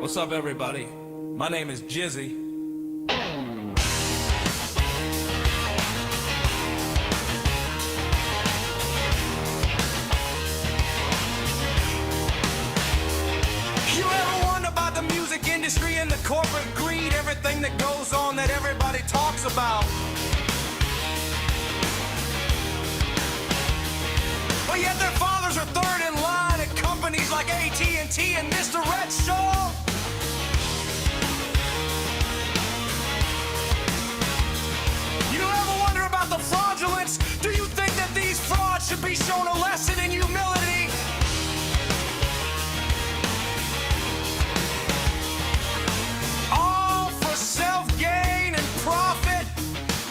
What's up, everybody? My name is Jizzy. You ever wonder about the music industry and the corporate greed, everything that goes on that everybody talks about? But yet their fathers are third in line at companies like AT&T and Mr. Red Shaw. You ever wonder about the fraudulence? Do you think that these frauds should be shown a lesson in humility? All for self-gain and profit.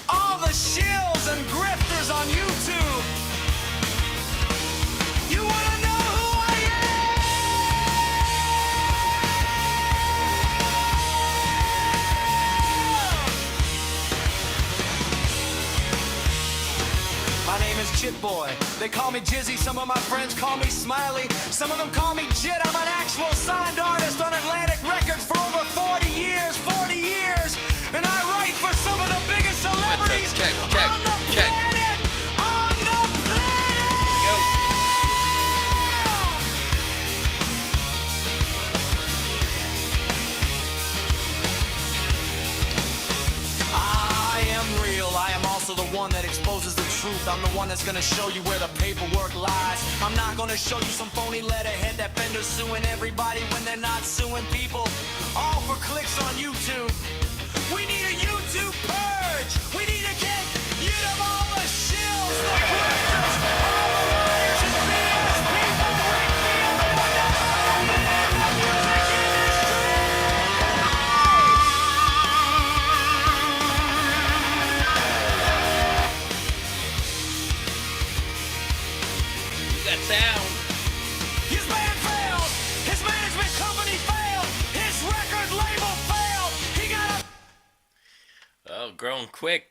All the shills and grifters on YouTube. You wanna know who I am? My name is Chip Boy. They call me Jizzy. Some of my friends call me Smiley. Some of them call me Jit. I'm an actual signed artist on Atlantic Records for over 40 years. 40 years. And I write for some of the biggest celebrities on the planet. On the planet. Go. I am real. I am also the one that exposes the truth. I'm the one that's gonna show you where the paperwork lies. I'm not gonna show you some phony letterhead that vendors suing everybody when they're not suing people. All for clicks on YouTube. We need a YouTube purge. We need to get rid of all the shills, the grifters, all the liars and BS people. Rick me up and what the music You got sound. His band failed. His management company failed. His record label failed. He got a... Oh, growing quick.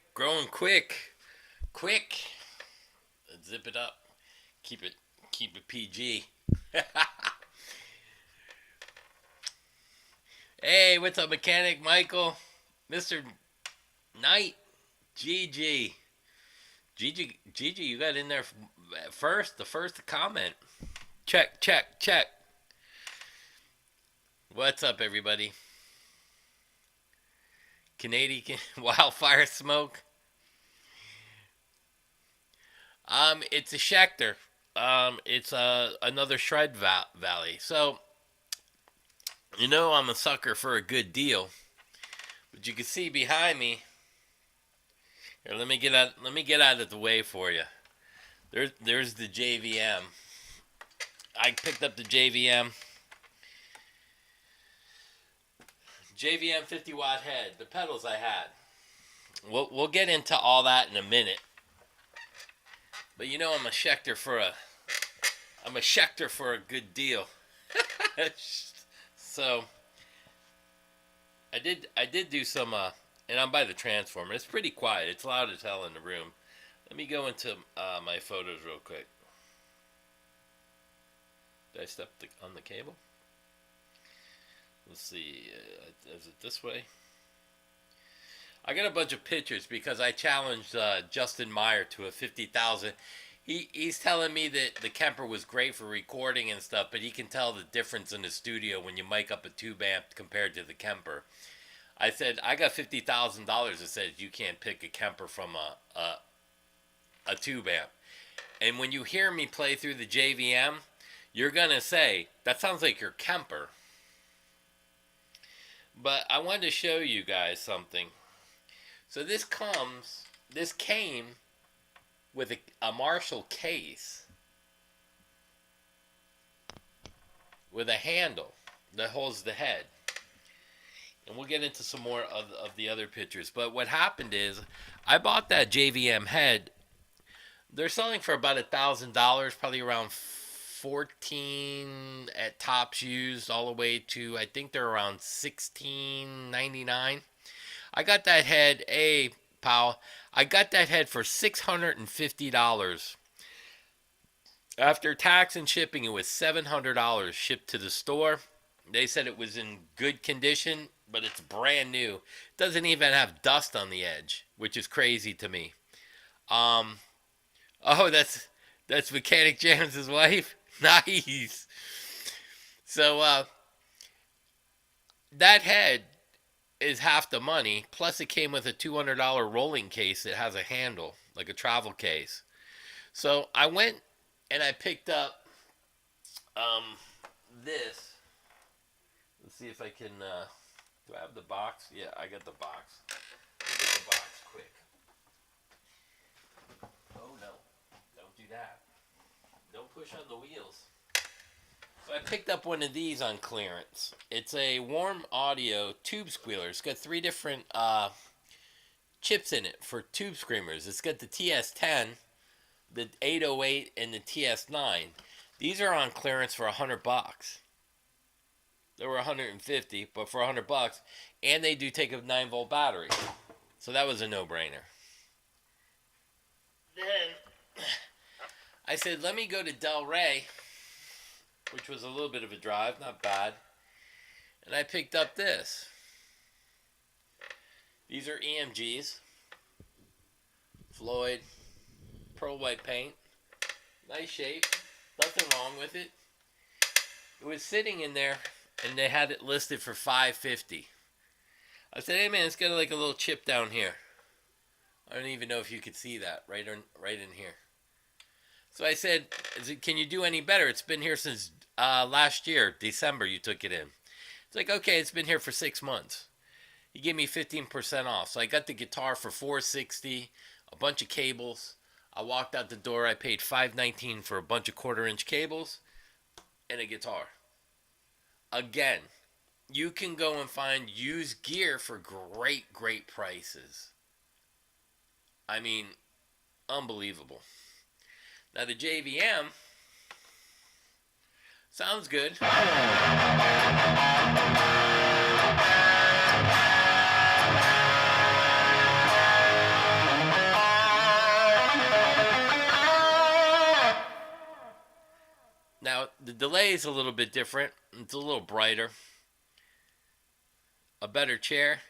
Quick. Let's zip it up. Keep it PG. Hey, what's up, Mechanic Michael? Mr. Knight. GG, you got in there first. The first to comment. Check. What's up, everybody? Canadian wildfire smoke. It's a Schecter. It's another Shred Valley. So, you know I'm a sucker for a good deal. But you can see behind me. Here, let me get out of the way for you. There's the JVM. I picked up the JVM 50 watt head, the pedals I had. We'll get into all that in a minute. But you know I'm a Schecter for a good deal. So I did do some and I'm by the transformer. It's pretty quiet. It's loud as hell in the room. Let me go into my photos real quick. Did I step on the cable? Let's see. Is it this way? I got a bunch of pictures because I challenged Justin Meyer to a 50,000. He's telling me that the Kemper was great for recording and stuff, but he can tell the difference in the studio when you mic up a tube amp compared to the Kemper. I said, I got $50,000 that says you can't pick a Kemper from a tube amp. And when you hear me play through the JVM, you're going to say, that sounds like your Kemper. But I wanted to show you guys something. So this came with a Marshall case with a handle that holds the head. And we'll get into some more of the other pictures. But what happened is, I bought that JVM head. They're selling for about $1,000, probably around 14 at tops used, all the way to, I think they're around $16.99. I got that head, pal, I got that head for $650. After tax and shipping, it was $700 shipped to the store. They said it was in good condition, but it's brand new. Doesn't even have dust on the edge, which is crazy to me. Um, oh, that's Mechanic Jam's wife. Nice. So that head is half the money. Plus, it came with a $200 rolling case that has a handle, like a travel case. So I went and I picked up this. Let's see if I can. Do I have the box? Yeah, I got the box. Let's get the box quick. Oh no! Don't do that. Don't push on the wheels. So I picked up one of these on clearance. It's a Warm Audio tube squealer. It's got 3 different chips in it for tube screamers. It's got the TS10, the 808, and the TS9. These are on clearance for $100. They were 150, but for $100, and they do take a 9-volt battery. So that was a no-brainer. Then I said, let me go to Del Rey, which was a little bit of a drive, not bad. And I picked up this. These are EMGs. Floyd. Pearl white paint. Nice shape. Nothing wrong with it. It was sitting in there, and they had it listed for $550. I said, hey man, it's got like a little chip down here. I don't even know if you could see that right in here. So I said, can you do any better? It's been here since last year, December, you took it in. It's like, okay, it's been here for 6 months. He gave me 15% off. So I got the guitar for $460, a bunch of cables. I walked out the door. I paid $519 for a bunch of 1/4-inch cables and a guitar. Again, you can go and find used gear for great, great prices. I mean, unbelievable. Now the JVM sounds good. Now the delay is a little bit different. It's a little brighter. A better chair.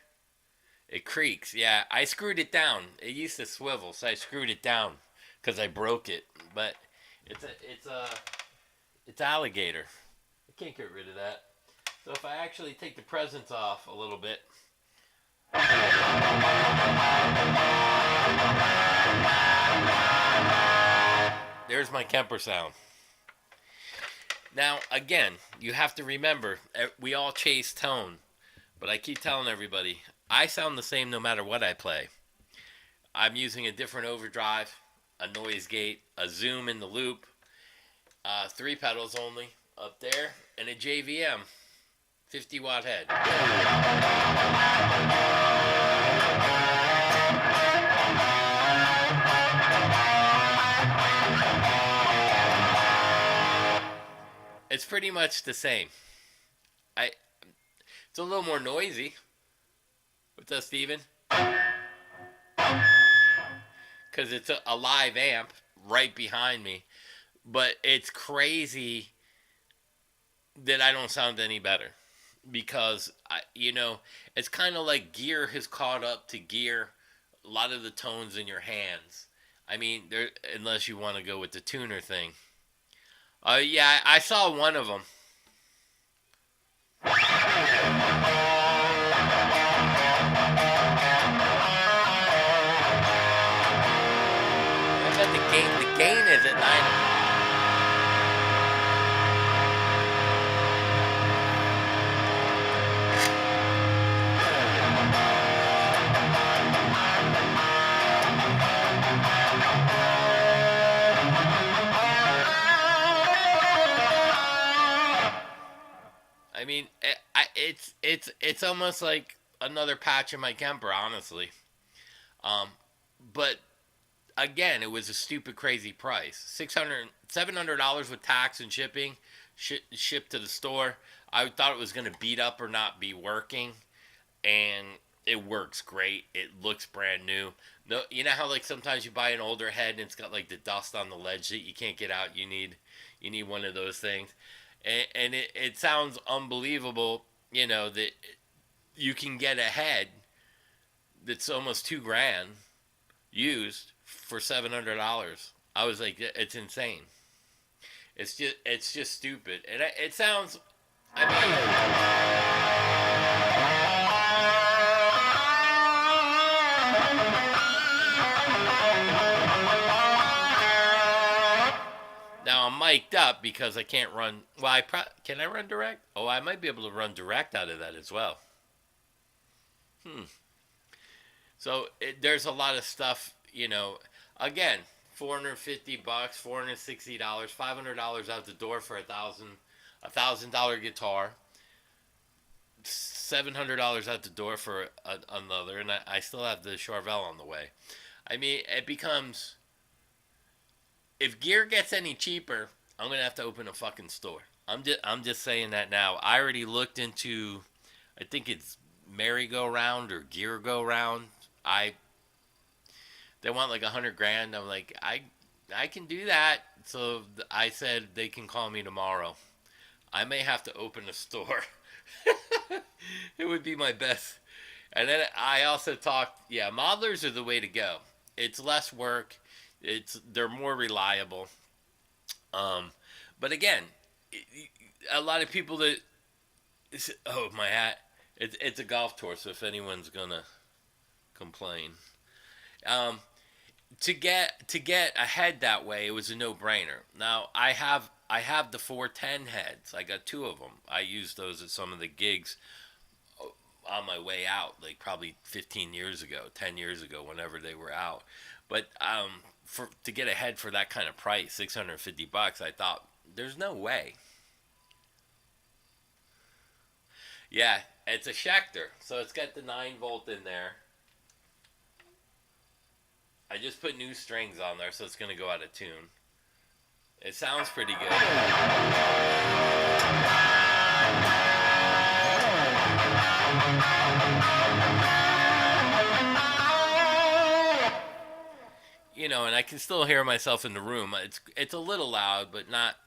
It creaks. Yeah, I screwed it down. It used to swivel, so I screwed it down because I broke it. But it's alligator. I can't get rid of that. So if I actually take the presents off a little bit. There's my Kemper sound. Now, again, you have to remember, we all chase tone. But I keep telling everybody, I sound the same no matter what I play. I'm using a different overdrive, a noise gate, a zoom in the loop, 3 pedals only up there, and a JVM, 50-watt head. It's pretty much the same. It's a little more noisy. What's up, Steven? Because it's a live amp right behind me. But it's crazy that I don't sound any better. Because, it's kind of like gear has caught up to gear. A lot of the tones in your hands. I mean, unless you want to go with the tuner thing. Yeah, I saw one of them. I bet the gain is at 9. I mean, it's almost like another patch in my Kemper, honestly. But again, it was a stupid, crazy price. $700 with tax and shipping, shipped to the store. I thought it was going to beat up or not be working, and it works great. It looks brand new. No, you know how like sometimes you buy an older head and it's got like the dust on the ledge that you can't get out. You need one of those things. and it sounds unbelievable, that you can get a head that's almost $2,000 used for $700. I was like, it's insane. It's just stupid, and it sounds. I Now I'm mic'd up because I can't run. Well, can I run direct? Oh, I might be able to run direct out of that as well. So there's a lot of stuff, Again, $450, $460, $500 out the door for $1,000 guitar, $700 out the door for another, and I still have the Charvel on the way. I mean, it becomes, if gear gets any cheaper, I'm gonna have to open a fucking store. I'm just saying that now. I already looked into, I think it's merry-go-round or gear go round. They want like $100,000. I'm like, I can do that. So I said they can call me tomorrow. I may have to open a store. It would be my best. And then I also talked. Yeah, modelers are the way to go. It's less work. They're more reliable. But again, a lot of people that. Oh, my hat. It's a golf tour. So if anyone's gonna complain. To get ahead that way, it was a no-brainer. Now I have the 410 heads. I got two of them. I used those at some of the gigs on my way out, like probably 15 years ago, 10 years ago, whenever they were out. But to get ahead for that kind of price, $650, I thought there's no way. Yeah, it's a Schecter, so it's got the 9-volt in there. I just put new strings on there, so it's going to go out of tune. It sounds pretty good. And I can still hear myself in the room. It's a little loud, but not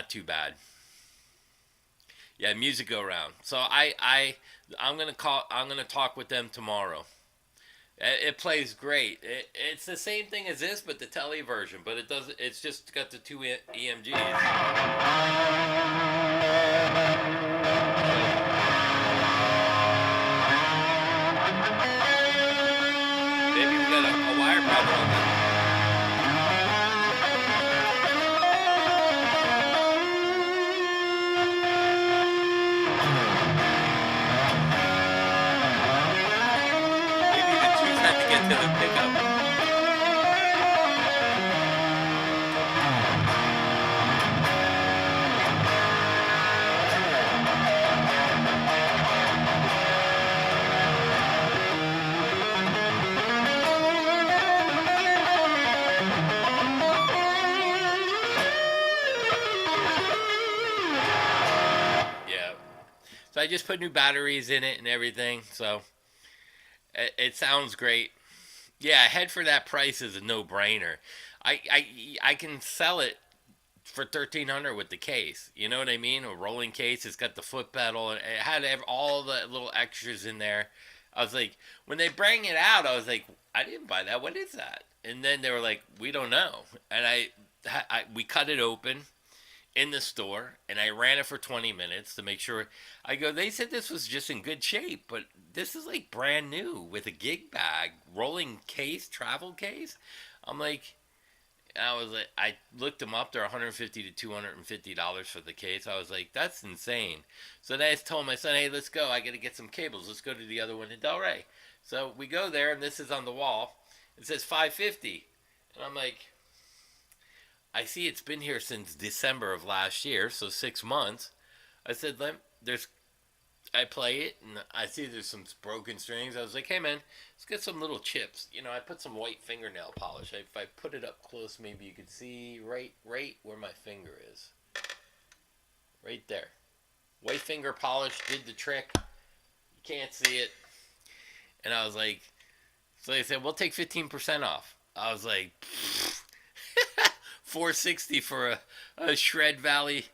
too bad. Yeah, music go around. So I'm gonna talk with them tomorrow. It plays great. It's the same thing as this, but the tele version. But it does. It's just got the two EMGs. Maybe we got a wire problem on that. To get to the pickup. Yeah. So I just put new batteries in it and everything. So it sounds great. Yeah, head for that price is a no-brainer. I can sell it for $1,300 with the case. You know what I mean? A rolling case. It's got the foot pedal, and it had all the little extras in there. I was like, when they bring it out, I was like, I didn't buy that. What is that? And then they were like, we don't know. And we cut it open in the store, and I ran it for 20 minutes to make sure. I go, they said this was just in good shape, but this is like brand new with a gig bag, rolling case, travel case. I looked them up. They're $150 to $250 for the case. I was like, that's insane. So then I told my son, hey, let's go. I got to get some cables. Let's go to the other one in Delray. So we go there, and this is on the wall. It says $550, and I'm like, I see it's been here since December of last year, so 6 months. I said, I play it, and I see there's some broken strings. I was like, hey, man, let's get some little chips. I put some white fingernail polish. If I put it up close, maybe you could see right where my finger is. Right there. White finger polish did the trick. You can't see it. And I was like, so they said, we'll take 15% off. I was like, 460 for a Shred Valley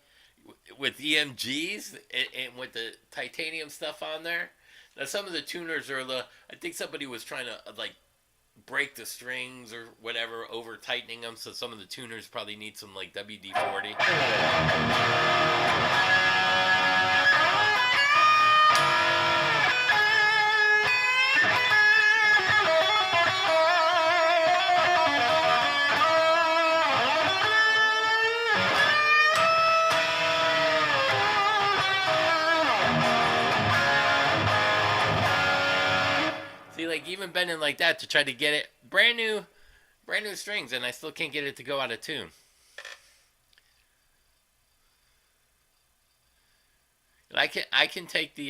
with EMGs and with the titanium stuff on there. Now some of the tuners are I think somebody was trying to like break the strings or whatever over tightening them, so some of the tuners probably need some like WD-40. See, like even bending like that to try to get it brand new strings, and I still can't get it to go out of tune. And I can take the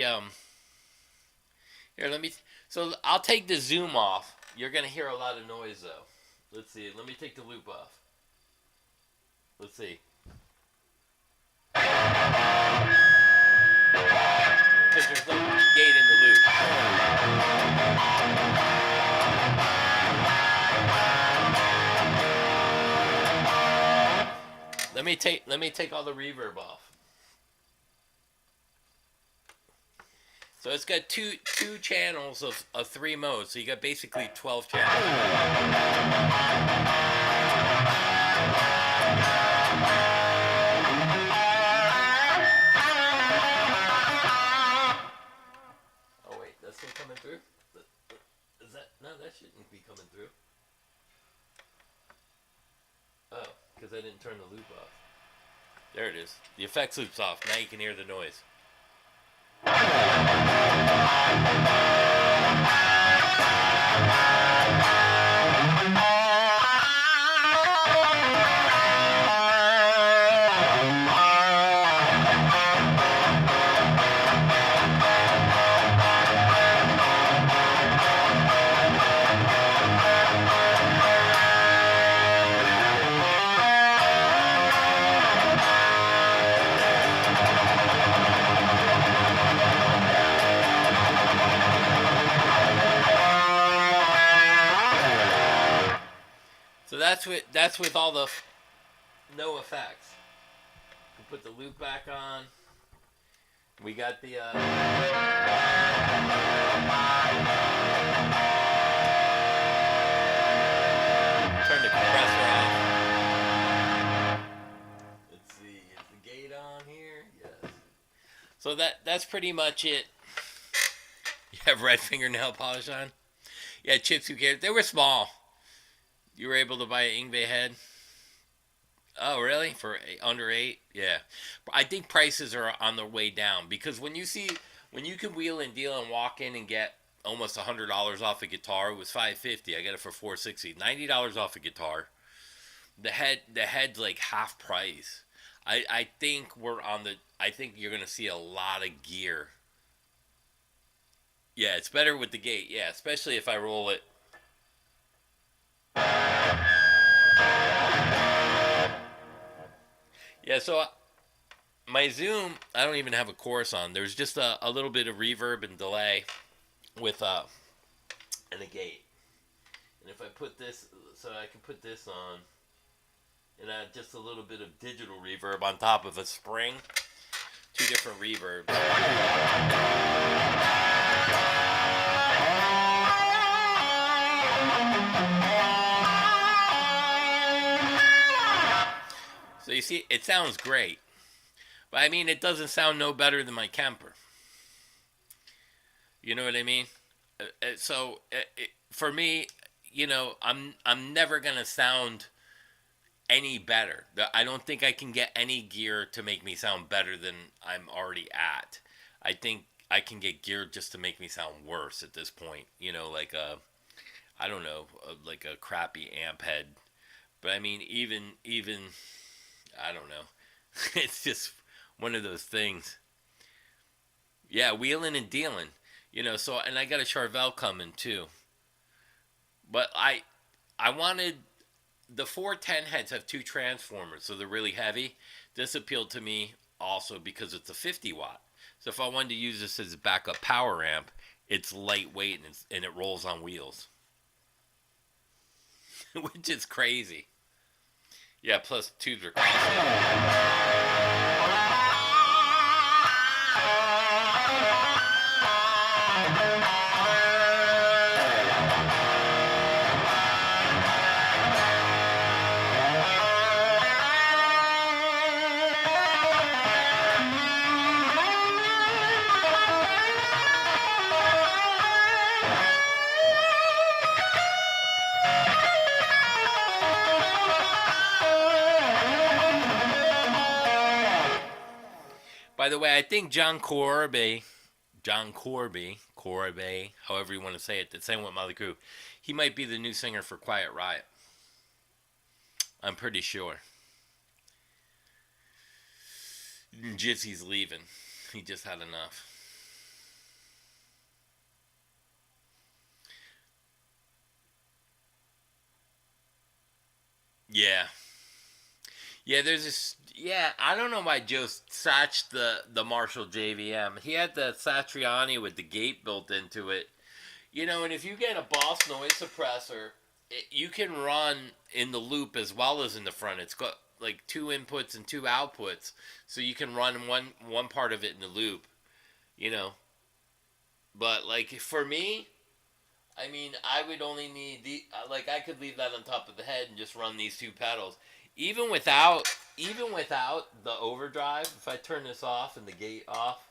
here, let me, so I'll take the zoom off. You're gonna hear a lot of noise though. Let's see. Let me take the loop off. Let's see. Because there's no gate in the loop. Let me take all the reverb off. So it's got two channels of 3 modes. So you got basically 12 channels. Oh wait, that's still coming through? Is that, no, that shouldn't be coming through. Oh, because I didn't turn the loop off. There it is. The effects loop's off. Now you can hear the noise. So that's with all the no effects. We'll put the loop back on. We got the turn the compressor off. Let's see, is the gate on here? Yes. So that's pretty much it. You have red fingernail polish on? Yeah, chips, who cares? They were small. You were able to buy an Ingve head? Oh, really? For under 8? Yeah. I think prices are on their way down, because when you can wheel and deal and walk in and get almost $100 off a guitar, it was $550. I got it for $460. $90 off a guitar. The head's like half price. I think I think you're gonna see a lot of gear. Yeah, it's better with the gate. Yeah, especially if I roll it. Yeah, so my Zoom, I don't even have a chorus on. There's just a little bit of reverb and delay with and a gate. And if I put this, so I can put this on and add just a little bit of digital reverb on top of a spring. 2 different reverbs. So you see, it sounds great. But I mean, it doesn't sound no better than my Kemper. You know what I mean? For me, you know, I'm never going to sound any better. I don't think I can get any gear to make me sound better than I'm already at. I think I can get gear just to make me sound worse at this point. You know, like I don't know, like a crappy amp head. But I mean, even I don't know. It's just one of those things. Yeah, wheeling and dealing. You know, so, and I got a Charvel coming too. But I wanted, the 410 heads have 2 transformers, so they're really heavy. This appealed to me also because it's a 50 watt. So if I wanted to use this as a backup power amp, it's lightweight and it rolls on wheels. Which is crazy. Yeah, plus tubes are costly. By the way, I think Corby, however you want to say it, that sang with Molly Crew, he might be the new singer for Quiet Riot. I'm pretty sure. Jizzy's leaving. He just had enough. Yeah. Yeah, there's this. Yeah, I don't know why Joe satched the Marshall JVM. He had the Satriani with the gate built into it. You know, and if you get a Boss noise suppressor, you can run in the loop as well as in the front. It's got like 2 inputs and 2 outputs, so you can run one part of it in the loop. You know, but like for me, I mean, I would only need I could leave that on top of the head and just run these 2 pedals. Even without the overdrive, if I turn this off and the gate off,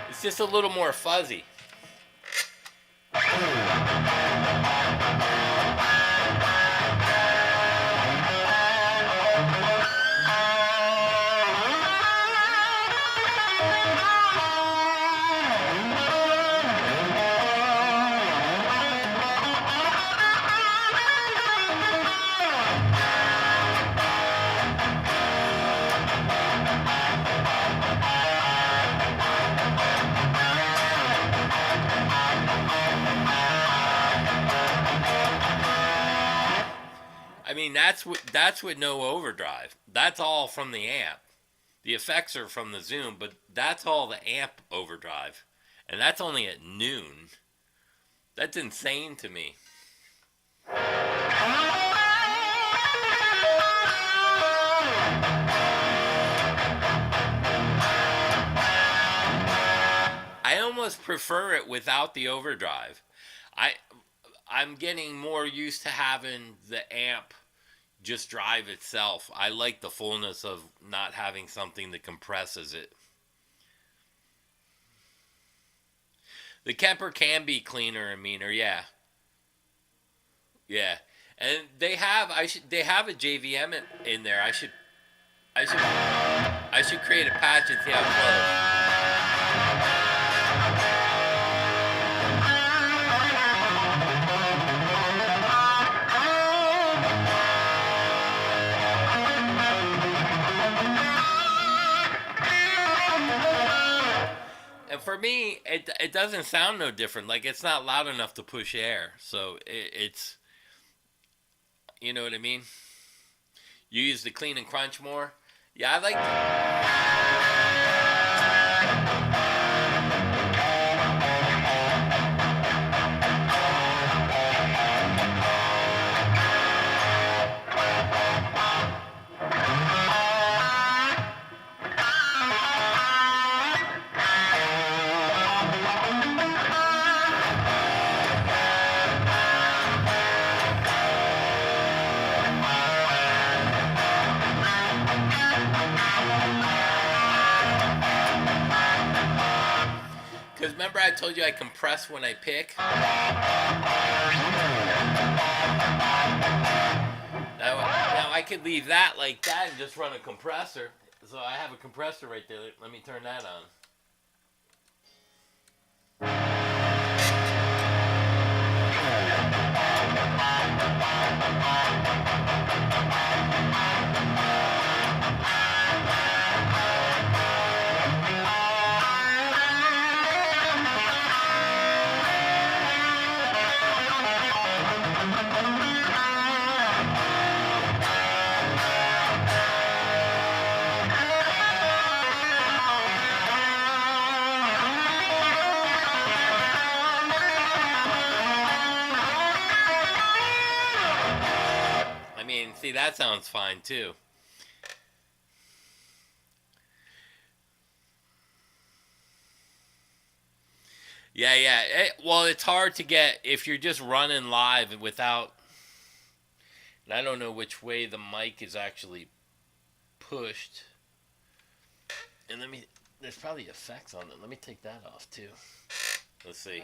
it's just a little more fuzzy. I mean, that's with no overdrive. That's all from the amp. The effects are from the Zoom, but that's all the amp overdrive. And that's only at noon. That's insane to me. I almost prefer it without the overdrive. I'm getting more used to having the amp just drive itself. I like the fullness of not having something that compresses it. The Kemper can be cleaner and meaner, yeah. Yeah. And they have a JVM in there. I should create a patch and see how it flows. And for me, it doesn't sound no different. Like, it's not loud enough to push air. So it's, you know what I mean? You use the clean and crunch more. Yeah, I like because remember I told you I compress when I pick? Now I could leave that like that and just run a compressor. So I have a compressor right there. Let me turn that on. See, that sounds fine too. Yeah, yeah. Well, it's hard to get if you're just running live without. And I don't know which way the mic is actually pushed. And let me. There's probably effects on it. Let me take that off too. Let's see.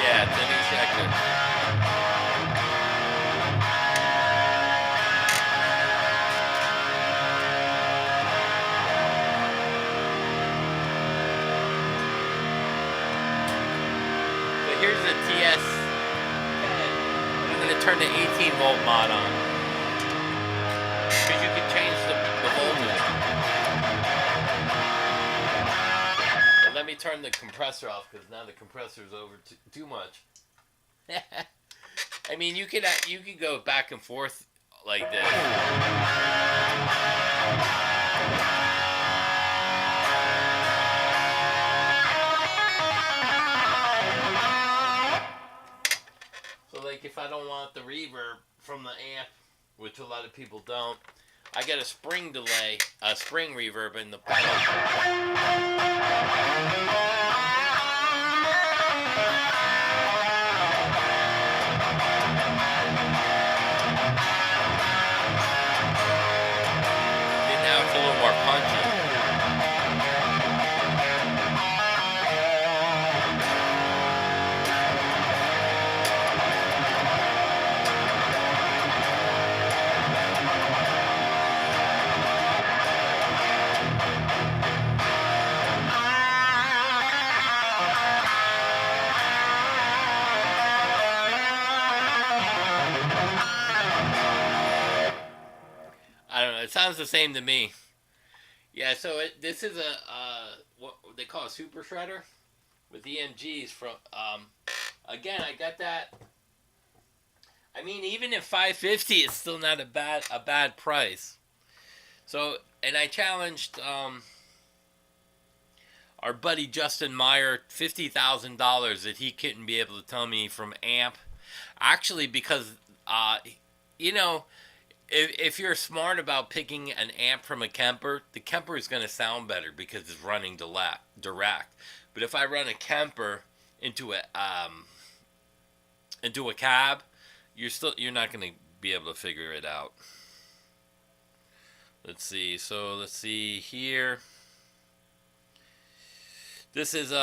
Yeah, it's a new checker. So here's the TS. I'm going to turn the 18-volt mod on. Because you can change the voltage. And let me turn the compressor off because now the compressor's over too much. I mean, you could go back and forth like this. So, like, if I don't want the reverb from the amp, which a lot of people don't, I get a spring delay, a spring reverb in the pedal. And now it's a little more punchy. I don't know. It sounds the same to me. Yeah. So this is a what they call a super shredder with EMGs from. Again, I got that. I mean, even at $550, it's still not a bad price. So, and I challenged our buddy Justin Meyer $50,000 that he couldn't be able to tell me from amp. Actually, because you know. If you're smart about picking an amp from a Kemper, the Kemper is going to sound better because it's running direct. But if I run a Kemper into a cab, you're not going to be able to figure it out. Let's see. So let's see here. This is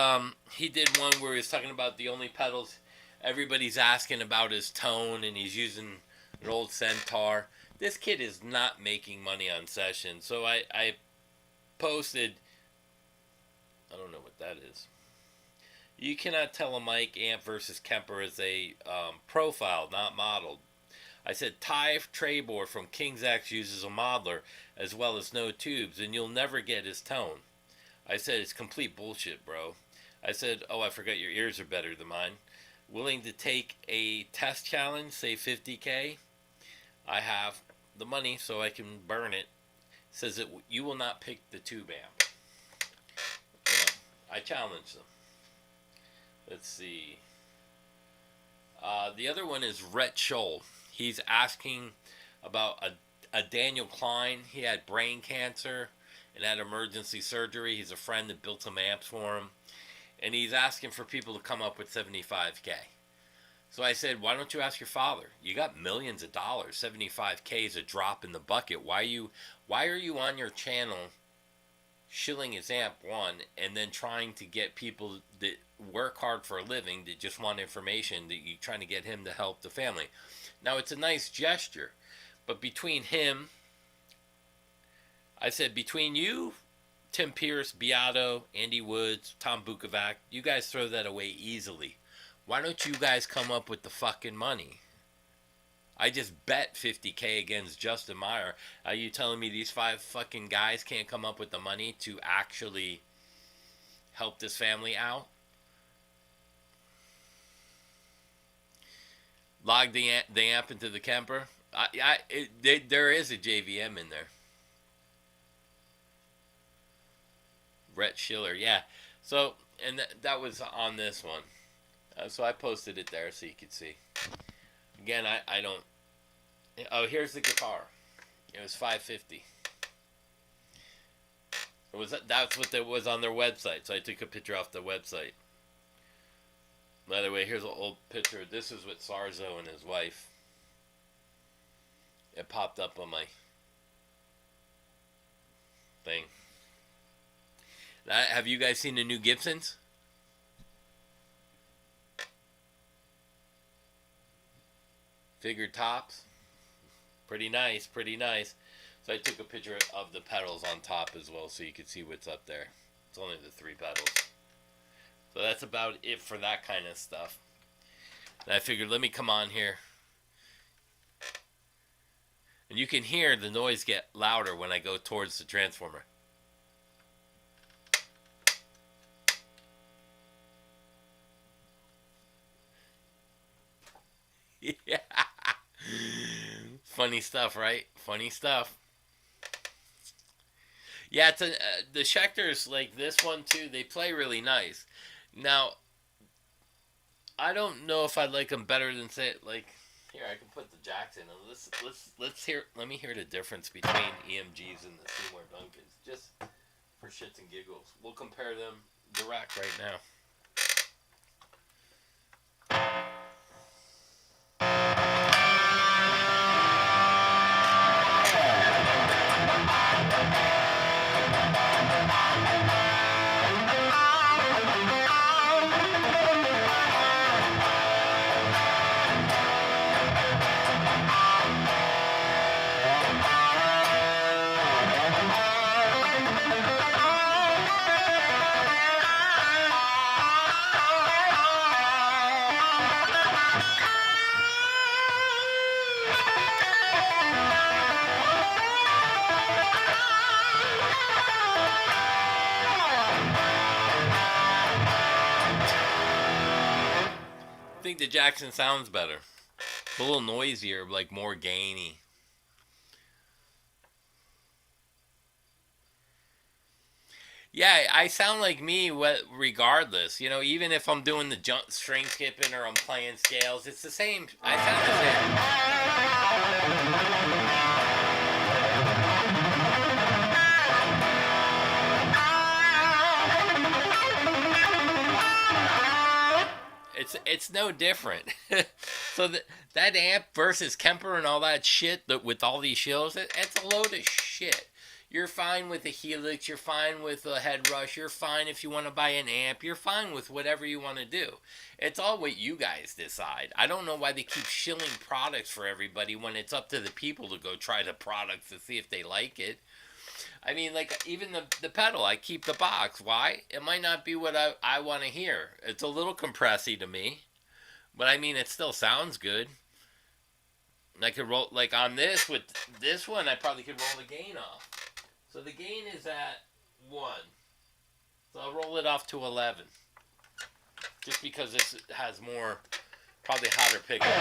he did one where he was talking about the only pedals everybody's asking about his tone, and he's using an old Centaur. This kid is not making money on session. So I posted, I don't know what that is. You cannot tell a mic amp versus Kemper as a profile, not modeled. I said Ty Trebor from King's X uses a modeler as well as no tubes, and you'll never get his tone. I said it's complete bullshit, bro. I said, oh, I forgot your ears are better than mine. Willing to take a test challenge, say $50K? I have the money so I can burn it. Says that you will not pick the tube amp. You know, I challenge them. Let's see. The other one is Rhett Scholl. He's asking about a Daniel Klein. He had brain cancer and had emergency surgery. He's a friend that built some amps for him. And he's asking for people to come up with $75K. So I said, why don't you ask your father? You got millions of dollars. $75K is a drop in the bucket. Why are you on your channel shilling his amp, one, and then trying to get people that work hard for a living, that just want information, that you're trying to get him to help the family? Now, it's a nice gesture, but between him, I said, between you, Tim Pierce, Beato, Andy Woods, Tom Bukovac, you guys throw that away easily. Why don't you guys come up with the fucking money? I just bet $50K against Justin Meyer. Are you telling me these 5 fucking guys can't come up with the money to actually help this family out? Log the amp into the Kemper. There is a JVM in there. Brett Schiller, yeah. So, and that was on this one. So I posted it there so you could see. Again, I don't. Oh, here's the guitar. It was $550. That's what it was on their website. So I took a picture off the website. By the way, here's an old picture. This is with Sarzo and his wife. It popped up on my thing. Have you guys seen the new Gibsons? Figured tops. Pretty nice, pretty nice. So I took a picture of the pedals on top as well so you could see what's up there. It's only the 3 pedals. So that's about it for that kind of stuff. And I figured, let me come on here. And you can hear the noise get louder when I go towards the transformer. Yeah. Funny stuff, right? Funny stuff. Yeah, the Schecters, like this one too, they play really nice. Now, I don't know if I like them better than say like here. I can put the jacks in. Let's hear. Let me hear the difference between EMGs and the Seymour Duncans, just for shits and giggles. We'll compare them direct right now. I think the Jackson sounds better. It's a little noisier, like more gainy. Yeah, I sound like me regardless. You know, even if I'm doing the string skipping or I'm playing scales, it's the same. I sound the same. It's no different. So that amp versus Kemper and all that shit with all these shills, it's a load of shit. You're fine with a Helix. You're fine with a head rush. You're fine if you want to buy an amp. You're fine with whatever you want to do. It's all what you guys decide. I don't know why they keep shilling products for everybody when it's up to the people to go try the products to see if they like it. I mean, like, even the pedal, I keep the box. Why? It might not be what I want to hear. It's a little compressy to me. But, I mean, it still sounds good. I could roll, like, on this, with this one, I probably could roll the gain off. So the gain is at 1. So I'll roll it off to 11. Just because this has more, probably hotter pickup.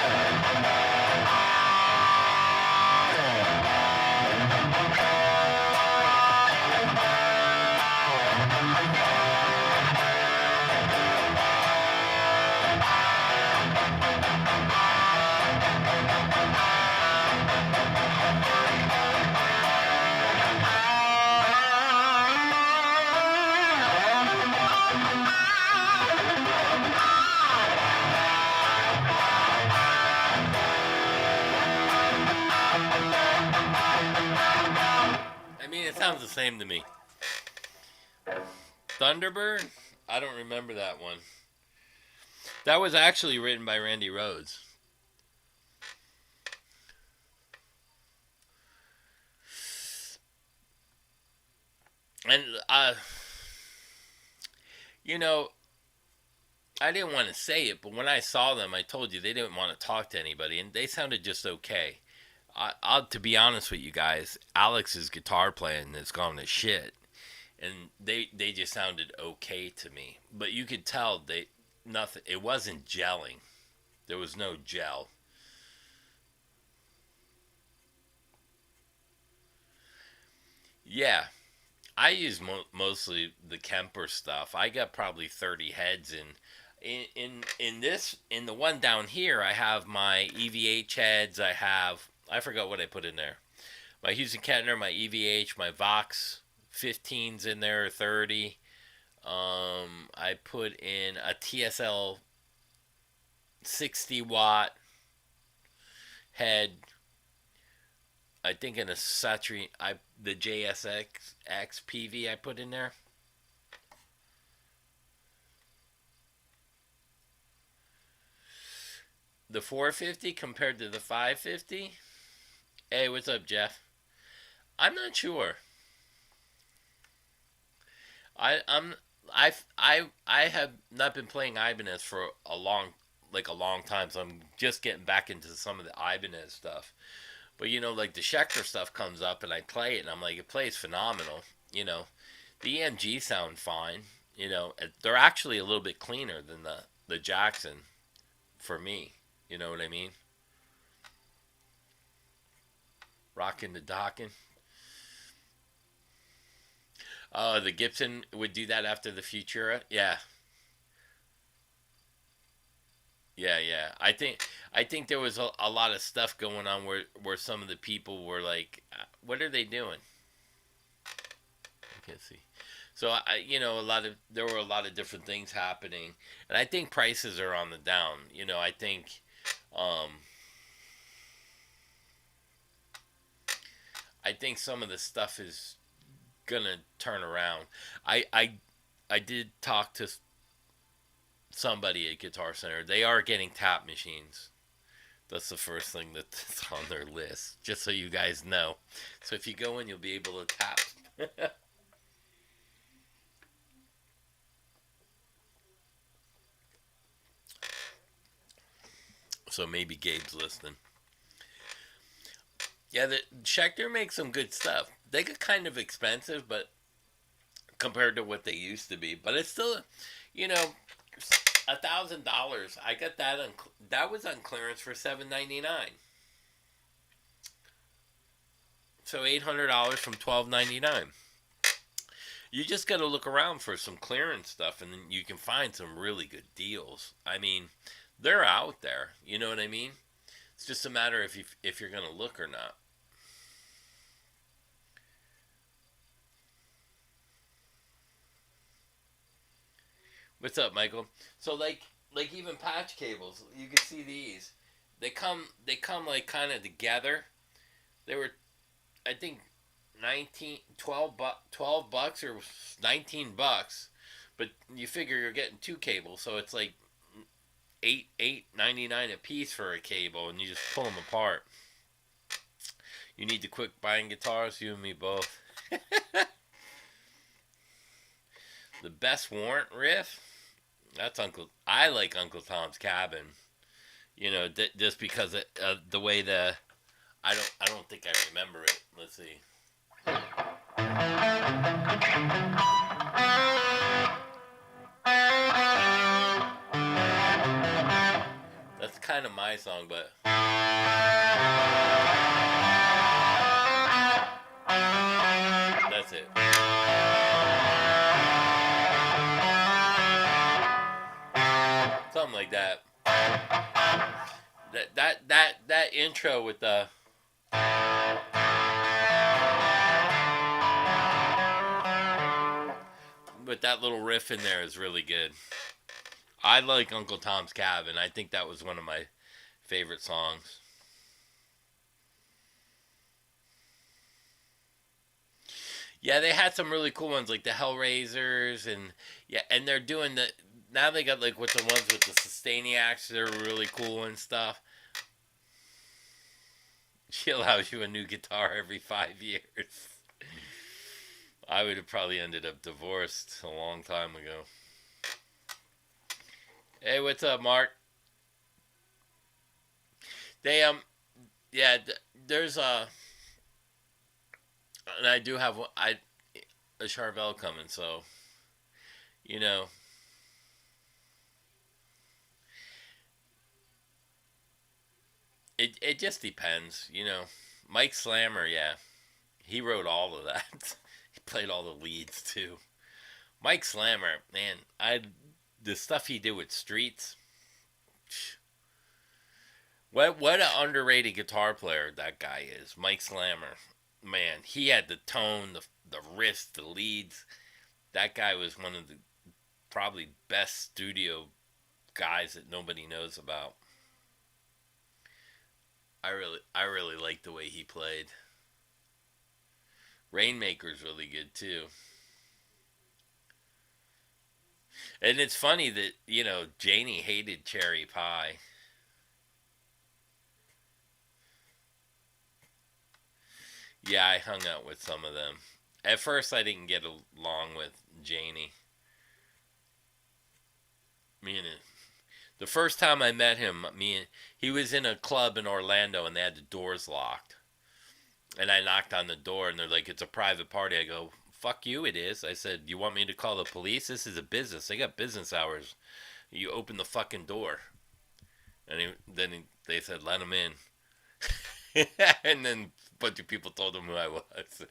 It sounds the same to me. Thunderbird? I don't remember that one. That was actually written by Randy Rhoads. And, you know, I didn't want to say it, but when I saw them, I told you they didn't want to talk to anybody, and they sounded just okay. To be honest with you guys, Alex's guitar playing has gone to shit, and they just sounded okay to me. But you could tell nothing. It wasn't gelling. There was no gel. Yeah, I use mostly the Kemper stuff. I got probably 30 heads in the one down here. I have my EVH heads. I forgot what I put in there. My Houston Kettner, my EVH, my Vox 15s in there, 30. I put in a TSL 60 watt head. I think in a Satri, the JSX PV I put in there. The 450 compared to the 550. Hey, what's up, Jeff? I'm not sure. I I'm I have not been playing Ibanez for a long time, so I'm just getting back into some of the Ibanez stuff. But like the Schecter stuff comes up and I play it and I'm like, it plays phenomenal. You know, the EMG sound fine. They're actually a little bit cleaner than the Jackson for me. You know what I mean? Rocking the docking. Oh, the Gibson would do that after the Futura. Yeah, yeah. I think there was a lot of stuff going on where some of the people were like, "What are they doing?" I can't see. So a lot of there were a lot of different things happening, and I think prices are on the down. Um, I think some of the stuff is gonna turn around. I did talk to somebody at Guitar Center. They are getting tap machines. That's the first thing that's on their list, just so you guys know. So if you go in, you'll be able to tap. So maybe Gabe's listening. Yeah, the Schecter makes some good stuff. They get kind of expensive, but compared to what they used to be, but it's still, you know, $1,000. I got that that was on clearance for $799. So $800 from $1299. You just got to look around for some clearance stuff, and then you can find some really good deals. I mean, they're out there. You know what I mean? It's just a matter if you're gonna look or not. What's up, Michael? So like even patch cables, you can see these. They come like kind of together. They were I think 12 bucks or $19, but you figure you're getting two cables, so it's like $8.99 a piece for a cable, and you just pull them apart. You need to quit buying guitars, you and me both. The best warrant riff. That's Uncle. I like Uncle Tom's Cabin. Just because the way I don't think I remember it. Let's see. That's kind of my song, but that's it. Something like that. That intro with that little riff in there is really good. I like Uncle Tom's Cabin. I think that was one of my favorite songs. Yeah, they had some really cool ones like the Hellraisers, and yeah, and they're doing the now they got like with the ones with the Sustainiacs. They're really cool and stuff. She allows you a new guitar every 5 years. I would have probably ended up divorced a long time ago. Hey, what's up, Mark? They yeah, there's and I do have a Charvel coming, so you know, it just depends. Mike Slammer, yeah, He wrote all of that. He played all the leads too. Mike Slammer, man, I the stuff he did with Streets. What an underrated guitar player that guy is, Mike Slammer. Man, he had the tone, the wrist, the leads. That guy was one of the probably best studio guys that nobody knows about. I really liked the way he played. Rainmaker's really good too. And it's funny that, Janie hated cherry pie. Yeah, I hung out with some of them. At first, I didn't get along with Janie. Me and the first time I met him, he was in a club in Orlando and they had the doors locked. And I knocked on the door and they're like, "It's a private party." I go, "Fuck you, it is." I said, "You want me to call the police? This is a business. They got business hours. You open the fucking door." And they said, "Let him in." And then a bunch of people told him who I was.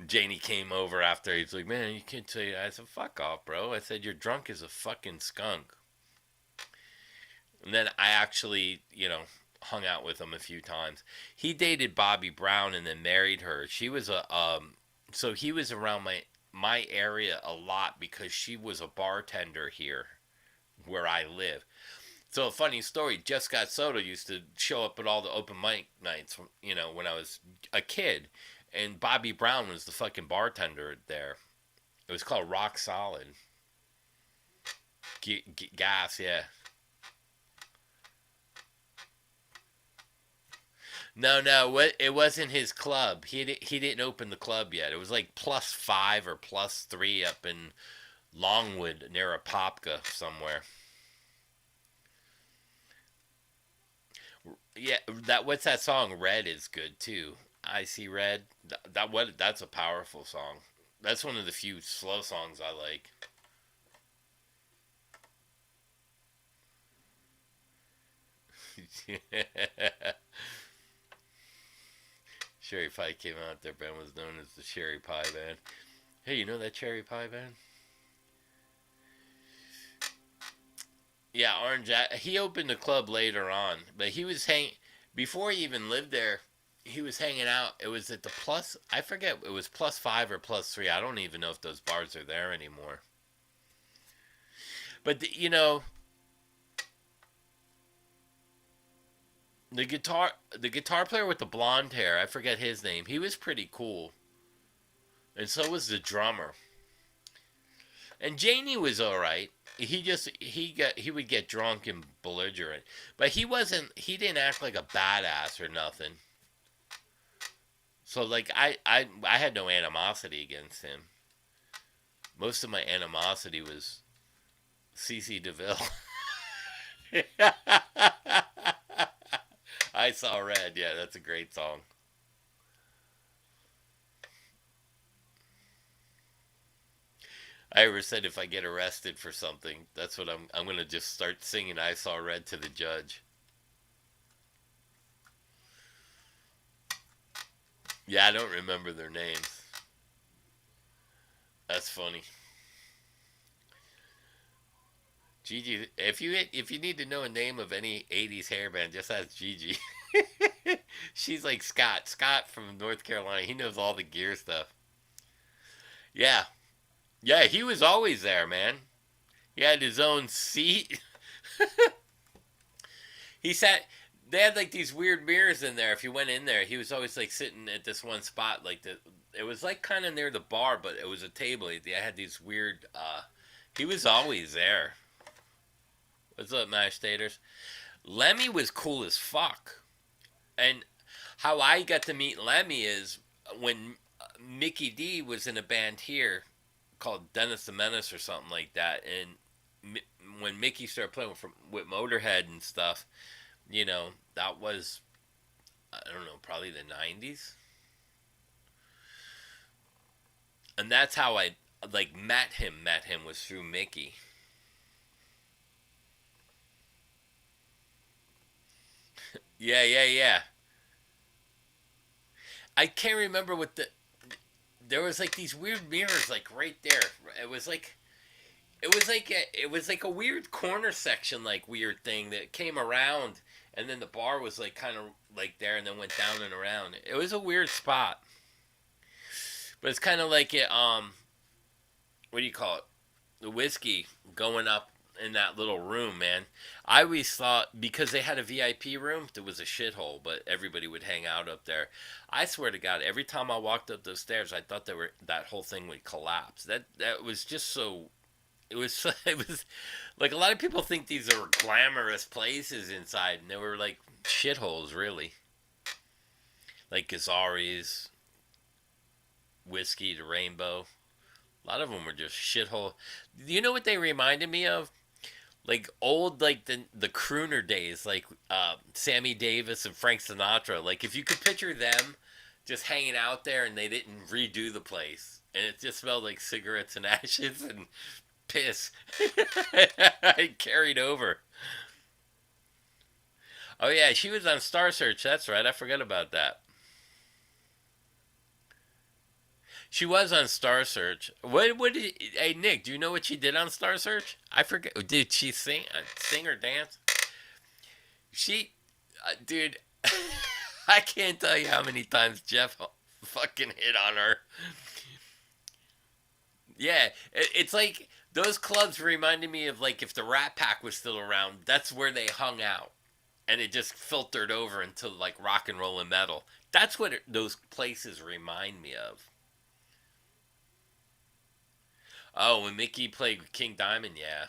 Janie came over after. He's like, "Man, you can't say that." I said, "Fuck off, bro." I said, "You're drunk as a fucking skunk." And then I actually, hung out with him a few times. He dated Bobby Brown and then married her. She was so he was around my area a lot because she was a bartender here where I live. So a funny story, Jeff Scott Soto used to show up at all the open mic nights, when I was a kid. And Bobby Brown was the fucking bartender there. It was called Rock Solid. Gas, yeah. No, it wasn't his club. He didn't open the club yet. It was like +5 or +3 up in Longwood near Apopka somewhere. Yeah, what's that song? Red is good too. I See Red. That's a powerful song. That's one of the few slow songs I like. Cherry Pie came out. Their band was known as the Cherry Pie Band. Hey, you know that Cherry Pie Band? Yeah, Orange. He opened the club later on, but he was before he even lived there. He was hanging out. It was at the plus. I forget. It was +5 or +3. I don't even know if those bars are there anymore. But the guitar player with the blonde hair. I forget his name. He was pretty cool, and so was the drummer. And Janie was all right. He would get drunk and belligerent, but he didn't act like a badass or nothing. So like I had no animosity against him. Most of my animosity was CC DeVille. I Saw Red. Yeah, that's a great song. I ever said if I get arrested for something, that's what I'm gonna just start singing I Saw Red to the judge. Yeah, I don't remember their names. That's funny. Gigi, if you need to know a name of any '80s hair band, just ask Gigi. She's like Scott. Scott from North Carolina. He knows all the gear stuff. Yeah, yeah. He was always there, man. He had his own seat. He sat. They had like these weird mirrors in there. If you went in there, he was always like sitting at this one spot. Like it was like kind of near the bar, but it was a table. They had these weird. He was always there. What's up, Mash Taters? Lemmy was cool as fuck. And how I got to meet Lemmy is when Mickey D was in a band here called Dennis the Menace or something like that. And when Mickey started playing with Motorhead and stuff, that was, I don't know, probably the 90s. And that's how I like met him was through Mickey. Yeah. I can't remember what there was like these weird mirrors like right there. It was like it was like a weird corner section like weird thing that came around, and then the bar was like kind of like there and then went down and around. It was a weird spot. But it's kind of like it what do you call it? The whiskey going up in that little room, man. I always thought because they had a VIP room, there was a shithole, but everybody would hang out up there. I swear to God, every time I walked up those stairs, I thought that whole thing would collapse. That was just so. It was it was like a lot of people think these are glamorous places inside, and they were like shitholes, really. Like Gazzari's, Whiskey to Rainbow. A lot of them were just shithole. You know what they reminded me of? Like old, like the crooner days, like Sammy Davis and Frank Sinatra. Like if you could picture them just hanging out there and they didn't redo the place, and it just smelled like cigarettes and ashes and piss. I carried over. Oh yeah, she was on Star Search. That's right. I forgot about that. She was on Star Search. What did? Hey Nick, do you know what she did on Star Search? I forget. Did she sing or dance? She, dude, I can't tell you how many times Jeff fucking hit on her. Yeah, it's like those clubs reminded me of like if the Rat Pack was still around. That's where they hung out, and it just filtered over into like rock and roll and metal. That's what those places remind me of. Oh, when Mickey played King Diamond, yeah.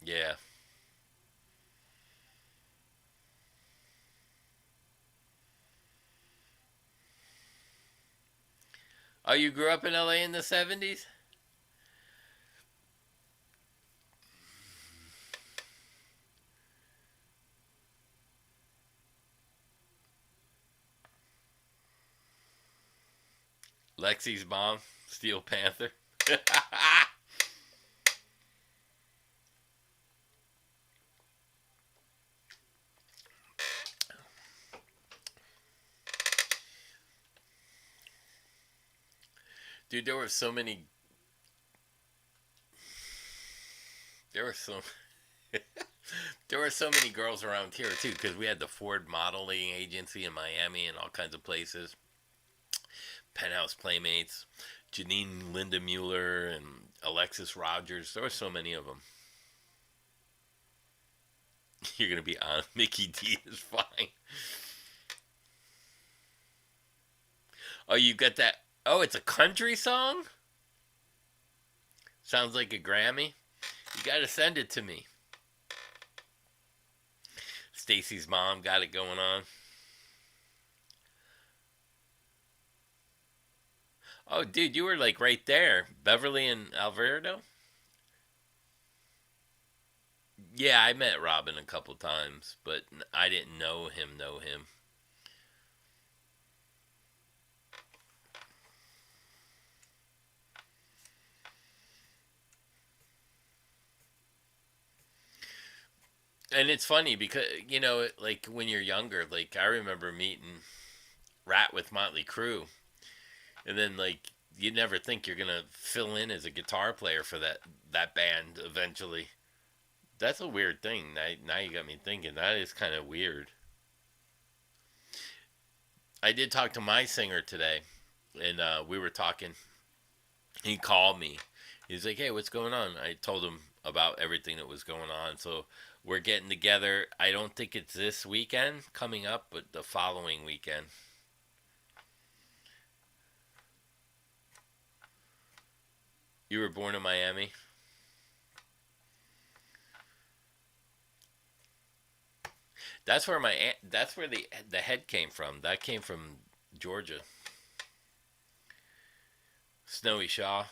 Yeah. Oh, you grew up in LA in the 70s? Lexi's mom, Steel Panther. Dude, there were so many. There were so. There were so many girls around here too, because we had the Ford Modeling Agency in Miami and all kinds of places. Penthouse Playmates, Janine Linda Mueller, and Alexis Rogers. There were so many of them. You're gonna be on. Mickey D is fine. Oh, you got that? Oh, it's a country song. Sounds like a Grammy. You gotta send it to me. Stacy's mom got it going on. Oh, dude, you were like right there, Beverly and Alvarado. Yeah, I met Robin a couple times, but I didn't know him. Know him. And it's funny because like when you're younger, like I remember meeting Rat with Motley Crue, and then like you never think you're gonna fill in as a guitar player for that band eventually. That's a weird thing. Now you got me thinking. That is kind of weird. I did talk to my singer today, and we were talking. He called me. He's like, "Hey, what's going on?" I told him about everything that was going on. So we're getting together. I don't think it's this weekend coming up, but the following weekend. You were born in Miami. That's where my aunt, that's where the head came from. That came from Georgia. Snowy Shaw.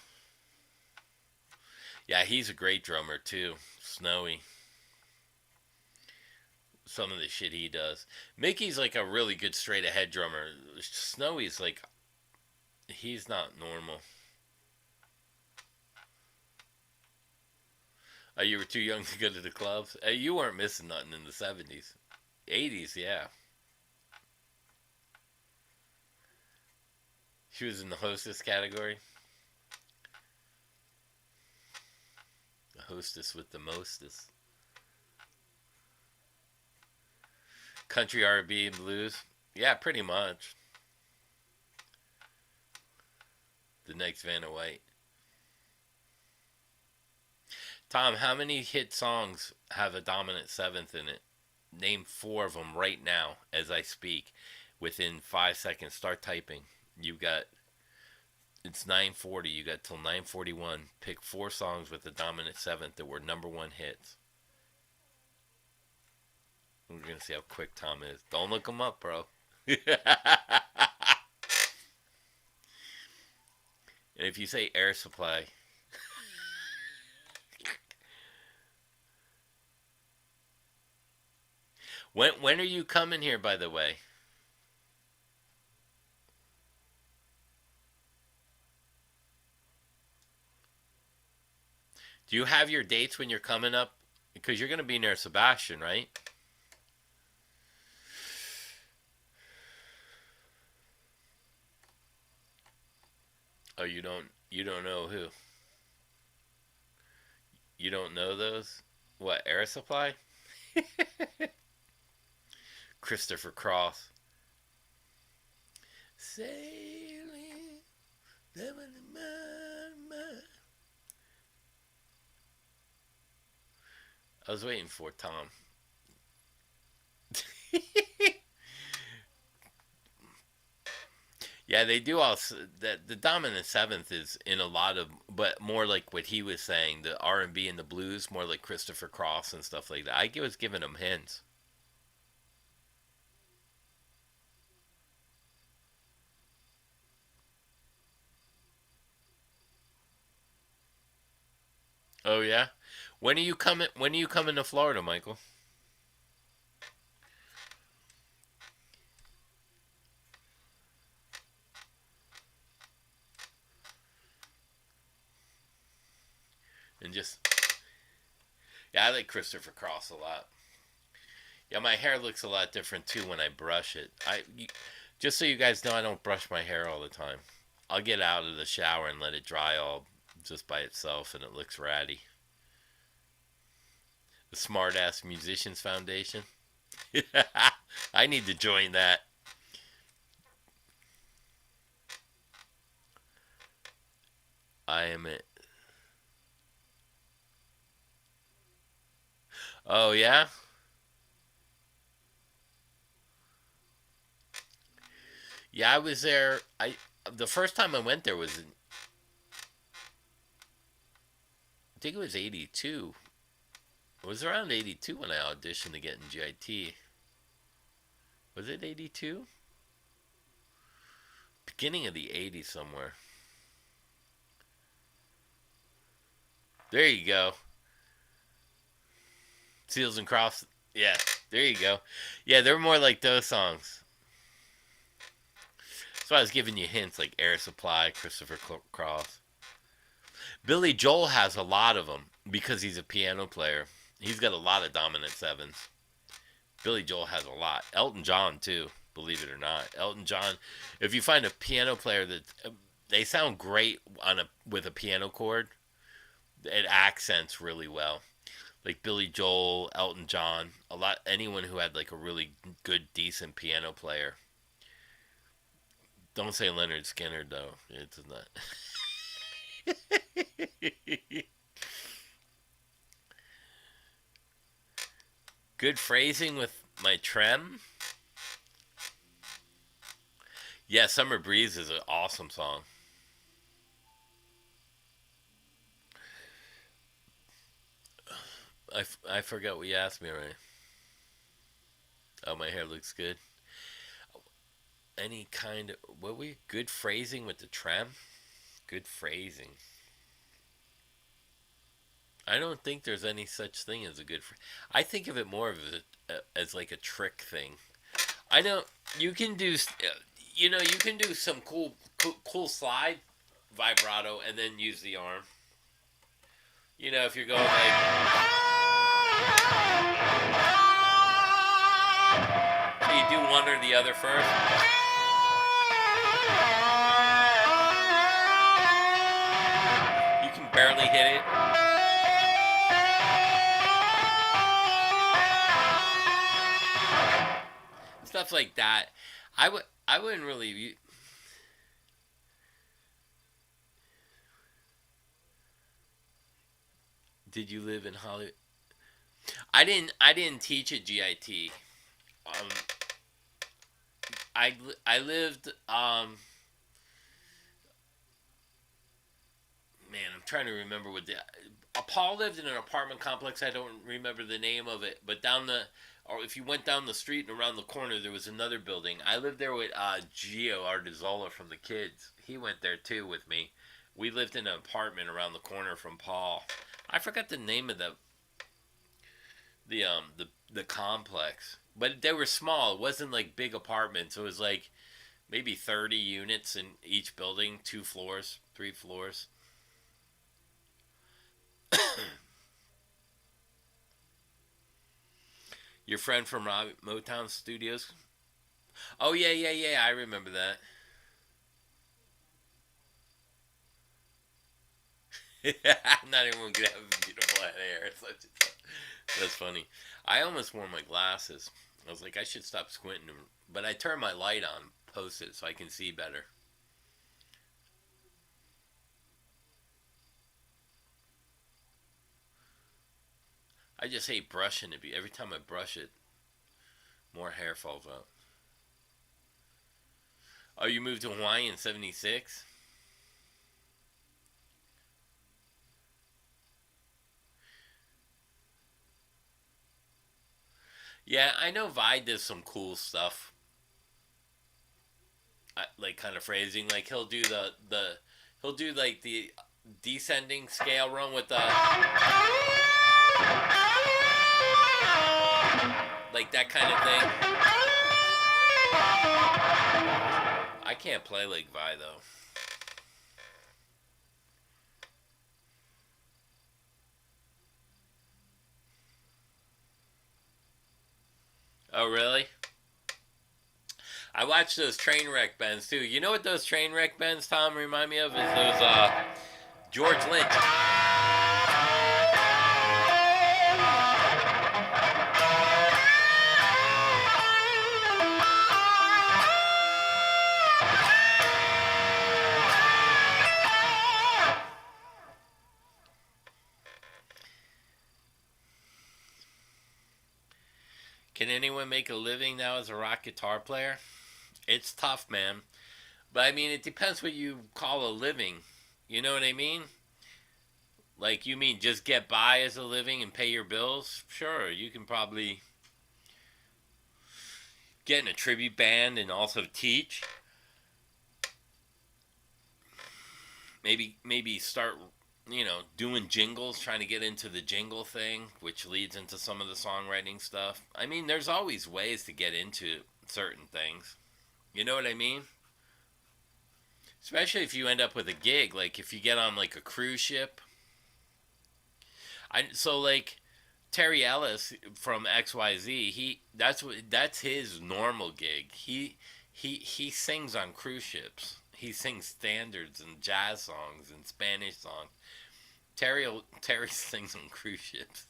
Yeah, he's a great drummer too. Snowy. Some of the shit he does. Mickey's like a really good straight ahead drummer. Snowy's like he's not normal. Oh, you were too young to go to the clubs? You weren't missing nothing in the 70s. 80s, yeah. She was in the hostess category. The hostess with the mostest. Country R&B and blues. Yeah, pretty much. The next Vanna White. Tom, how many hit songs have a dominant seventh in it? Name 4 of them right now as I speak. Within 5 seconds, start typing. You got, it's 9:40. You got till 9:41. Pick 4 songs with a dominant seventh that were number 1 hits. We're gonna see how quick Tom is. Don't look him up, bro. And if you say Air Supply, when are you coming here, by the way? Do you have your dates when you're coming up? Because you're gonna be near Sebastian, right? Oh, you don't know who? You don't know those? What, Air Supply? Christopher Cross. Sailing. I was waiting for Tom. Yeah, they do also that. The dominant seventh is in a lot of, but more like what he was saying, the R&B and the blues, more like Christopher Cross and stuff like that. I was giving him hints. Oh yeah, when are you coming? When are you coming to Florida, Michael? And just, yeah, I like Christopher Cross a lot. Yeah, my hair looks a lot different too when I brush it. Just so you guys know, I don't brush my hair all the time. I'll get out of the shower and let it dry all just by itself, and it looks ratty. The Smart Ass Musicians Foundation. I need to join that. I am it. Oh yeah, yeah. I was there. I The first time I went there was, I think it was '82. It was around '82 when I auditioned to get in GIT. Was it '82? Beginning of the '80s somewhere. There you go. Seals and Crofts. Yeah, there you go. Yeah, they're more like those songs. So I was giving you hints like Air Supply, Christopher Cross. Billy Joel has a lot of them because he's a piano player. He's got a lot of dominant sevens. Billy Joel has a lot. Elton John too, believe it or not. Elton John, if you find a piano player that they sound great on a with a piano chord, it accents really well. Like Billy Joel, Elton John, a lot anyone who had like a really good decent piano player. Don't say Leonard Skinner though. It's not. Good phrasing with my trem. Yeah, Summer Breeze is an awesome song. I forgot what you asked me already. Oh, my hair looks good. Any kind of what we good phrasing with the trem? Good phrasing. I don't think there's any such thing as a good. I think of it more of as like a trick thing. I know you can do. You can do some cool slide vibrato and then use the arm. You know, if you're going like, so you do one or the other first. You can barely hit it. Stuff like that. I wouldn't really. Did you live in Hollywood? I didn't teach at GIT. Um, I lived. Man, I'm trying to remember what the. Paul lived in an apartment complex. I don't remember the name of it, but or if you went down the street and around the corner, there was another building. I lived there with Gio Ardizola from the Kids. He went there too with me. We lived in an apartment around the corner from Paul. I forgot the name of the complex, but they were small. It wasn't like big apartments. It was like maybe 30 units in each building, 2 floors, 3 floors. Your friend from Motown Studios? Oh yeah, yeah, yeah. I remember that. Not everyone could have beautiful hair. That's funny. I almost wore my glasses. I was like, I should stop squinting, but I turned my light on, post it so I can see better. I just hate brushing it. Every time I brush it, more hair falls out. Oh, you moved to Hawaii in '76? Yeah, I know Vi does some cool stuff, like kind of phrasing. Like he'll do like the descending scale run with the like that kind of thing. I can't play like Vi though. Oh really? I watched those train wreck bends too. You know what those train wreck bends, Tom, remind me of? Is those George Lynch. Can anyone make a living now as a rock guitar player? It's tough, man. But I mean, it depends what you call a living. You know what I mean? Like, you mean just get by as a living and pay your bills? Sure, you can probably get in a tribute band and also teach. Maybe start, doing jingles, trying to get into the jingle thing, which leads into some of the songwriting stuff. I mean, there's always ways to get into certain things. You know what I mean? Especially if you end up with a gig, like if you get on like a cruise ship. So like Terry Ellis from XYZ, that's his normal gig. He sings on cruise ships. He sings standards and jazz songs and Spanish songs. Terry sings on cruise ships.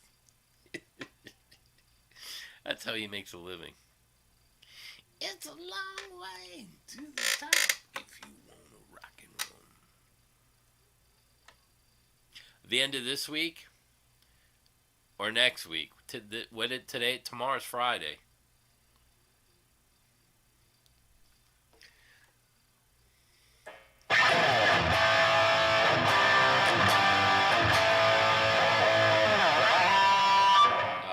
That's how he makes a living. It's a long way to the top if you want to rock and roll. The end of this week or next week? Today? Tomorrow's Friday.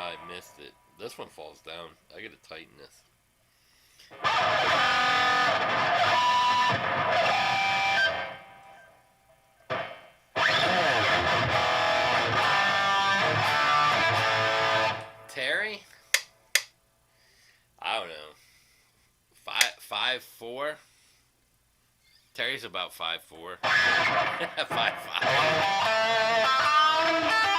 I missed it. This one falls down. I gotta tighten this. Terry? I don't know. 5'4". Terry's about 5'4". 5'5".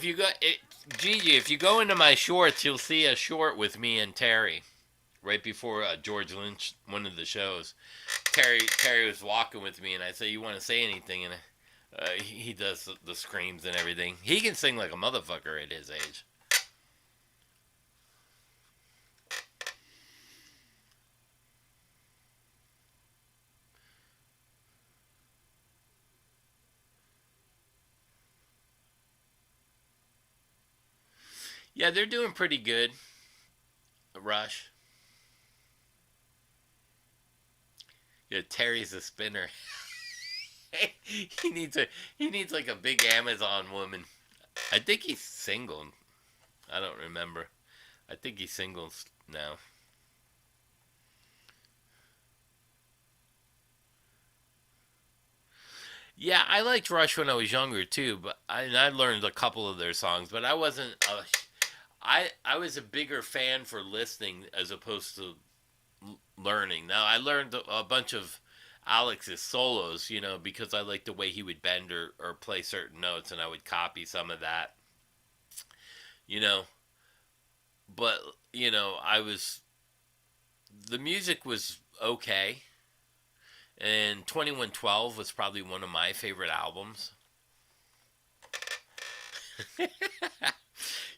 If you go, Gigi, if you go into my shorts, you'll see a short with me and Terry right before George Lynch, one of the shows. Terry was walking with me, and I said, "You want to say anything?" And he does the screams and everything. He can sing like a motherfucker at his age. Yeah, they're doing pretty good. Rush. Yeah, Terry's a spinner. he needs a he needs like a big Amazon woman. I think he's single. I don't remember. I think he's single now. Yeah, I liked Rush when I was younger too, but I learned a couple of their songs, but I wasn't. I was a bigger fan for listening as opposed to learning. Now I learned a bunch of Alex's solos, because I liked the way he would bend or play certain notes, and I would copy some of that, you know. But I was the music was okay, and 2112 was probably one of my favorite albums.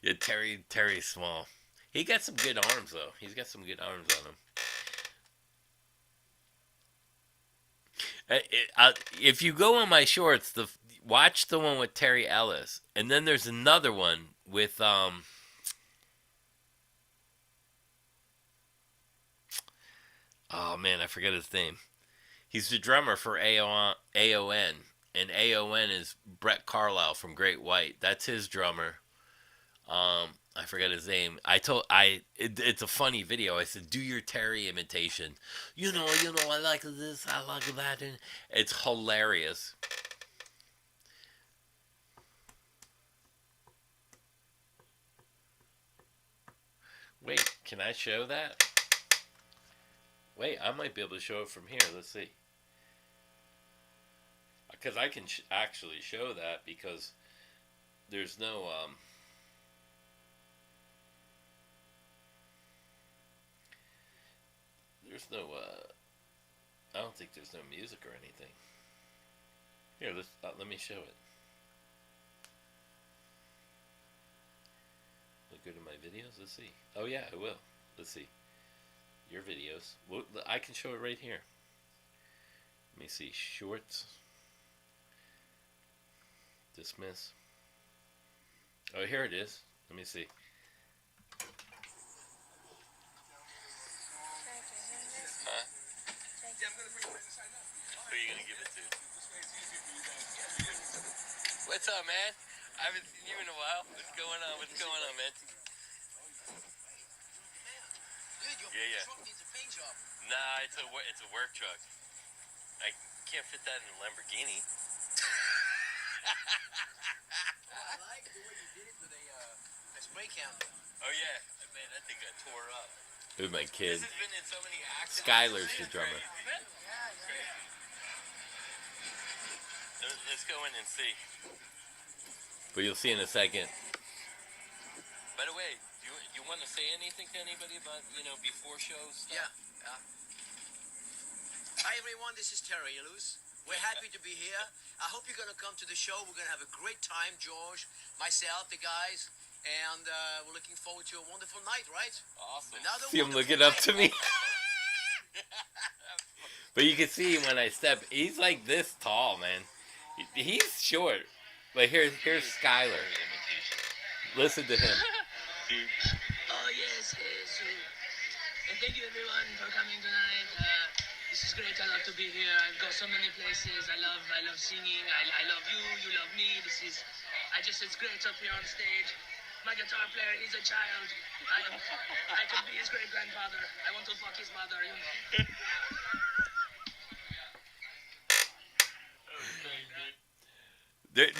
Yeah, Terry Small. He got some good arms though. He's got some good arms on him. If you go on my shorts, watch the one with Terry Ellis, and then there's another one with oh man, I forget his name. He's the drummer for AON, and AON is Brett Carlisle from Great White. That's his drummer. I forget his name. It's a funny video. I said, do your Terry imitation. I like this, I like that, and it's hilarious. Wait, can I show that? Wait, I might be able to show it from here. Let's see. Because I can actually show that because there's no there's no I don't think there's no music or anything. Here, let me show it. Look good at my videos. Let's see. Oh yeah, I will. Let's see. Your videos. Well, I can show it right here. Let me see. Shorts. Dismiss. Oh, here it is. Let me see. Huh? Who are you gonna give it to? What's up, man? I haven't seen you in a while. What's going on? What's going on, man? Yeah. Truck needs a paint job. Nah, it's a work truck. I can't fit that in a Lamborghini. I like the way you did it with a spray can. Oh yeah, man, that thing got tore up. It was my kid. This has been in so many accidents. Skylar's the drummer. Let's go in and see. But you'll see in a second. By the way, you want to say anything to anybody about, before shows? Yeah. Hi, everyone. This is Terry Ellis. We're happy to be here. I hope you're going to come to the show. We're going to have a great time, George, myself, the guys, and we're looking forward to a wonderful night, right? Awesome. See him looking up to me. But you can see when I step, he's like this tall, man. He's short. But here's Skylar. Listen to him. Oh, yes. And thank you, everyone, for coming tonight. This is great. I love to be here. I've got so many places. I love singing. I love you. You love me. It's great up here on stage. My guitar player is a child. I could be his great grandfather. I want to fuck his mother.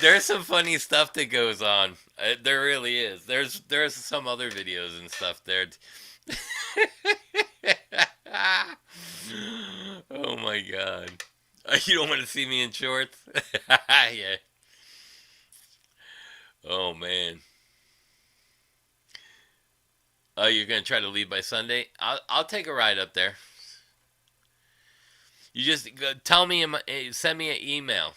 There's some funny stuff that goes on. There really is. There's some other videos and stuff there. Oh my god. You don't want to see me in shorts? Yeah. Oh man. Oh, you're gonna try to leave by Sunday? I'll take a ride up there. You just tell me, send me an email.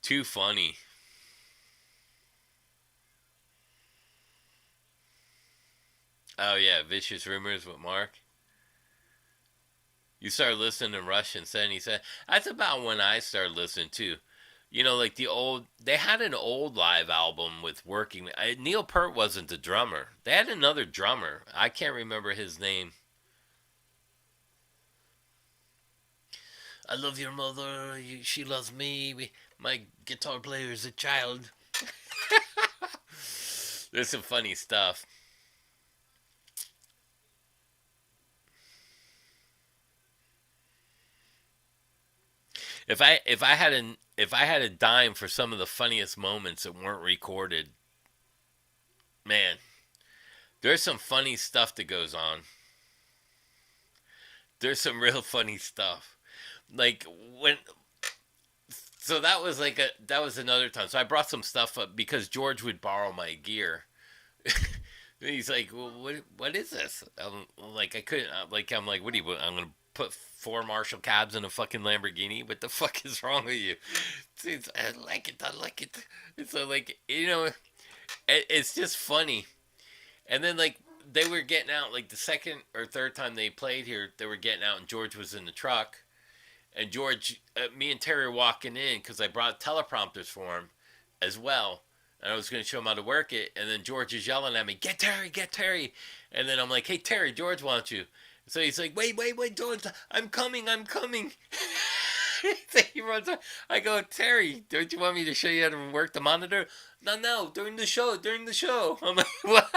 Too funny. Oh yeah, Vicious Rumors with Mark. You started listening to Rush and he said that's about when I started listening too. You know, like the old, they had an old live album with working. Neil Peart wasn't the drummer. They had another drummer. I can't remember his name. I love your mother. She loves me. My guitar player is a child. There's some funny stuff. If I had a dime for some of the funniest moments that weren't recorded, man, there's some funny stuff that goes on. There's some real funny stuff. Like when so that was like a that was another time. So I brought some stuff up because George would borrow my gear. He's like, well, what is this? I'm like, I couldn't. I'm like, what do you? I'm gonna put four Marshall cabs in a fucking Lamborghini. What the fuck is wrong with you? I like it. I like it. It's so like it's just funny. And then like they were getting out like the second or third time they played here, they were getting out, and George was in the truck, and George, me and Terry were walking in because I brought teleprompters for him as well. And I was going to show him how to work it. And then George is yelling at me, get Terry, get Terry. And then I'm like, hey, Terry, George wants you. So he's like, wait, George, I'm coming. So he runs on. I go, Terry, don't you want me to show you how to work the monitor? No, during the show. I'm like, what?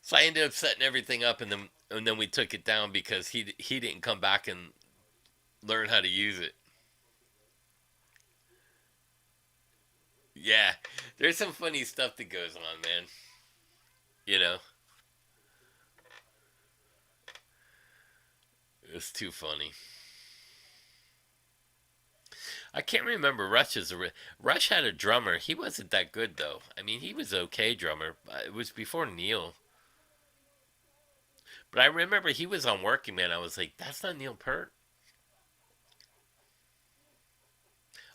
So I ended up setting everything up, and then we took it down because he didn't come back and learn how to use it. Yeah, there's some funny stuff that goes on, man. You know, it's too funny. I can't remember Rush had a drummer. He wasn't that good though. I mean, he was okay drummer. It was before Neil. But I remember he was on Working Man. I was like, that's not Neil Peart.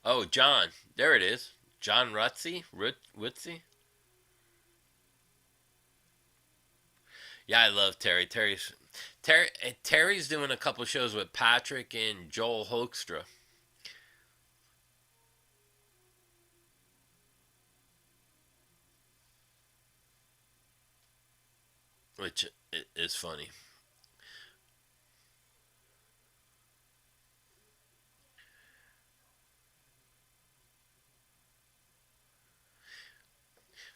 Oh, John. There it is. John Rutsey? Rutsey? Yeah, I love Terry. Terry's doing a couple shows with Patrick and Joel Hoekstra, which is funny.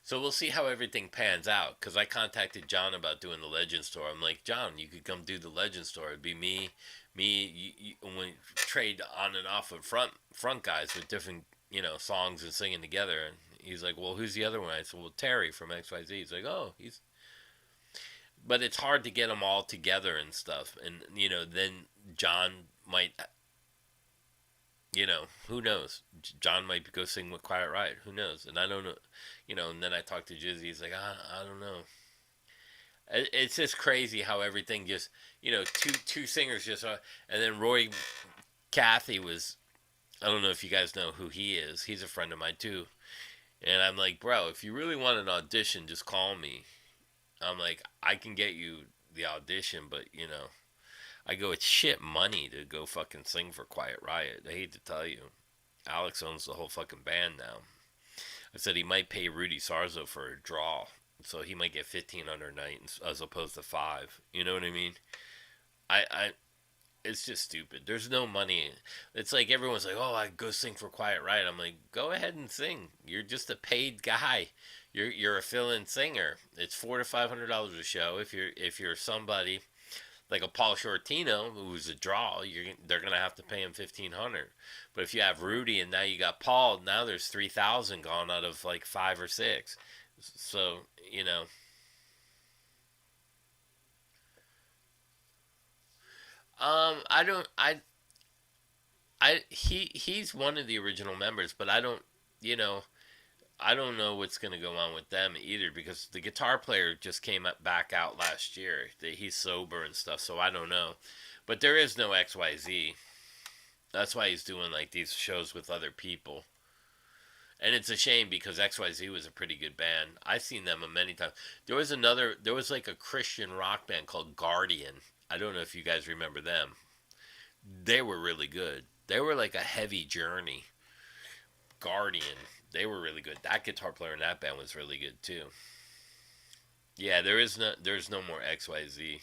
So we'll see how everything pans out. Because I contacted John about doing the Legends tour. I'm like, John, you could come do the Legends tour. It'd be and we trade on and off of front guys with different songs and singing together. And he's like, well, who's the other one? I said, well, Terry from XYZ. He's like, oh, he's. But it's hard to get them all together and stuff. And then John might. Who knows? John might go sing with Quiet Riot. Who knows? And I don't know. And then I talked to Jizzy. He's like, I don't know. It's just crazy how everything just, two singers just, and then Roy Cathy was, I don't know if you guys know who he is. He's a friend of mine too. And I'm like, bro, if you really want an audition, just call me. I'm like, I can get you the audition, but I go, it's shit money to go fucking sing for Quiet Riot. I hate to tell you. Alex owns the whole fucking band now. I said he might pay Rudy Sarzo for a draw. So he might get 1,500 a night as opposed to 5. You know what I mean? I it's just stupid. There's no money. It's like everyone's like, "Oh, I go sing for Quiet Riot." I'm like, "Go ahead and sing. You're just a paid guy. You're a fill-in singer. It's $400 to $500 a show. If you're somebody like a Paul Shortino, who's a draw, they're gonna have to pay him 1,500. But if you have Rudy and now you got Paul, now there's 3,000 gone out of like 5 or 6. So I don't. he's one of the original members, but I don't, you know, I don't know what's going to go on with them either because the guitar player just came back out last year. He's sober and stuff, so I don't know. But there is no XYZ. That's why he's doing like these shows with other people. And it's a shame because XYZ was a pretty good band. I've seen them many times. There was like a Christian rock band called Guardian. I don't know if you guys remember them. They were really good. They were like a heavy journey. Guardian. They were really good. That guitar player in that band was really good too. Yeah, there's no more XYZ.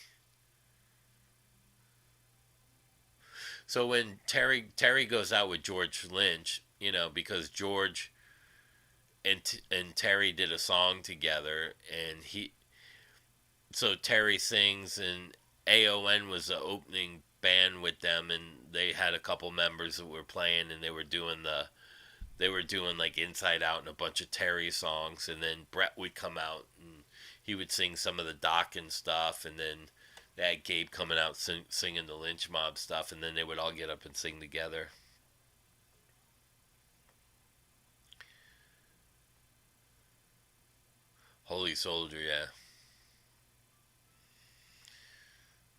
So when Terry goes out with George Lynch, because George and Terry did a song together, and so Terry sings, and AON was the opening band with them, and they had a couple members that were playing, and they were doing like Inside Out and a bunch of Terry songs, and then Brett would come out and he would sing some of the Doc and stuff, and then they had Gabe coming out singing the Lynch Mob stuff, and then they would all get up and sing together. Holy Soldier, yeah.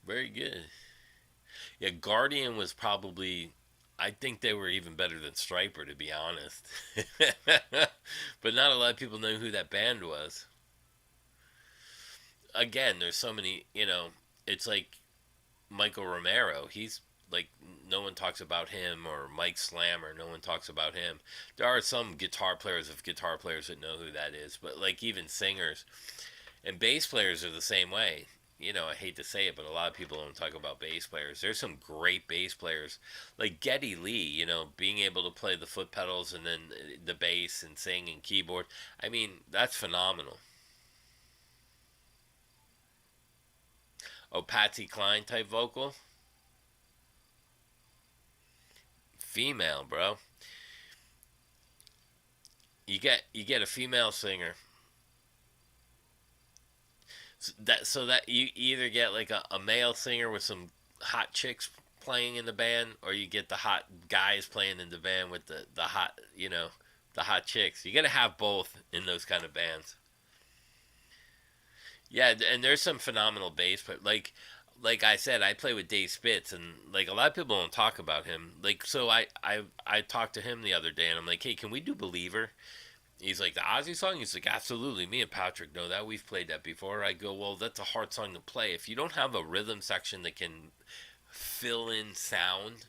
Very good. Yeah, Guardian was probably, I think they were even better than Striper, to be honest. But not a lot of people know who that band was. Again, there's so many, it's like Michael Romero. He's like, no one talks about him, or Mike Slammer. No one talks about him. There are some guitar players that know who that is, but like even singers and bass players are the same way. I hate to say it, but a lot of people don't talk about bass players. There's some great bass players, like Geddy Lee. Being able to play the foot pedals and then the bass and sing and keyboard. I mean, that's phenomenal. Oh, Patsy Cline type vocal. Female, bro. You get a female singer. So that you either get like a male singer with some hot chicks playing in the band, or you get the hot guys playing in the band with the hot, the hot chicks. You got to have both in those kind of bands. Yeah, and there's some phenomenal bass, but like I said, I play with Dave Spitz, and like a lot of people don't talk about him. Like, so I talked to him the other day, and I'm like, hey, can we do Believer? He's like, the Ozzy song? He's like, absolutely. Me and Patrick know that. We've played that before. I go, well, that's a hard song to play. If you don't have a rhythm section that can fill in sound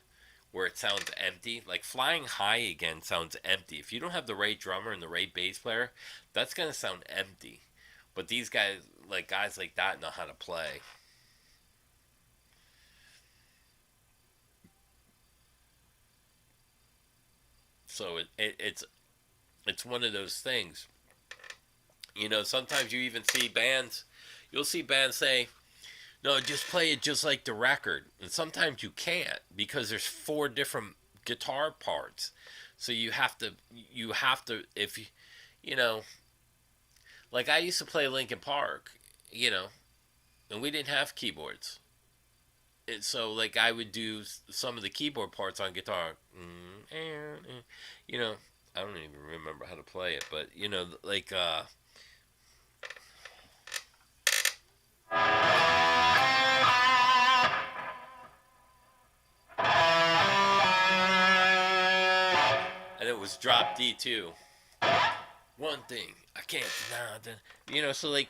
where it sounds empty, like Flying High Again sounds empty. If you don't have the right drummer and the right bass player, that's going to sound empty. But these guys like that know how to play. So it's one of those things. Sometimes you even see bands, you'll see bands say, no, just play it just like the record. And sometimes you can't because there's four different guitar parts. So if you know, like I used to play Linkin Park, and we didn't have keyboards. And so like I would do some of the keyboard parts on guitar. You know, I don't even remember how to play it, but like and it was drop D too. One thing I can't deny. So like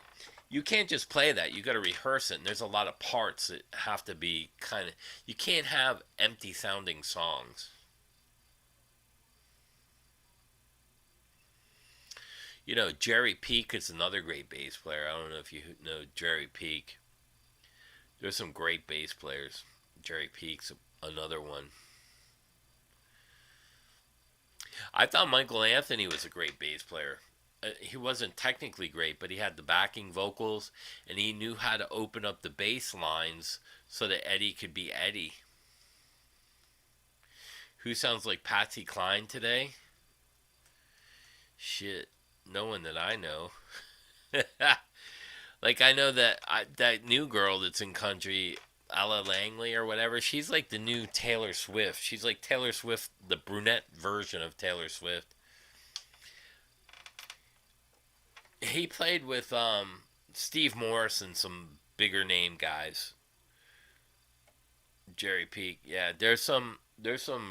you can't just play that. You got to rehearse it. And there's a lot of parts that have to be kind of. You can't have empty sounding songs. Jerry Peak is another great bass player. I don't know if you know Jerry Peak. There's some great bass players. Jerry Peak's another one. I thought Michael Anthony was a great bass player. He wasn't technically great, but he had the backing vocals, and he knew how to open up the bass lines so that Eddie could be Eddie. Who sounds like Patsy Cline today? Shit, no one that I know. Like I know that that new girl that's in country, Ella Langley or whatever. She's like the new Taylor Swift. She's like Taylor Swift, the brunette version of Taylor Swift. He played with Steve Morris and some bigger name guys. Jerry Peak. Yeah, there's some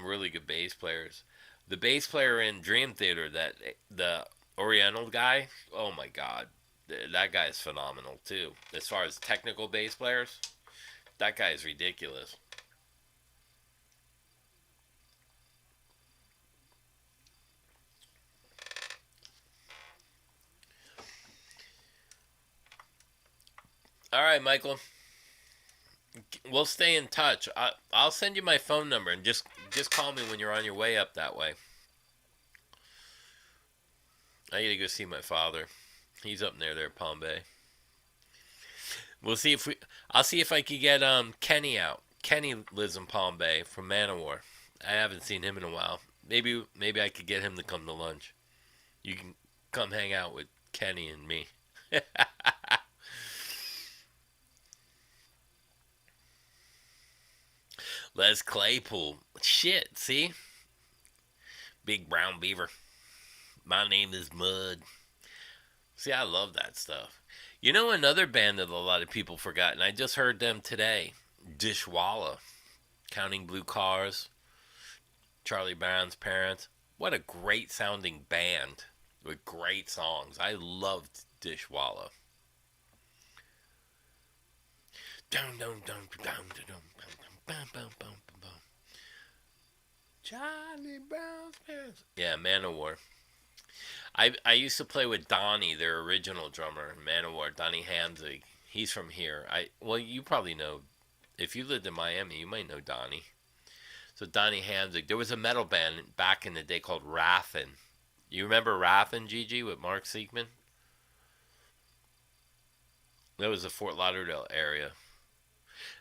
really good bass players. The bass player in Dream Theater, that the Oriental guy. Oh my God, that guy is phenomenal too. As far as technical bass players, that guy is ridiculous. All right, Michael. We'll stay in touch. I'll send you my phone number and just call me when you're on your way up that way. I gotta go see my father. He's up there, Palm Bay. We'll see if we. I'll see if I could get Kenny out. Kenny lives in Palm Bay from Manowar. I haven't seen him in a while. Maybe I could get him to come to lunch. You can come hang out with Kenny and me. Les Claypool. Shit, see? Big brown beaver. My name is Mud. See, I love that stuff. You know another band that a lot of people forgot, and I just heard them today. Dishwalla. Counting Blue Cars. Charlie Brown's Parents. What a great sounding band with great songs. I loved Dishwalla. Dun, dun, dun, dun, dun, dun, dun, dun, dun, dun, dun. Charlie Brown's Parents. Yeah, Manowar. I used to play with Donnie, their original drummer, Manowar, Donnie Hamzig. He's from here. Well, you probably know, if you lived in Miami, you might know Donnie. So Donnie Hamzig. There was a metal band back in the day called Raffin. You remember Raffin, Gigi, with Mark Siegman? That was the Fort Lauderdale area.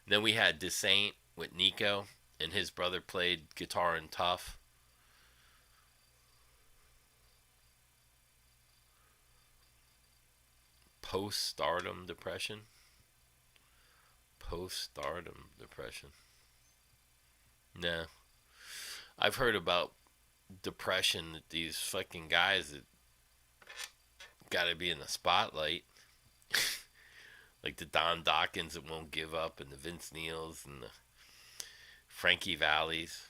And then we had Desaint with Nico, and his brother played guitar and Tough. Post-stardom depression. Post-stardom depression. No. I've heard about depression that these fucking guys that gotta be in the spotlight. Like the Don Dawkins that won't give up, and the Vince Neils and the Frankie Valleys.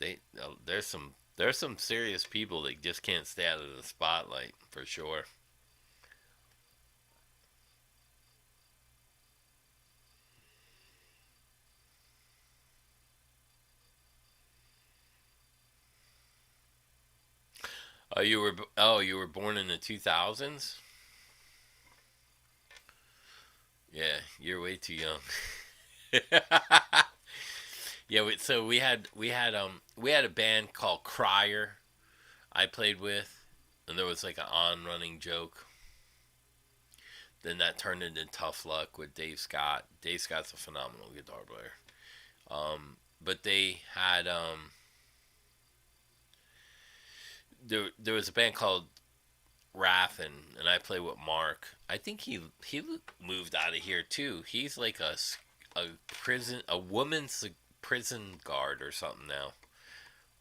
There's some serious people that just can't stay out of the spotlight for sure. You were born in the 2000s? Yeah, you're way too young. Yeah, so we had a band called Crier I played with, and there was like an on running joke. Then that turned into Tough Luck with Dave Scott. Dave Scott's a phenomenal guitar player. But they had there was a band called Raffin, and I play with Mark. I think he moved out of here too. He's like a woman's prison guard or something now,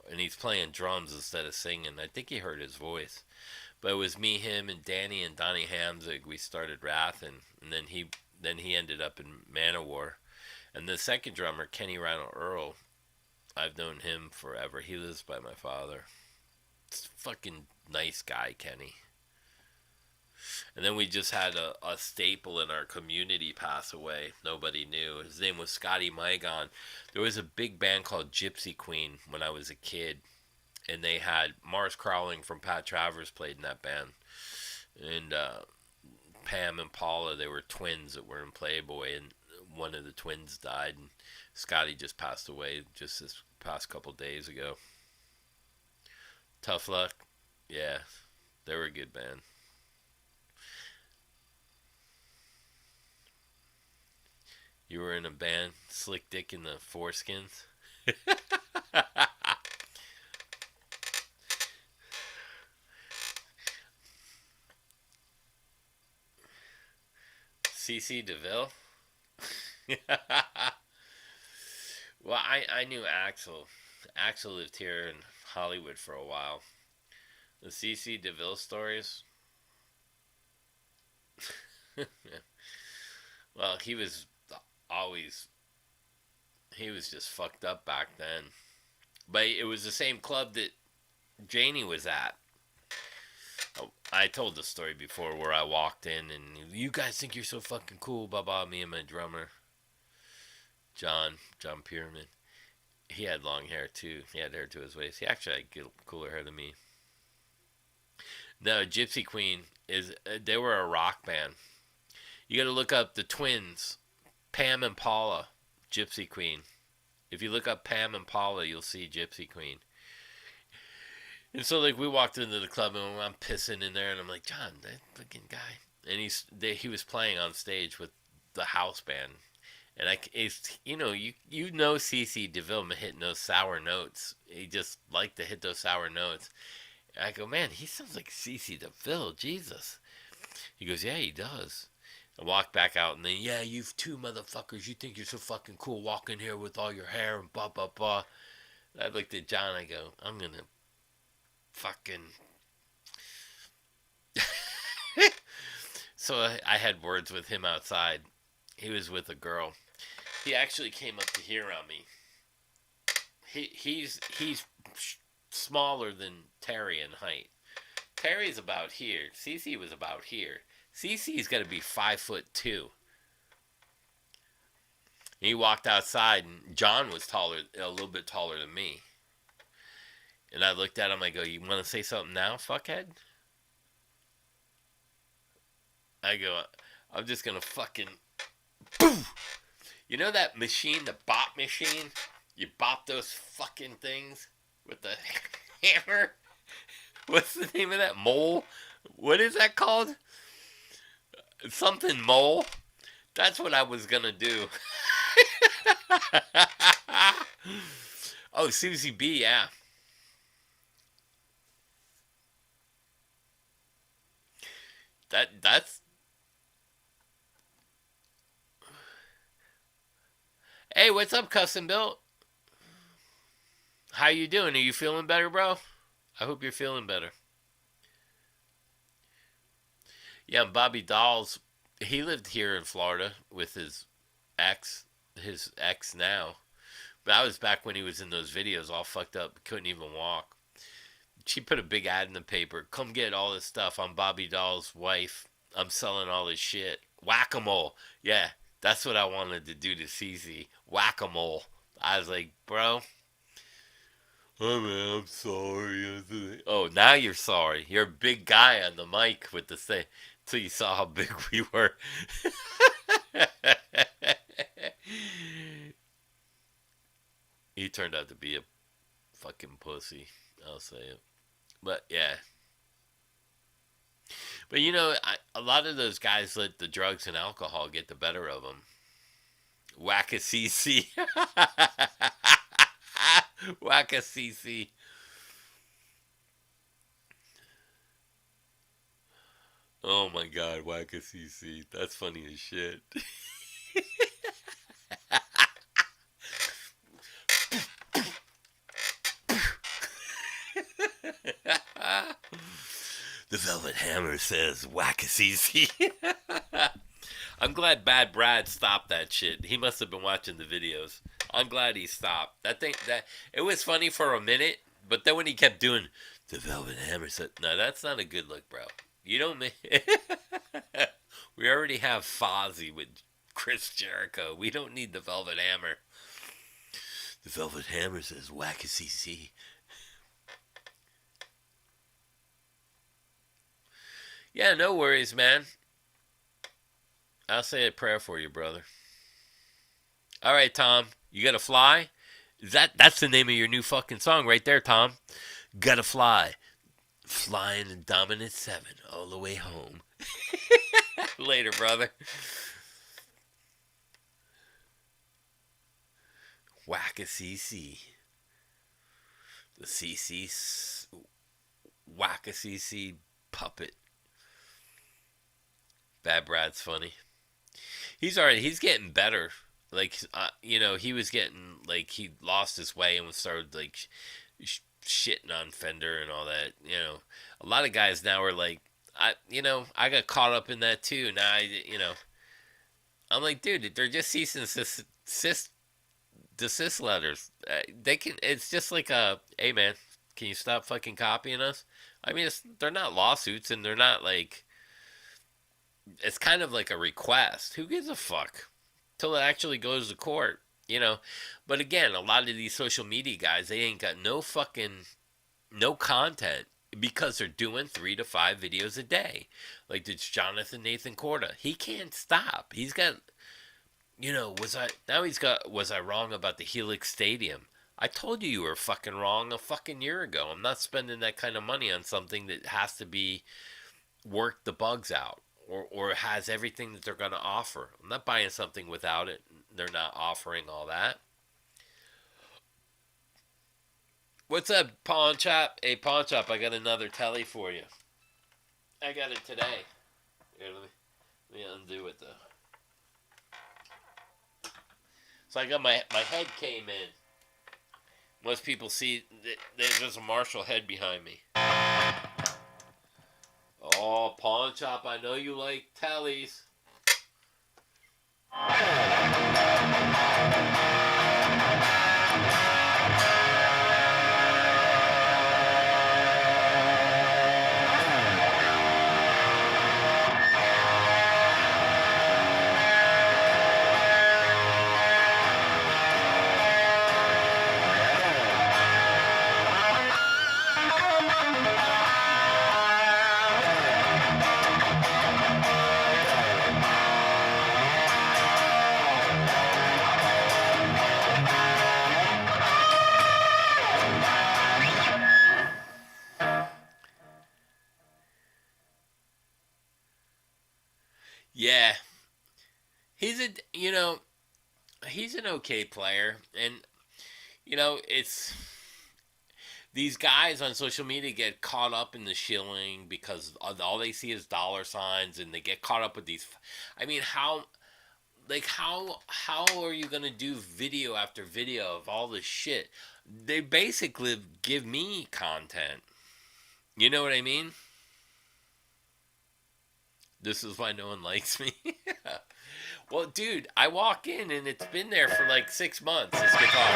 and he's playing drums instead of singing. I think he hurt his voice. But it was me, him, and Danny and Donnie Hamzig. We started Raffin, and then he ended up in Manowar. And the second drummer, Kenny Randall Earl, I've known him forever. He lives by my father. It's a fucking nice guy, Kenny. And then we just had a staple in our community pass away. Nobody knew. His name was Scotty Mygon. There was a big band called Gypsy Queen when I was a kid. And they had Mars Crawling from Pat Travers played in that band. And Pam and Paula, they were twins that were in Playboy. And one of the twins died. And Scotty just passed away just this past couple days ago. Tough Luck. Yeah, they were a good band. You were in a band, Slick Dick and the Foreskins. CC DeVille. Well, I knew Axel. Axel lived here in Hollywood for a while. The CC DeVille stories. Well, he was always he was just fucked up back then. But it was the same club that Janie was at. I told the story before where I walked in and you guys think you're so fucking cool, blah blah. Me and my drummer, John Pierman. He had long hair too. He had hair to his waist. He actually had cooler hair than me. No, Gypsy Queen they were a rock band. You got to look up the twins, Pam and Paula, Gypsy Queen. If you look up Pam and Paula, you'll see Gypsy Queen. And so, like, we walked into the club and I'm pissing in there, and I'm like, John, that fucking guy. And he was playing on stage with the house band, and you know CC DeVille hitting those sour notes. He just liked to hit those sour notes. And I go, man, he sounds like CC DeVille, Jesus. He goes, yeah, he does. I walked back out, and then, yeah, you two motherfuckers, you think you're so fucking cool walking here with all your hair and blah, blah, blah. I looked at John, I go, I'm going to fucking... So I had words with him outside. He was with a girl. He actually came up to here on me. He's smaller than Terry in height. Terry's about here. CC was about here. CC's got to be 5'2". He walked outside, and John was a little bit taller than me. And I looked at him, I go, you want to say something now, fuckhead? I go, I'm just going to fucking... Boom! You know that machine, the bop machine? You bop those fucking things with the hammer? What's the name of that? Mole? What is that called? Something mole? That's what I was going to do. Oh, Susie B, yeah. That's... Hey, what's up, Custom Built? How you doing? Are you feeling better, bro? I hope you're feeling better. Yeah, Bobby Dolls, he lived here in Florida with his ex now. But I was back when he was in those videos all fucked up, couldn't even walk. She put a big ad in the paper, come get all this stuff. I'm Bobby Doll's wife. I'm selling all this shit. Whack-a-mole. Yeah, that's what I wanted to do to CZ. Whack-a-mole. I was like, bro. Oh, man, I'm sorry. Oh, now you're sorry. You're a big guy on the mic with the thing. Until you saw how big we were. He turned out to be a fucking pussy. I'll say it. But, yeah. But, you know, a lot of those guys let the drugs and alcohol get the better of them. Whack-a-CC. Whack-a-CC. Oh my god, Whack-a-CC. That's funny as shit. The Velvet Hammer says Whack-a-CC. I'm glad Bad Brad stopped that shit. He must have been watching the videos. I'm glad he stopped. That it was funny for a minute, but then when he kept doing the Velvet Hammer said, no, that's not a good look, bro. You don't we already have Fozzy with Chris Jericho. We don't need the Velvet Hammer. The Velvet Hammer says Whack-a-CC. Yeah, no worries, man. I'll say a prayer for you, brother. All right, Tom. You gotta fly? That's the name of your new fucking song right there, Tom. Gotta fly. Flying in Dominant 7 all the way home. Later, brother. Whack-a-CC. The CC Whack-a-CC puppet. Bad Brad's funny. He's already. He's getting better. Like, he was getting, like, he lost his way and started, like, shitting on Fender and all that. A lot of guys now are like, I got caught up in that too. Now, I'm like, dude, they're just cease and desist letters. They can, it's just like hey man, can you stop fucking copying us? I mean, they're not lawsuits and they're not like, it's kind of like a request. Who gives a fuck? Till it actually goes to court, But again, a lot of these social media guys, they ain't got no content because they're doing 3 to 5 videos a day. Like this Jonathan Nathan Corda. He can't stop. He's got, was I wrong about the Helix Stadium? I told you were fucking wrong a fucking year ago. I'm not spending that kind of money on something that has to be worked the bugs out. Or has everything that they're going to offer. I'm not buying something without it. They're not offering all that. What's up, Pawn Shop? Hey, Pawn Shop, I got another telly for you. I got it today. Here, let me undo it, though. So I got my head came in. Most people see there's a Marshall head behind me. Oh, Pawn Shop, I know you like tellies. Yeah. He's an okay player. And, it's... These guys on social media get caught up in the shilling because all they see is dollar signs and they get caught up with these... I mean, how are you going to do video after video of all this shit? They basically give me content. You know what I mean? This is why no one likes me. Well, dude, I walk in and it's been there for like 6 months, this guitar.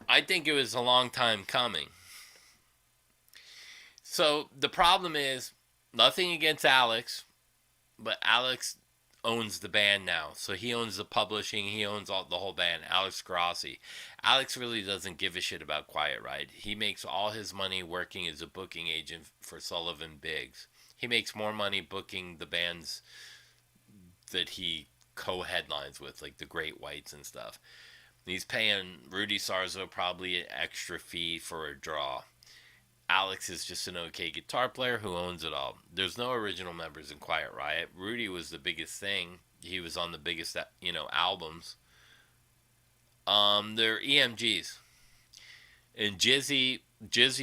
I think it was a long time coming. So the problem is, nothing against Alex, but Alex owns the band now. So he owns the publishing, he owns the whole band, Alex Grossi. Alex really doesn't give a shit about Quiet Ride. He makes all his money working as a booking agent for Sullivan Biggs. He makes more money booking the bands that he co-headlines with, like the Great Whites and stuff. He's paying Rudy Sarzo probably an extra fee for a draw. Alex is just an okay guitar player who owns it all. There's no original members in Quiet Riot. Rudy was the biggest thing. He was on the biggest, albums. They're EMGs. And Jizzy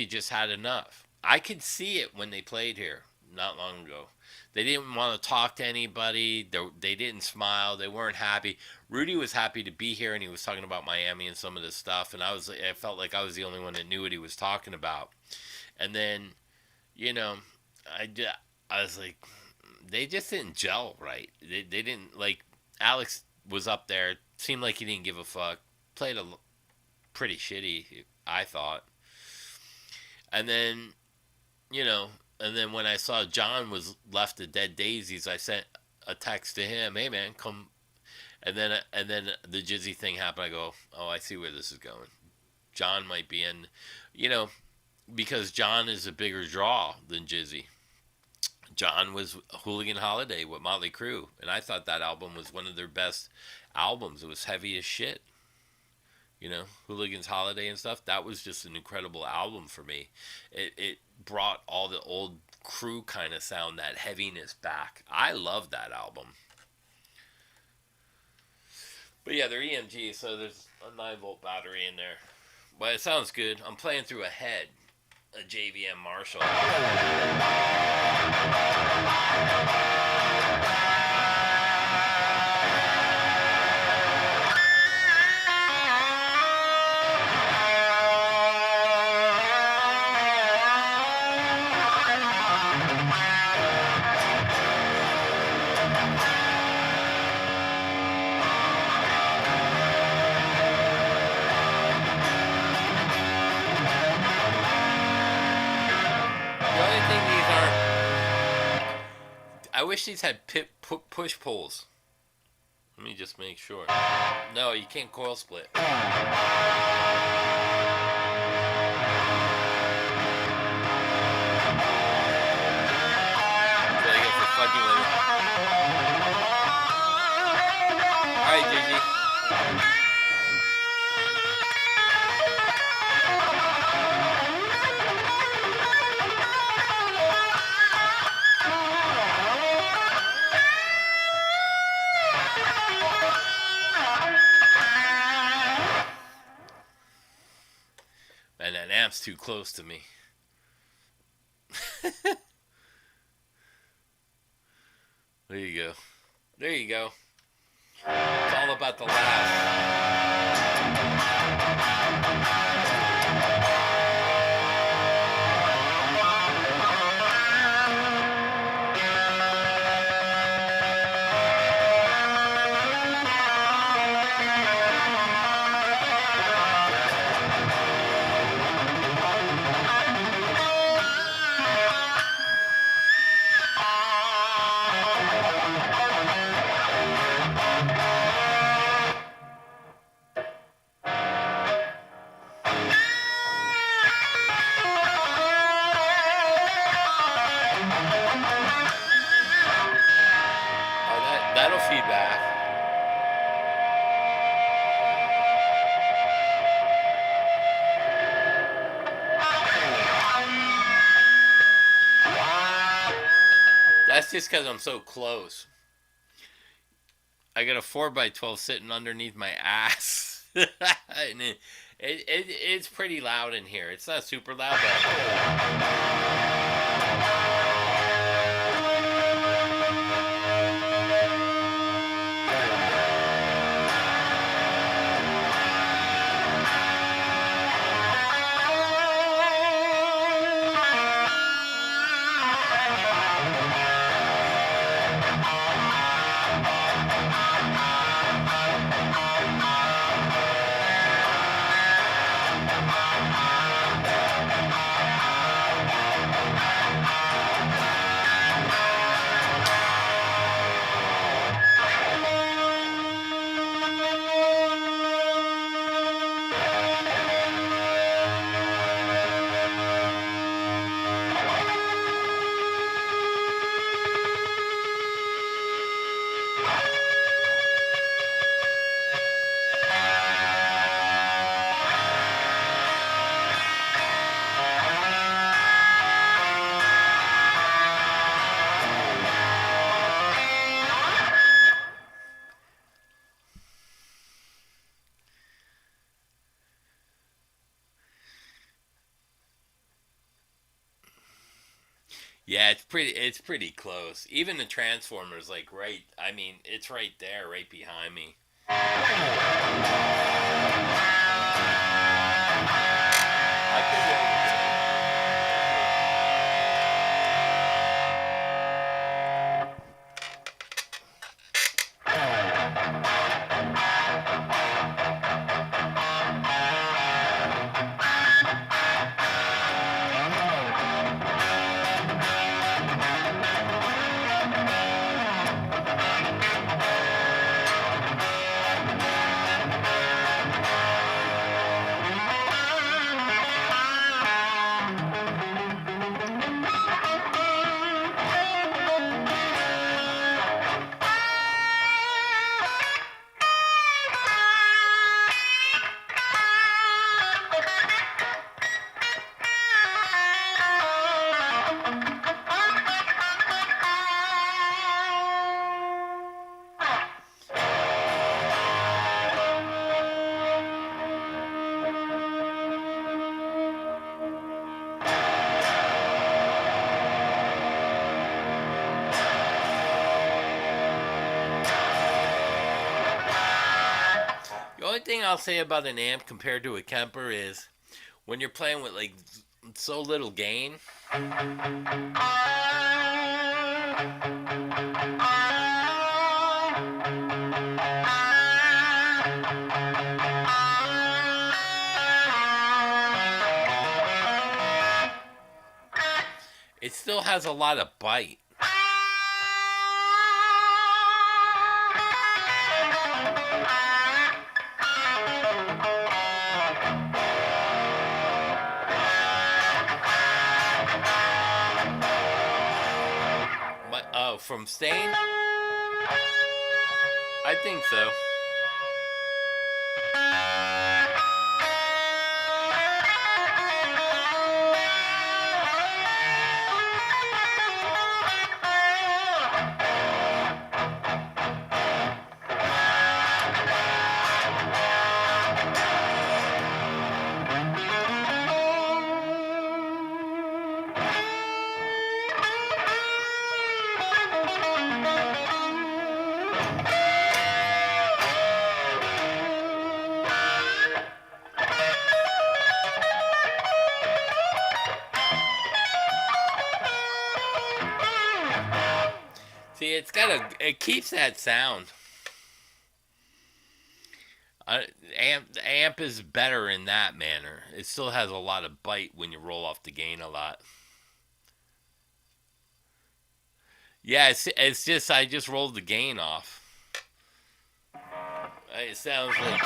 just had enough. I could see it when they played here not long ago. They didn't want to talk to anybody. They didn't smile. They weren't happy. Rudy was happy to be here, and he was talking about Miami and some of this stuff. And I felt like I was the only one that knew what he was talking about. And then, I was like, they just didn't gel right. They didn't, like, Alex was up there. Seemed like he didn't give a fuck. Played pretty shitty, I thought. And then, and then when I saw John was left to Dead Daisies, I sent a text to him, hey man, come. and then the Jizzy thing happened. I go, oh, I see where this is going. John might be in, you know, because John is a bigger draw than Jizzy. John was Hooligan Holiday with Motley Crue, and I thought that album was one of their best albums. It was heavy as shit. You know, Hooligan's Holiday and stuff. That was just an incredible album for me. It brought all the old Crue kind of sound, that heaviness back. I love that album. But yeah, they're EMG, so there's a 9-volt battery in there. But it sounds good. I'm playing through a JVM Marshall. I wish these had push pulls. Let me just make sure. No, you can't coil split. That's what I get for fucking with it. Alright, Gigi. Man, that amp's too close to me. There you go. There you go. It's all about the laugh. That'll feed back. That's just because I'm so close. I got a 4x12 sitting underneath my ass. And it's pretty loud in here. It's not super loud, but... Yeah, it's pretty close. Even the Transformers, like I mean, it's right there, right behind me. only thing I'll say about an amp compared to a Kemper is when you're playing with like so little gain. It still has a lot of bite. From Stain? I think so. See, it keeps that sound. The amp is better in that manner. It still has a lot of bite when you roll off the gain a lot. Yeah, it's just I just rolled the gain off. It sounds like.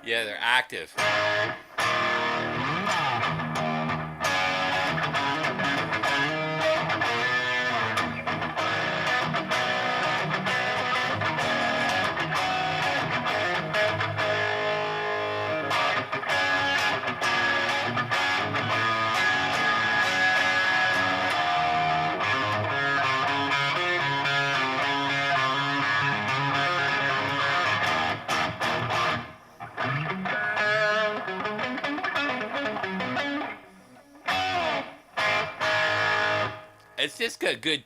Yeah, they're active. It's just got good.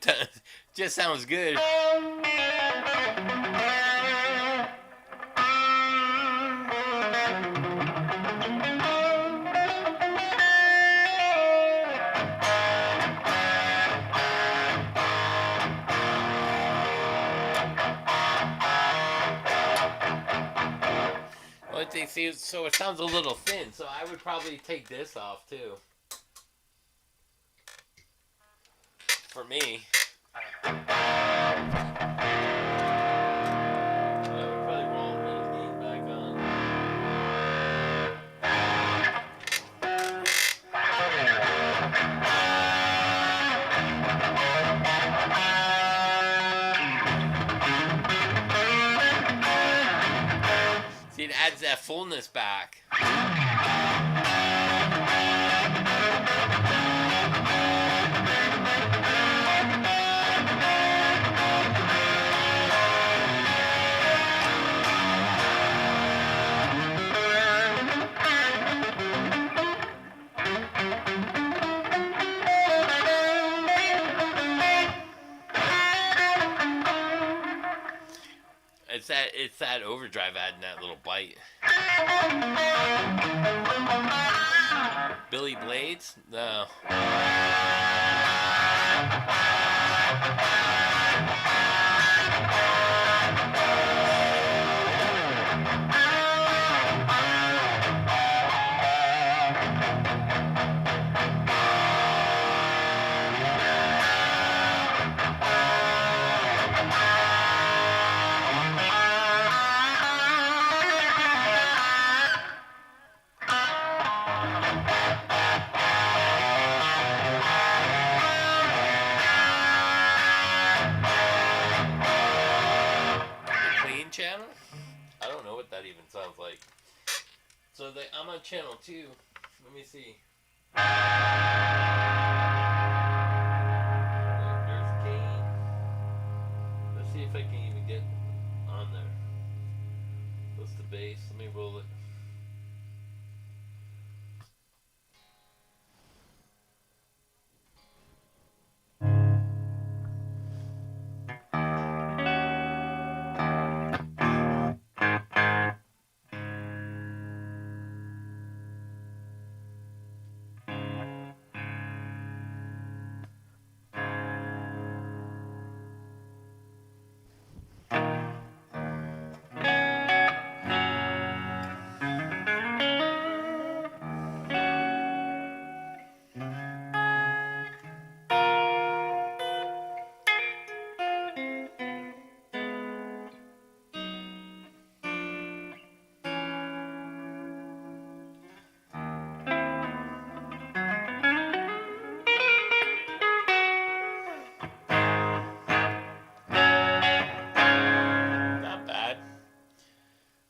Just sounds good. Well, see, so it sounds a little thin. So I would probably take this off too. For me. I would probably roll the gain back on. See, it adds that fullness back. It's that overdrive adding that little bite. Billy Blades? No. Channel? I don't know what that even even sounds like. So I'm on channel 2. Let me see. There's gain. Let's see if I can even get on there. What's the bass? Let me roll it. Not bad.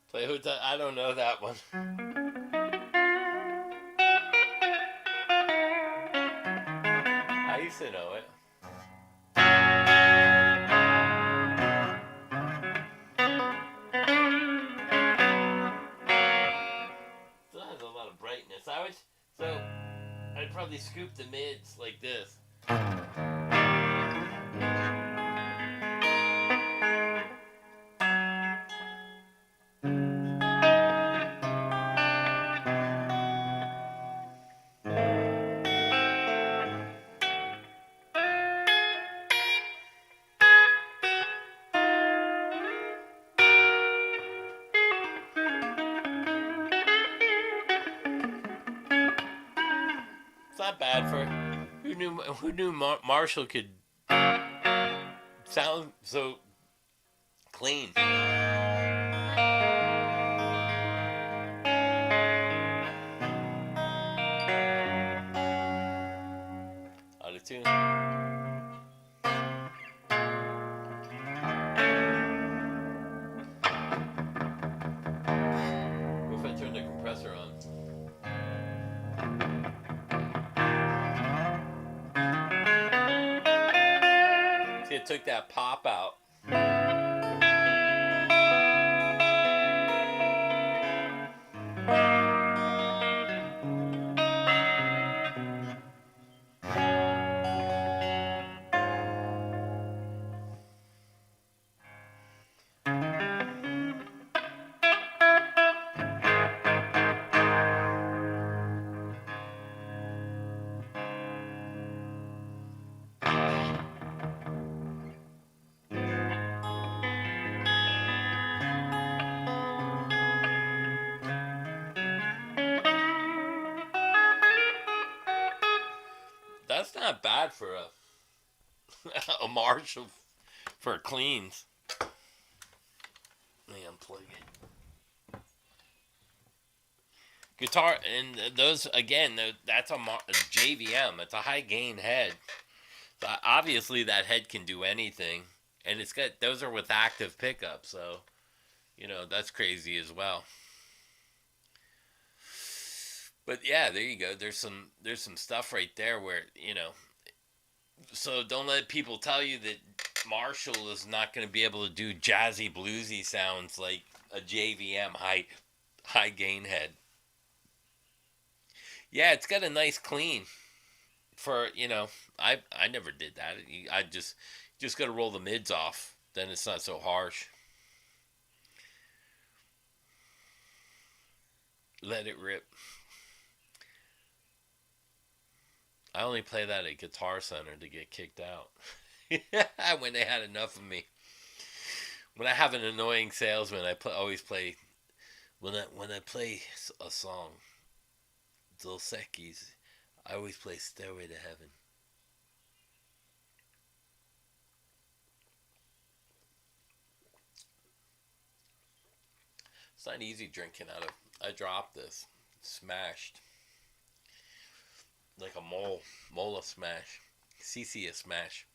Play who? I don't know that one. I used to know it. Still has a lot of brightness. I'd probably scoop the mids like this. It's not bad for who knew Marshall could sound so clean. Out of tune. What if I turn the compressor on? See, it took that pop out. That's not bad for a Marshall for cleans. Let me unplug it. Guitar, and those again, that's a JVM. It's a high gain head. So obviously, that head can do anything, and it's got those are with active pickups. So, that's crazy as well. But yeah, there you go. There's some stuff right there where So don't let people tell you that Marshall is not going to be able to do jazzy bluesy sounds like a JVM high gain head. Yeah, it's got a nice clean for I never did that. I just got to roll the mids off. Then it's not so harsh. Let it rip. I only play that at Guitar Center to get kicked out. When they had enough of me. When I have an annoying salesman, I always play. When I play a song, Dos Equis, I always play Stairway to Heaven. It's not easy drinking out of. I dropped this, smashed. Like a mole a smash, CC a smash,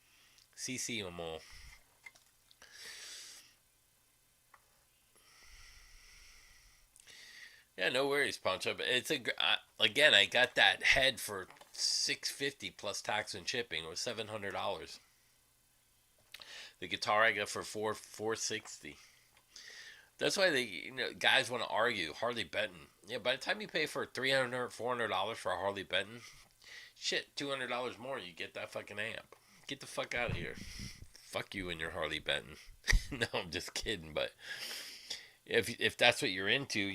CC a mole. Yeah, no worries, Poncho. But it's again, I got that head for $650 plus tax and shipping. It was $700. The guitar I got for $460. That's why guys want to argue Harley Benton. Yeah, by the time you pay for $300, $400 for a Harley Benton, shit, $200 more, you get that fucking amp. Get the fuck out of here. Fuck you and your Harley Benton. No, I'm just kidding. But if that's what you're into,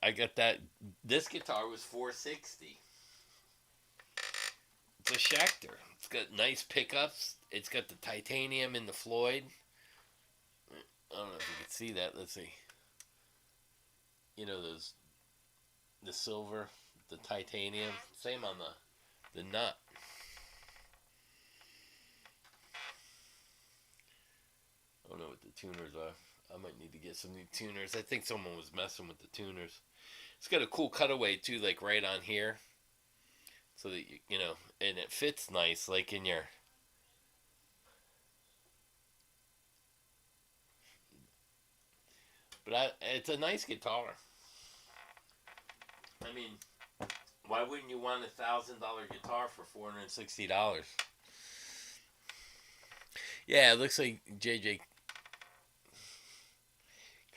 I got that. This guitar was $460. It's a Schecter. It's got nice pickups. It's got the titanium in the Floyd. I don't know if you can see that. Let's see. The silver, the titanium. Same on the nut. I don't know what the tuners are. I might need to get some new tuners. I think someone was messing with the tuners. It's got a cool cutaway too, like right on here. So that and it fits nice, like in your. But it's a nice guitar. I mean, why wouldn't you want $1,000 guitar for $460? Yeah, it looks like JJ.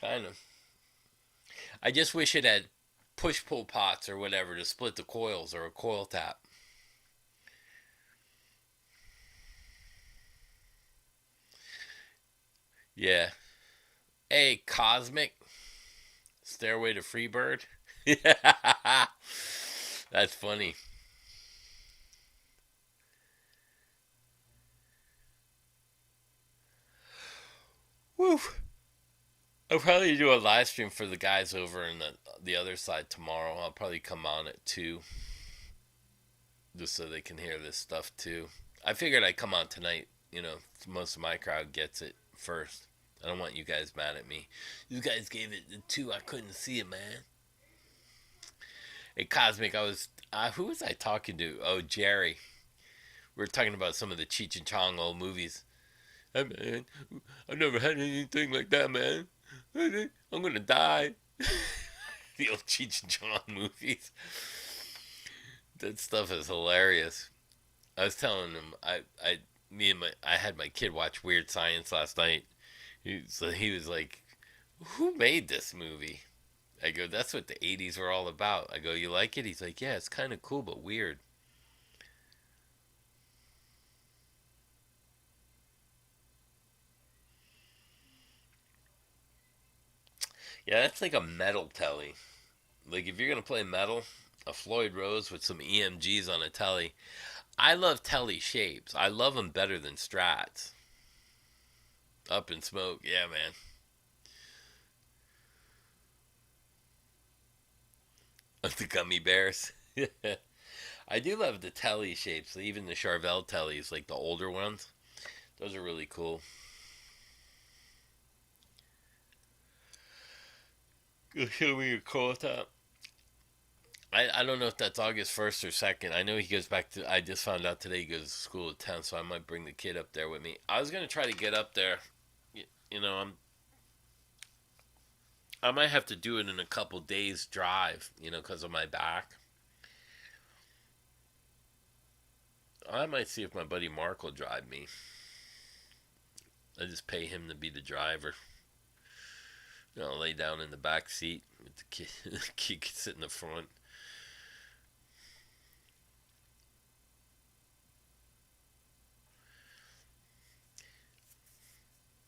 Kind of. I just wish it had push-pull pots or whatever to split the coils, or a coil tap. Yeah. Hey, Cosmic. Stairway to Freebird. Yeah. That's funny. Woo. I'll probably do a live stream for the guys over in the other side tomorrow. I'll probably come on at 2. Just so they can hear this stuff too. I figured I'd come on tonight. Most of my crowd gets it first. I don't want you guys mad at me. You guys gave it a 2. I couldn't see it, man. Hey, Cosmic, who was I talking to? Oh, Jerry. We were talking about some of the Cheech and Chong old movies. Hey, man, I've never had anything like that, man. I'm gonna die. The old Cheech and Chong movies. That stuff is hilarious. I was telling him, I had my kid watch Weird Science last night. He was like, "Who made this movie?" I go, "That's what the '80s were all about." I go, "You like it?" He's like, "Yeah, it's kind of cool, but weird." Yeah, that's like a metal telly. Like if you're gonna play metal, a Floyd Rose with some EMGs on a telly. I love telly shapes. I love them better than Strats. Up in Smoke, yeah, man. The gummy bears. I do love the telly shapes, even the Charvel tellies, like the older ones. Those are really cool. Go show me your call top. I don't know if that's August 1st or 2nd. I know he goes back to. I just found out today he goes to school at 10, so I might bring the kid up there with me. I was gonna try to get up there. You know, I might have to do it in a couple days drive. Because of my back. I might see if my buddy Mark will drive me. I just pay him to be the driver. Lay down in the back seat with the kid. The kid can sit in the front.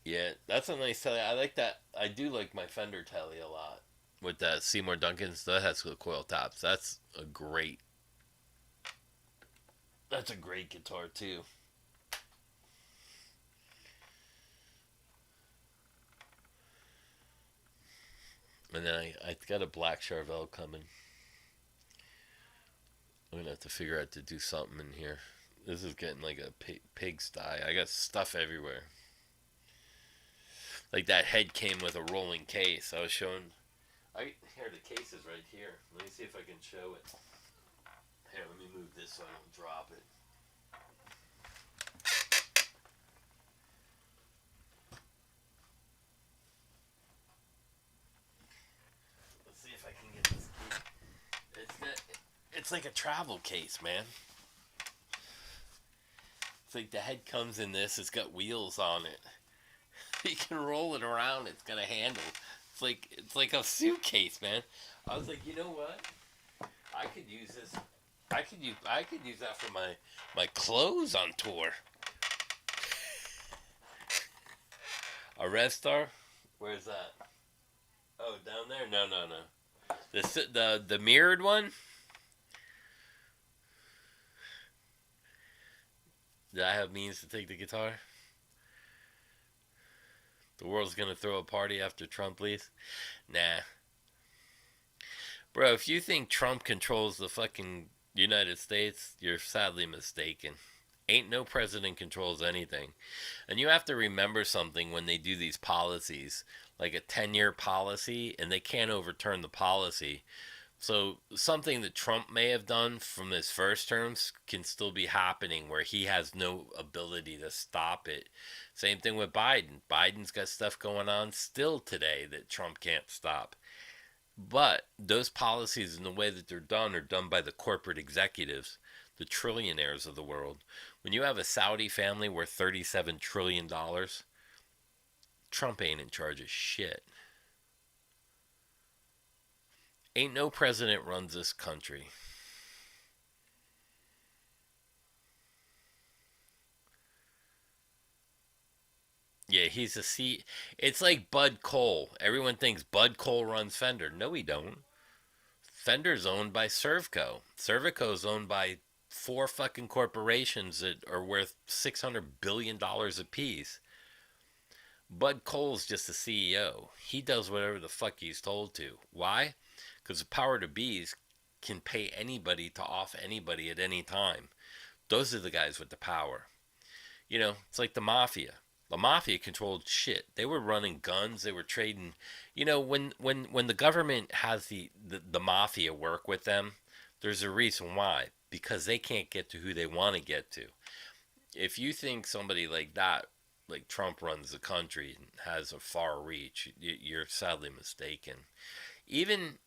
Yeah, that's a nice telly. I like that. I do like my Fender telly a lot. With that Seymour Duncan's, that has the coil tops. That's a great guitar too. And then I got a black Charvel coming. I'm gonna have to figure out to do something in here. This is getting like a pigsty. I got stuff everywhere. Like that head came with a rolling case. I was showing. Here, the case is right here. Let me see if I can show it. Here, let me move this so I don't drop it. Let's see if I can get this It's like a travel case, man. It's like the head comes in this. It's got wheels on it. You can roll it around. It's got a handle. It's like a suitcase, man. I was like, you know what? I could use this. I could use that for my clothes on tour. A Red Star? Where's that? Oh, down there? No. The mirrored one? Did I have means to take the guitar? The world's gonna throw a party after Trump leaves? Nah. Bro, if you think Trump controls the fucking United States, you're sadly mistaken. Ain't no president controls anything. And you have to remember something when they do these policies, like a 10-year policy, and they can't overturn the policy. So something that Trump may have done from his first terms can still be happening where he has no ability to stop it. Same thing with Biden. Biden's got stuff going on still today that Trump can't stop. But those policies and the way that they're done are done by the corporate executives, the trillionaires of the world. When you have a Saudi family worth $37 trillion, Trump ain't in charge of shit. Ain't no president runs this country. Yeah, he's a C. It's like Bud Cole. Everyone thinks Bud Cole runs Fender. No, he don't. Fender's owned by Servco. Servco's owned by 4 fucking corporations that are worth $600 billion apiece. Bud Cole's just the CEO. He does whatever the fuck he's told to. Why? Because the power to bees can pay anybody to off anybody at any time. Those are the guys with the power. You know, it's like the mafia. The mafia controlled shit. They were running guns. They were trading. You know, when the government has the mafia work with them, there's a reason why. Because they can't get to who they want to get to. If you think somebody like that, like Trump runs the country and has a far reach, you're sadly mistaken. Even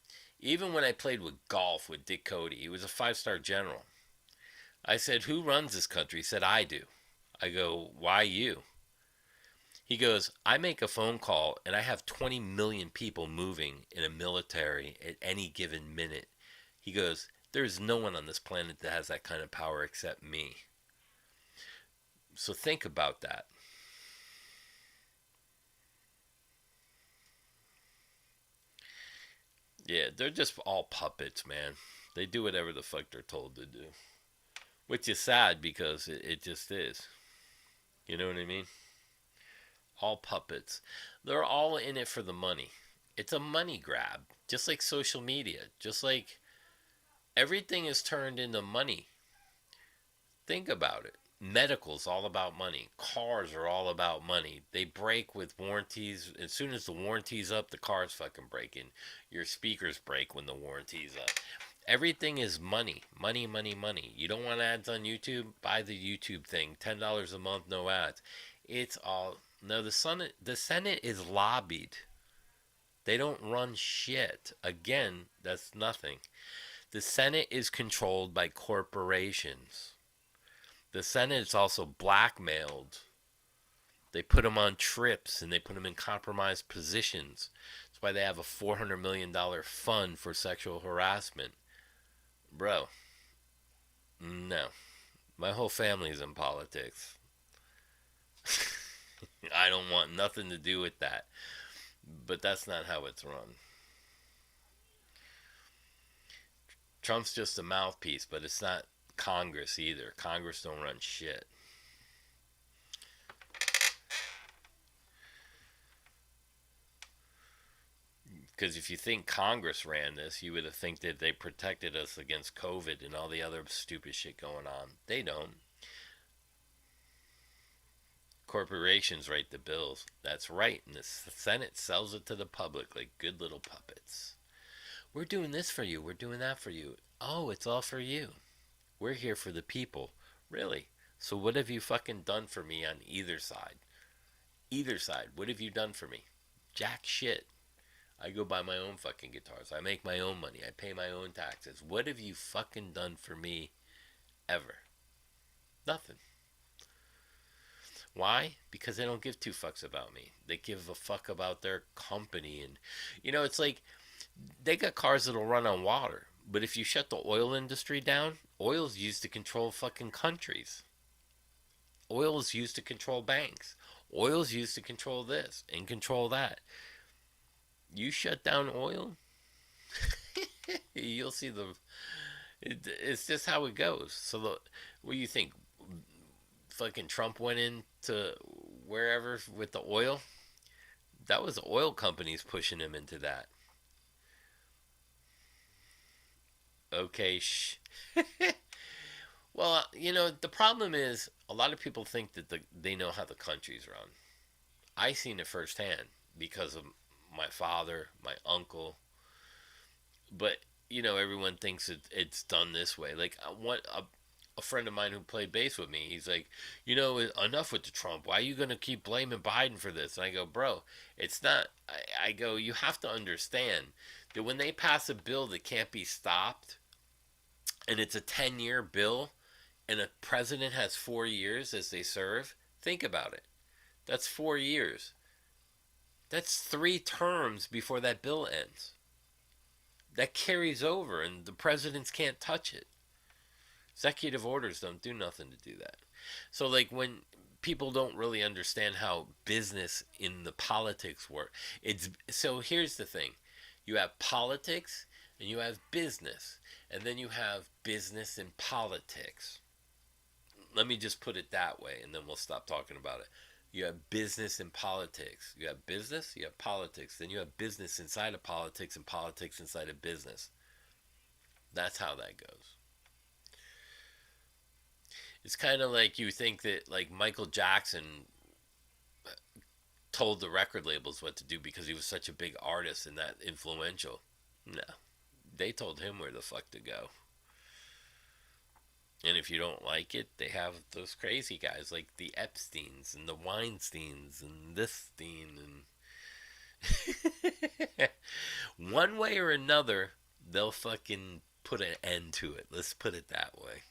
when I played with golf with Dick Cody, he was a 5-star general. I said, who runs this country? He said, I do. I go, why you? He goes, I make a phone call and I have 20 million people moving in a military at any given minute. He goes, there's no one on this planet that has that kind of power except me. So think about that. Yeah, they're just all puppets, man. They do whatever the fuck they're told to do. Which is sad because it just is. You know what I mean? All puppets. They're all in it for the money. It's a money grab. Just like social media. Just like everything is turned into money. Think about it. Medical's all about money. Cars are all about money. They break with warranties. As soon as the warranty's up, the car's fucking breaking. Your speakers break when the warranty's up. Everything is money. Money, money, money. You don't want ads on YouTube? Buy the YouTube thing. $10 a month, no ads. It's all... No, the Senate is lobbied. They don't run shit. Again, that's nothing. The Senate is controlled by corporations. The Senate is also blackmailed. They put them on trips and they put them in compromised positions. That's why they have a $400 million fund for sexual harassment. Bro, no. My whole family's in politics. I don't want nothing to do with that. But that's not how it's run. Trump's just a mouthpiece, but it's not Congress either. Congress don't run shit. Because if you think Congress ran this, you would think that they protected us against COVID and all the other stupid shit going on. They don't. Corporations write the bills. That's right. And the Senate sells it to the public like good little puppets. We're doing this for you. We're doing that for you. Oh, it's all for you. We're here for the people. Really? So what have you fucking done for me on either side? Either side. What have you done for me? Jack shit. I go buy my own fucking guitars. I make my own money. I pay my own taxes. What have you fucking done for me ever? Nothing. Why? Because they don't give two fucks about me. They give a fuck about their company. And, it's like they got cars that'll run on water. But if you shut the oil industry down, oil's used to control fucking countries. Oil is used to control banks. Oil is used to control this and control that. You shut down oil, you'll see it's just how it goes. So what do you think? Fucking Trump went into wherever with the oil? That was oil companies pushing him into that. Okay, Well, the problem is a lot of people think that they know how the country's run. I seen it firsthand because of my father, my uncle. But everyone thinks it's done this way. Like a friend of mine who played bass with me, he's like, enough with the Trump. Why are you gonna keep blaming Biden for this? And I go, bro, it's not. I go, you have to understand that when they pass a bill that can't be stopped, and it's a 10-year bill, and a president has 4 years as they serve, think about it. That's 4 years. That's 3 terms before that bill ends. That carries over, and the presidents can't touch it. Executive orders don't do nothing to do that. So, like, when people don't really understand how business in the politics work, so here's the thing. You have politics, and you have business, and then you have business and politics. Let me just put it that way, and then we'll stop talking about it. You have business and politics. You have business, you have politics. Then you have business inside of politics and politics inside of business. That's how that goes. It's kind of like you think that like Michael Jackson told the record labels what to do because he was such a big artist and that influential. No. They told him where the fuck to go. And if you don't like it, they have those crazy guys like the Epsteins and the Weinsteins and this Stein and one way or another, they'll fucking put an end to it. Let's put it that way.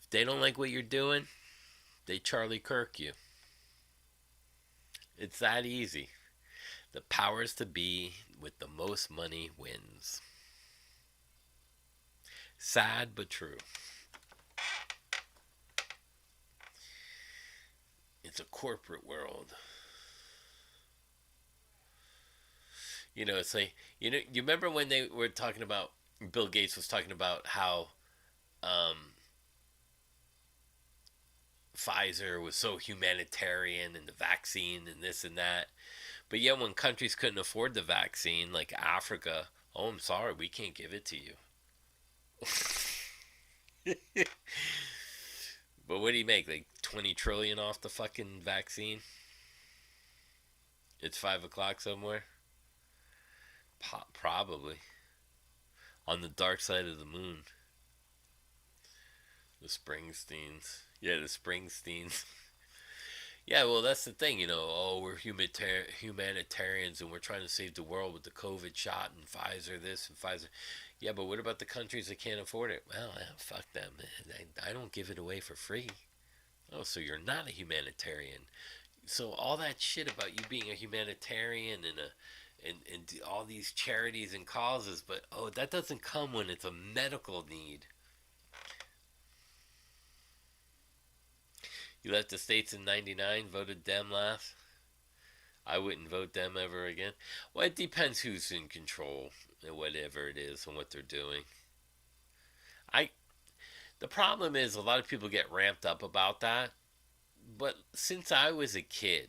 If they don't like what you're doing, they Charlie Kirk you. It's that easy. The powers to be with the most money wins. Sad but true. It's a corporate world. It's like, you remember when they were talking about, Bill Gates was talking about how Pfizer was so humanitarian and the vaccine and this and that. But yet when countries couldn't afford the vaccine, like Africa, oh, I'm sorry, we can't give it to you. But what do you make? Like 20 trillion off the fucking vaccine? It's 5 o'clock somewhere? Probably. On the dark side of the moon. The Springsteens. Yeah, the Springsteens. Yeah, well, that's the thing, we're humanitarians and we're trying to save the world with the COVID shot and Pfizer this and Pfizer. Yeah, but what about the countries that can't afford it? Well, fuck them. I don't give it away for free. Oh, so you're not a humanitarian. So all that shit about you being a humanitarian and all these charities and causes, but that doesn't come when it's a medical need. You left the States in 99, voted Dem last. I wouldn't vote them ever again. Well, it depends who's in control and whatever it is and what they're doing. The problem is a lot of people get ramped up about that. But since I was a kid,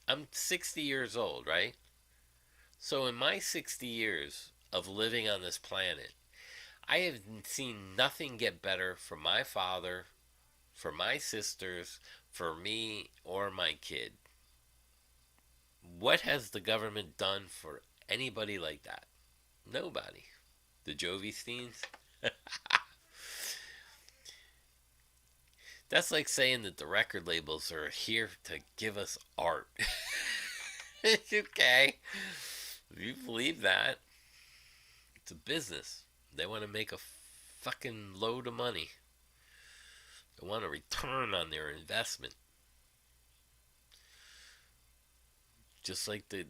I'm 60 years old, right? So in my 60 years of living on this planet, I have seen nothing get better for my father, for my sisters, for me, or my kid. What has the government done for anybody like that? Nobody. The Jovesteins? That's like saying that the record labels are here to give us art. Okay. If you believe that, it's a business. They want to make a fucking load of money. They want a return on their investment. Just like the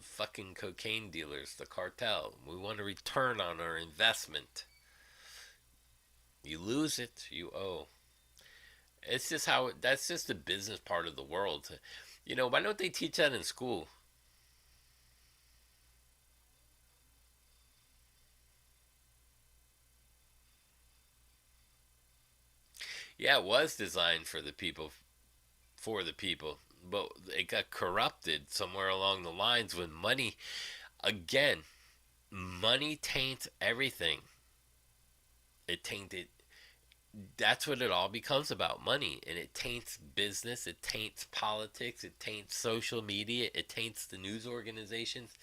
fucking cocaine dealers, the cartel. We want a return on our investment. You lose it, you owe. It's just how, that's just the business part of the world. You know, why don't they teach that in school? Yeah, it was designed for the people, but it got corrupted somewhere along the lines when money, again, money taints everything. It tainted, that's what it all becomes about, money. And it taints business, it taints politics, it taints social media, it taints the news organizations,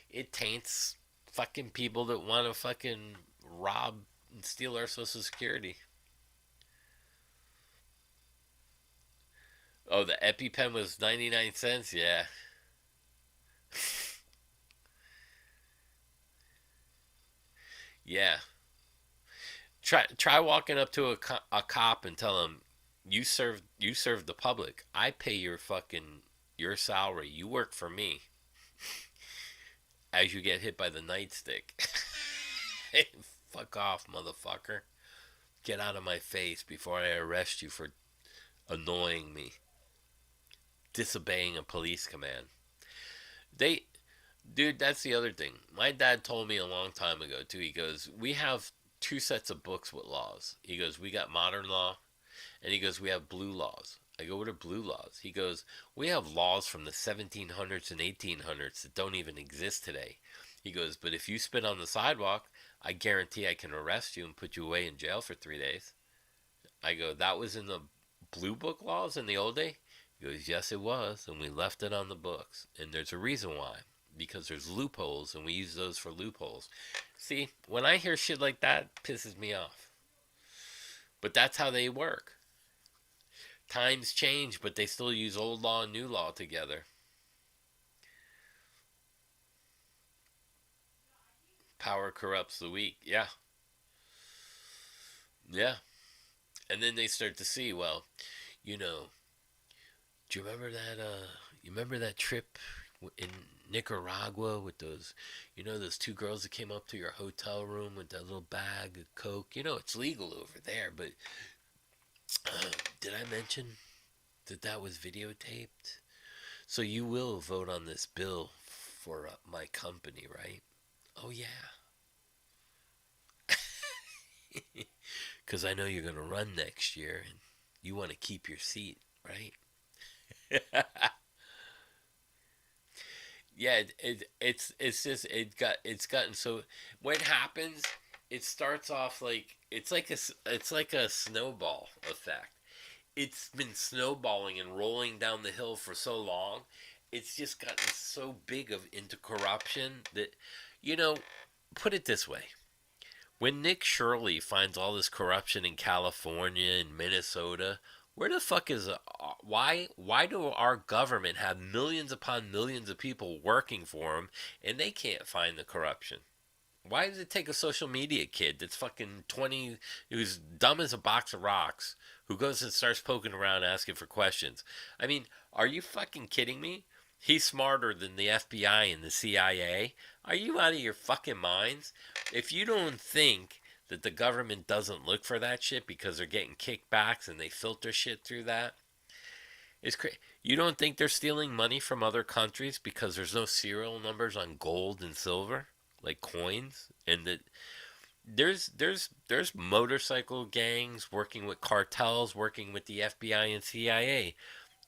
it taints fucking people that want to fucking rob and steal our social security. Oh, the EpiPen was 99 cents? Yeah. Yeah. Try walking up to a cop and tell him, you serve the public. I pay your salary. You work for me. As you get hit by the nightstick. Fuck off, motherfucker. Get out of my face before I arrest you for annoying me. Disobeying a police command. They Dude, that's the other thing. My dad told me a long time ago too. He goes, "We have two sets of books with laws." He goes, "We got modern law, and he goes, we have blue laws." I go, "What are blue laws?" He goes, "We have laws from the 1700s and 1800s that don't even exist today." He goes, "But if you spit on the sidewalk, I guarantee I can arrest you and put you away in jail for 3 days." I go, "That was in the blue book laws in the old day?" He goes, "Yes, it was, and we left it on the books. And there's a reason why. Because there's loopholes, and we use those for loopholes." See, when I hear shit like that, it pisses me off. But that's how they work. Times change, but they still use old law and new law together. Power corrupts the weak. Yeah. Yeah. And then they start to see, well, you know, do you remember that trip in Nicaragua with those, those two girls that came up to your hotel room with that little bag of coke? It's legal over there, but did I mention that was videotaped? So you will vote on this bill for my company, right? Oh yeah. Because I know you're going to run next year and you want to keep your seat, right? Yeah, it's gotten so. What happens? It starts off like it's like a snowball effect. It's been snowballing and rolling down the hill for so long. It's just gotten so big of into corruption that, you know, put it this way: when Nick Shirley finds all this corruption in California and Minnesota, where the fuck is why do our government have millions upon millions of people working for them and they can't find the corruption? Why does it take a social media kid that's fucking 20, who's dumb as a box of rocks, who goes and starts poking around asking for questions? I mean, are you fucking kidding me? He's smarter than the FBI and the CIA. Are you out of your fucking minds? If you don't think that the government doesn't look for that shit because they're getting kickbacks and they filter shit through that, it's crazy. You don't think they're stealing money from other countries because there's no serial numbers on gold and silver, like coins, and that there's motorcycle gangs working with cartels, working with the FBI and CIA,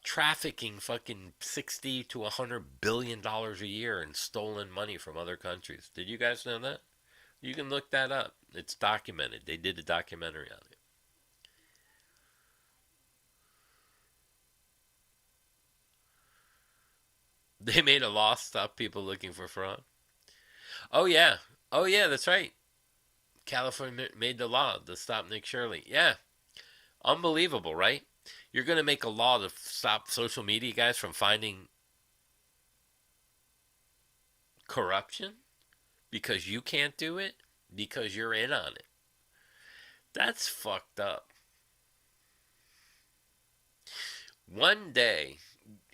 trafficking fucking 60 to 100 billion dollars a year in stolen money from other countries. Did you guys know that? You can look that up. It's documented. They did a documentary on it. They made a law to stop people looking for fraud. Oh yeah. Oh yeah, that's right. California made the law to stop Nick Shirley. Yeah. Unbelievable, right? You're going to make a law to stop social media guys from finding corruption because you can't do it because you're in on it. That's fucked up. One day,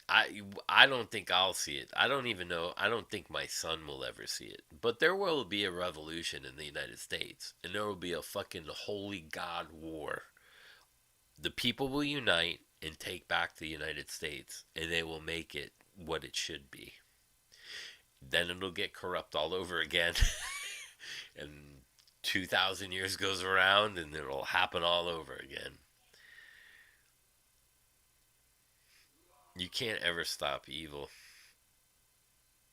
I don't think I'll see it. I don't even know. I don't think my son will ever see it. But there will be a revolution in the United States, and there will be a fucking holy God war. The people will unite and take back the United States, and they will make it what it should be. Then it'll get corrupt all over again. And 2,000 years goes around, and it'll happen all over again. You can't ever stop evil.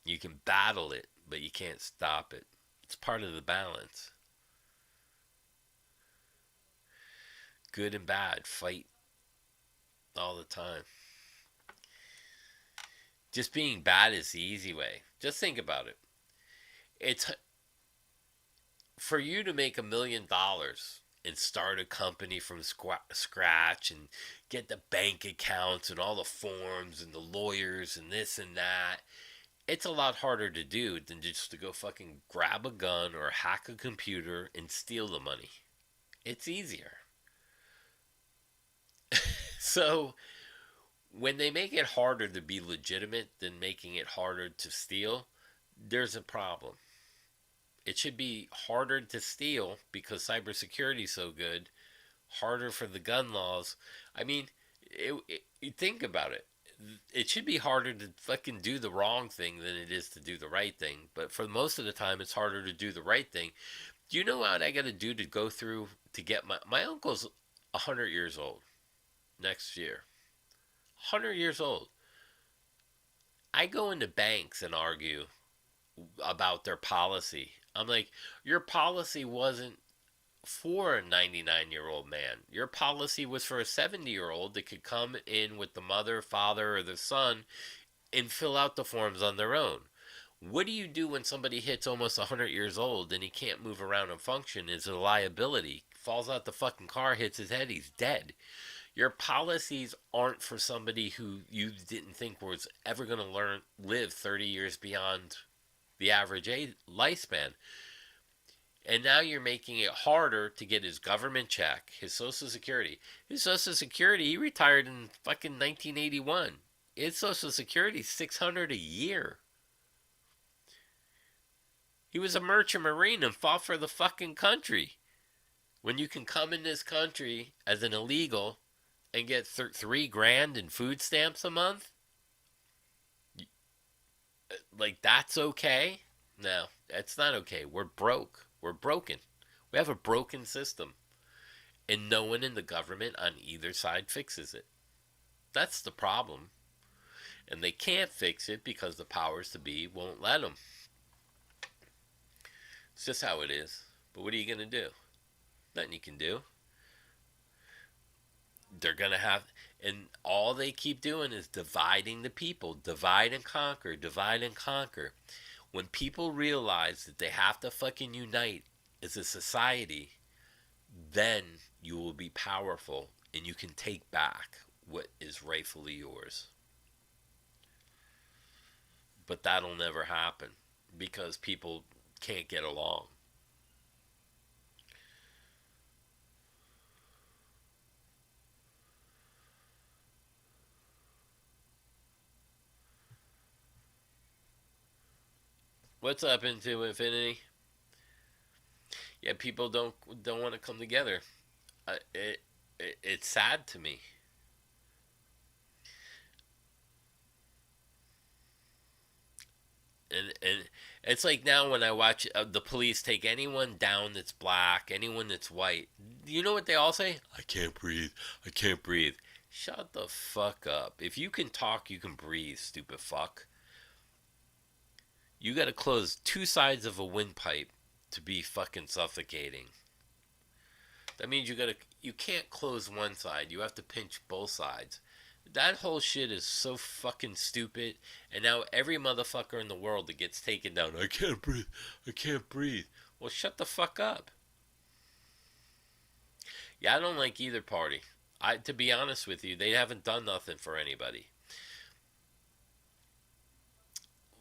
You can battle it, but you can't stop it. It's part of the balance. Good and bad fight all the time. Just being bad is the easy way. Just think about it. It's for you to make $1 million and start a company from scratch and get the bank accounts and all the forms and the lawyers and this and that. It's a lot harder to do than just to go fucking grab a gun or hack a computer and steal the money. It's easier. So when they make it harder to be legitimate than making it harder to steal, there's a problem. It should be harder to steal because cybersecurity is so good, harder for the gun laws. I mean, think about it. It should be harder to fucking do the wrong thing than it is to do the right thing. But for most of the time, it's harder to do the right thing. Do you know what I got to do to go through to get my uncle's 100 years old next year. 100 years old. I go into banks and argue about their policy. I'm like, your policy wasn't for a 99-year-old man. Your policy was for a 70-year-old that could come in with the mother, father, or the son and fill out the forms on their own. What do you do when somebody hits almost 100 years old and he can't move around and function? Is a liability. Falls out the fucking car, hits his head, he's dead. Your policies aren't for somebody who you didn't think was ever going to live 30 years beyond the average lifespan. And now you're making it harder to get his government check, his Social Security. His Social Security, he retired in fucking 1981. His Social Security is $600 a year. He was a merchant marine and fought for the fucking country. When you can come in this country as an illegal and get $3,000 in food stamps a month, like that's okay? No, that's not okay. We're broke. We're broken. We have a broken system. And no one in the government on either side fixes it. That's the problem. And they can't fix it because the powers to be won't let them. It's just how it is. But what are you going to do? Nothing you can do. They're going to have... And all they keep doing is dividing the people. Divide and conquer. Divide and conquer. When people realize that they have to fucking unite as a society, then you will be powerful and you can take back what is rightfully yours. But that'll never happen because people can't get along. What's up into infinity? Yeah, people don't want to come together. It's sad to me. And it's like now when I watch the police take anyone down that's black, anyone that's white. You know what they all say? I can't breathe. I can't breathe. Shut the fuck up. If you can talk, you can breathe, stupid fuck. You gotta close two sides of a windpipe to be fucking suffocating. That means you can't close one side. You have to pinch both sides. That whole shit is so fucking stupid. And now every motherfucker in the world that gets taken down, I can't breathe. I can't breathe. Well, shut the fuck up. Yeah, I don't like either party. To be honest with you, they haven't done nothing for anybody.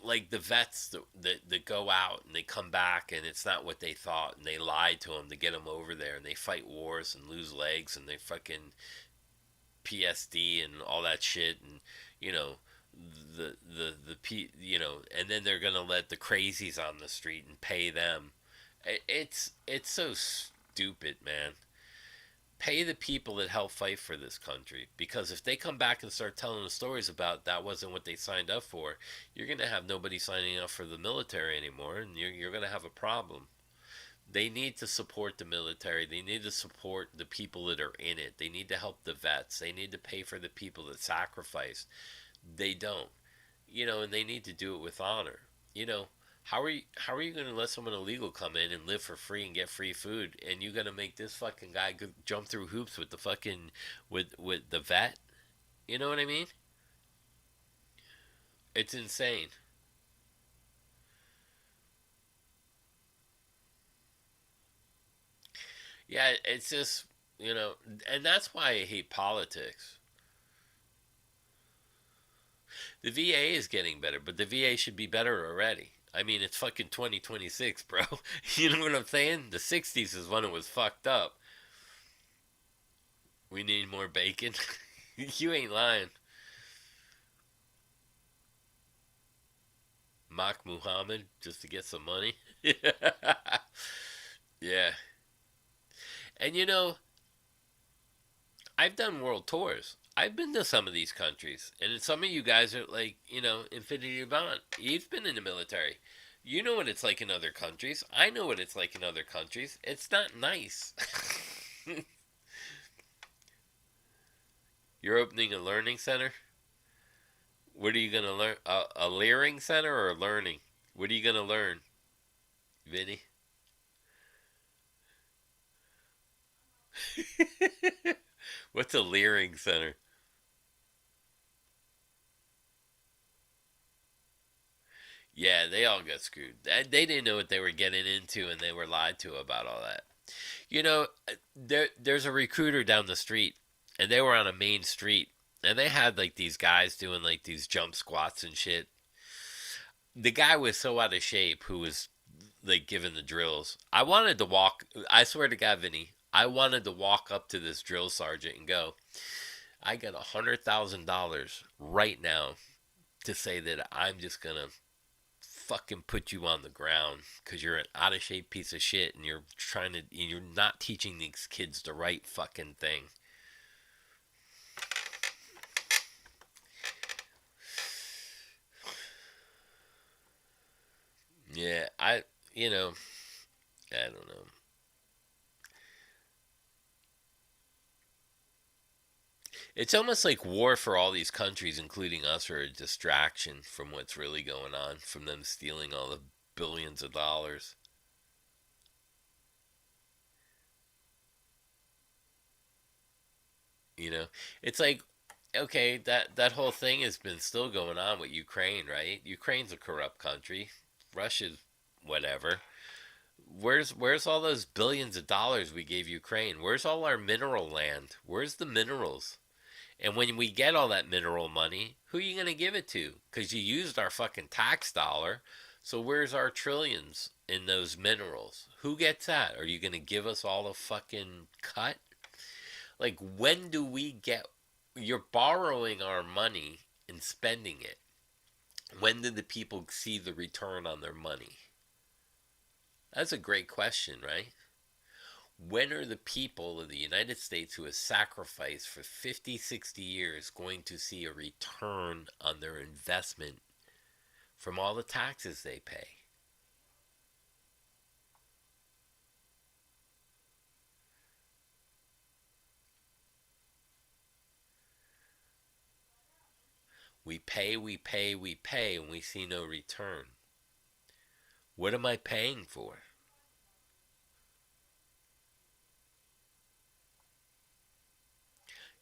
like the vets that go out and they come back and it's not what they thought and they lied to them to get them over there and they fight wars and lose legs and they fucking PSD and all that shit and you know and then they're gonna let the crazies on the street and pay them. It's so stupid, man. Pay the people that help fight for this country, because if they come back and start telling the stories about that wasn't what they signed up for, you're gonna have nobody signing up for the military anymore, and you're gonna have a problem. They need to support the military. They need to support the people that are in it. They need to help the vets. They need to pay for the people that sacrifice. They don't, and they need to do it with honor. How are you going to let someone illegal come in and live for free and get free food, and you're going to make this fucking guy jump through hoops with the fucking with the vet? You know what I mean? It's insane. Yeah, it's just and that's why I hate politics. The VA is getting better, but the VA should be better already. I mean, it's fucking 2026, bro. You know what I'm saying? The 60s is when it was fucked up. We need more bacon. You ain't lying. Mock Muhammad just to get some money. Yeah. And I've done world tours. I've been to some of these countries, and some of you guys are like, Infinity Bond. You've been in the military. You know what it's like in other countries. I know what it's like in other countries. It's not nice. You're opening a learning center? What are you going to learn? A leering center or a learning? What are you going to learn, Vinny? What's a leering center? Yeah, they all got screwed. They didn't know what they were getting into, and they were lied to about all that. There's a recruiter down the street, and they were on a main street, and they had like these guys doing like these jump squats and shit. The guy was so out of shape who was like giving the drills. I wanted to walk. I swear to God, Vinny, I wanted to walk up to this drill sergeant and go, I got $100,000 right now to say that I'm just gonna fucking put you on the ground because you're an out of shape piece of shit and you're not teaching these kids the right fucking thing. Yeah, I don't know. It's almost like war for all these countries, including us, are a distraction from what's really going on, from them stealing all the billions of dollars. It's like, okay, that whole thing has been still going on with Ukraine, right? Ukraine's a corrupt country. Russia's whatever. Where's all those billions of dollars we gave Ukraine? Where's all our mineral land? Where's the minerals? And when we get all that mineral money, who are you going to give it to? Because you used our fucking tax dollar. So where's our trillions in those minerals? Who gets that? Are you going to give us all a fucking cut? Like, when do we get... You're borrowing our money and spending it. When did the people see the return on their money? That's a great question, right? When are the people of the United States who have sacrificed for 50, 60 years going to see a return on their investment from all the taxes they pay? We pay, we pay, we pay, and we see no return. What am I paying for?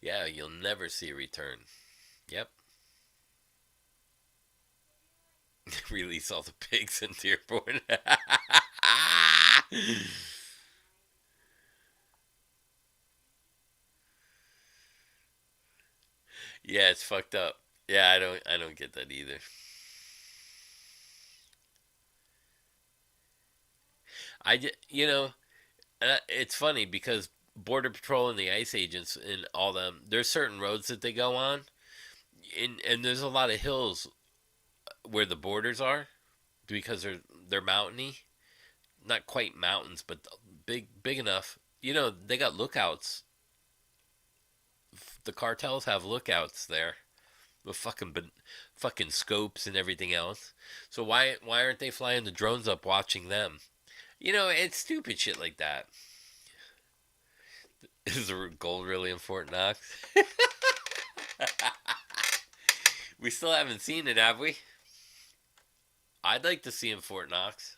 Yeah, you'll never see a return. Yep. Release all the pigs in Dearborn. Yeah, it's fucked up. Yeah, I don't get that either. You know, it's funny because Border Patrol and the ICE agents and all them, there's certain roads that they go on, and there's a lot of hills where the borders are because they're mountainy, not quite mountains, but big enough. They got lookouts. The cartels have lookouts there with fucking scopes and everything else. So why aren't they flying the drones up watching them? It's stupid shit like that. Is the gold really in Fort Knox? We still haven't seen it, have we? I'd like to see in Fort Knox.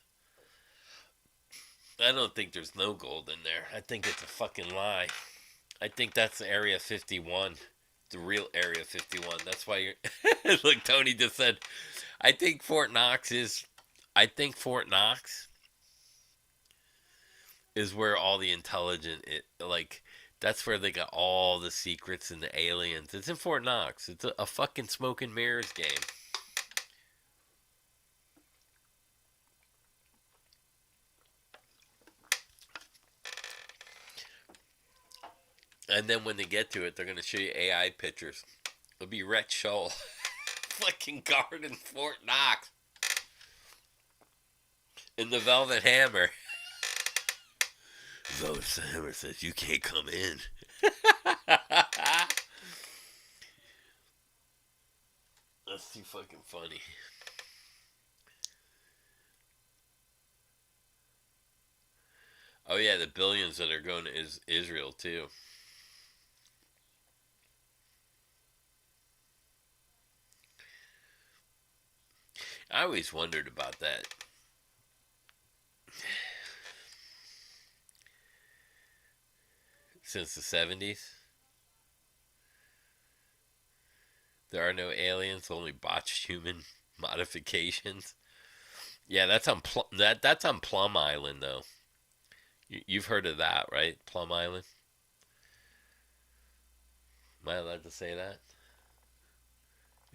I don't think there's no gold in there. I think it's a fucking lie. I think that's Area 51. The real Area 51. That's why you're... Look, Tony just said, I think Fort Knox is... I think Fort Knox is where all the intelligent... that's where they got all the secrets and the aliens. It's in Fort Knox. It's a fucking smoke and mirrors game. And then when they get to it, they're going to show you AI pictures. It'll be Rhett Scholl. Fucking guard in Fort Knox. In the Velvet Hammer. Velvet Hammer says, you can't come in. That's too fucking funny. Oh yeah, the billions that are going to Israel too. I always wondered about that. Since the 70s, there are no aliens, only botched human modifications. Yeah, that's on that's on Plum Island though. You've heard of that, right? Plum Island. Am I allowed to say that?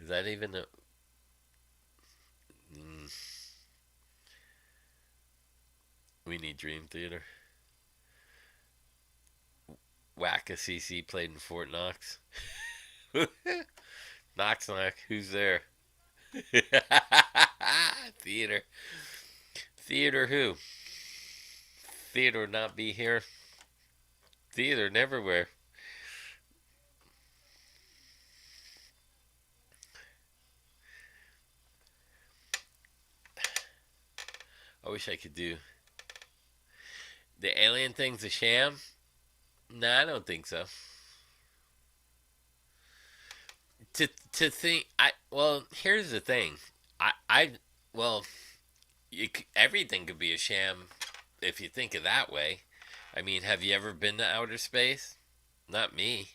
Is that even a... We need Dream Theater. Wacka CC played in Fort Knox. Knox knock. Who's there? Theater. Theater who? Theater not be here. Theater neverwhere. I wish I could do. The alien thing's a sham? Nah, I don't think so. To think, well, here's the thing. Well, everything could be a sham if you think of that way. I mean, have you ever been to outer space? Not me.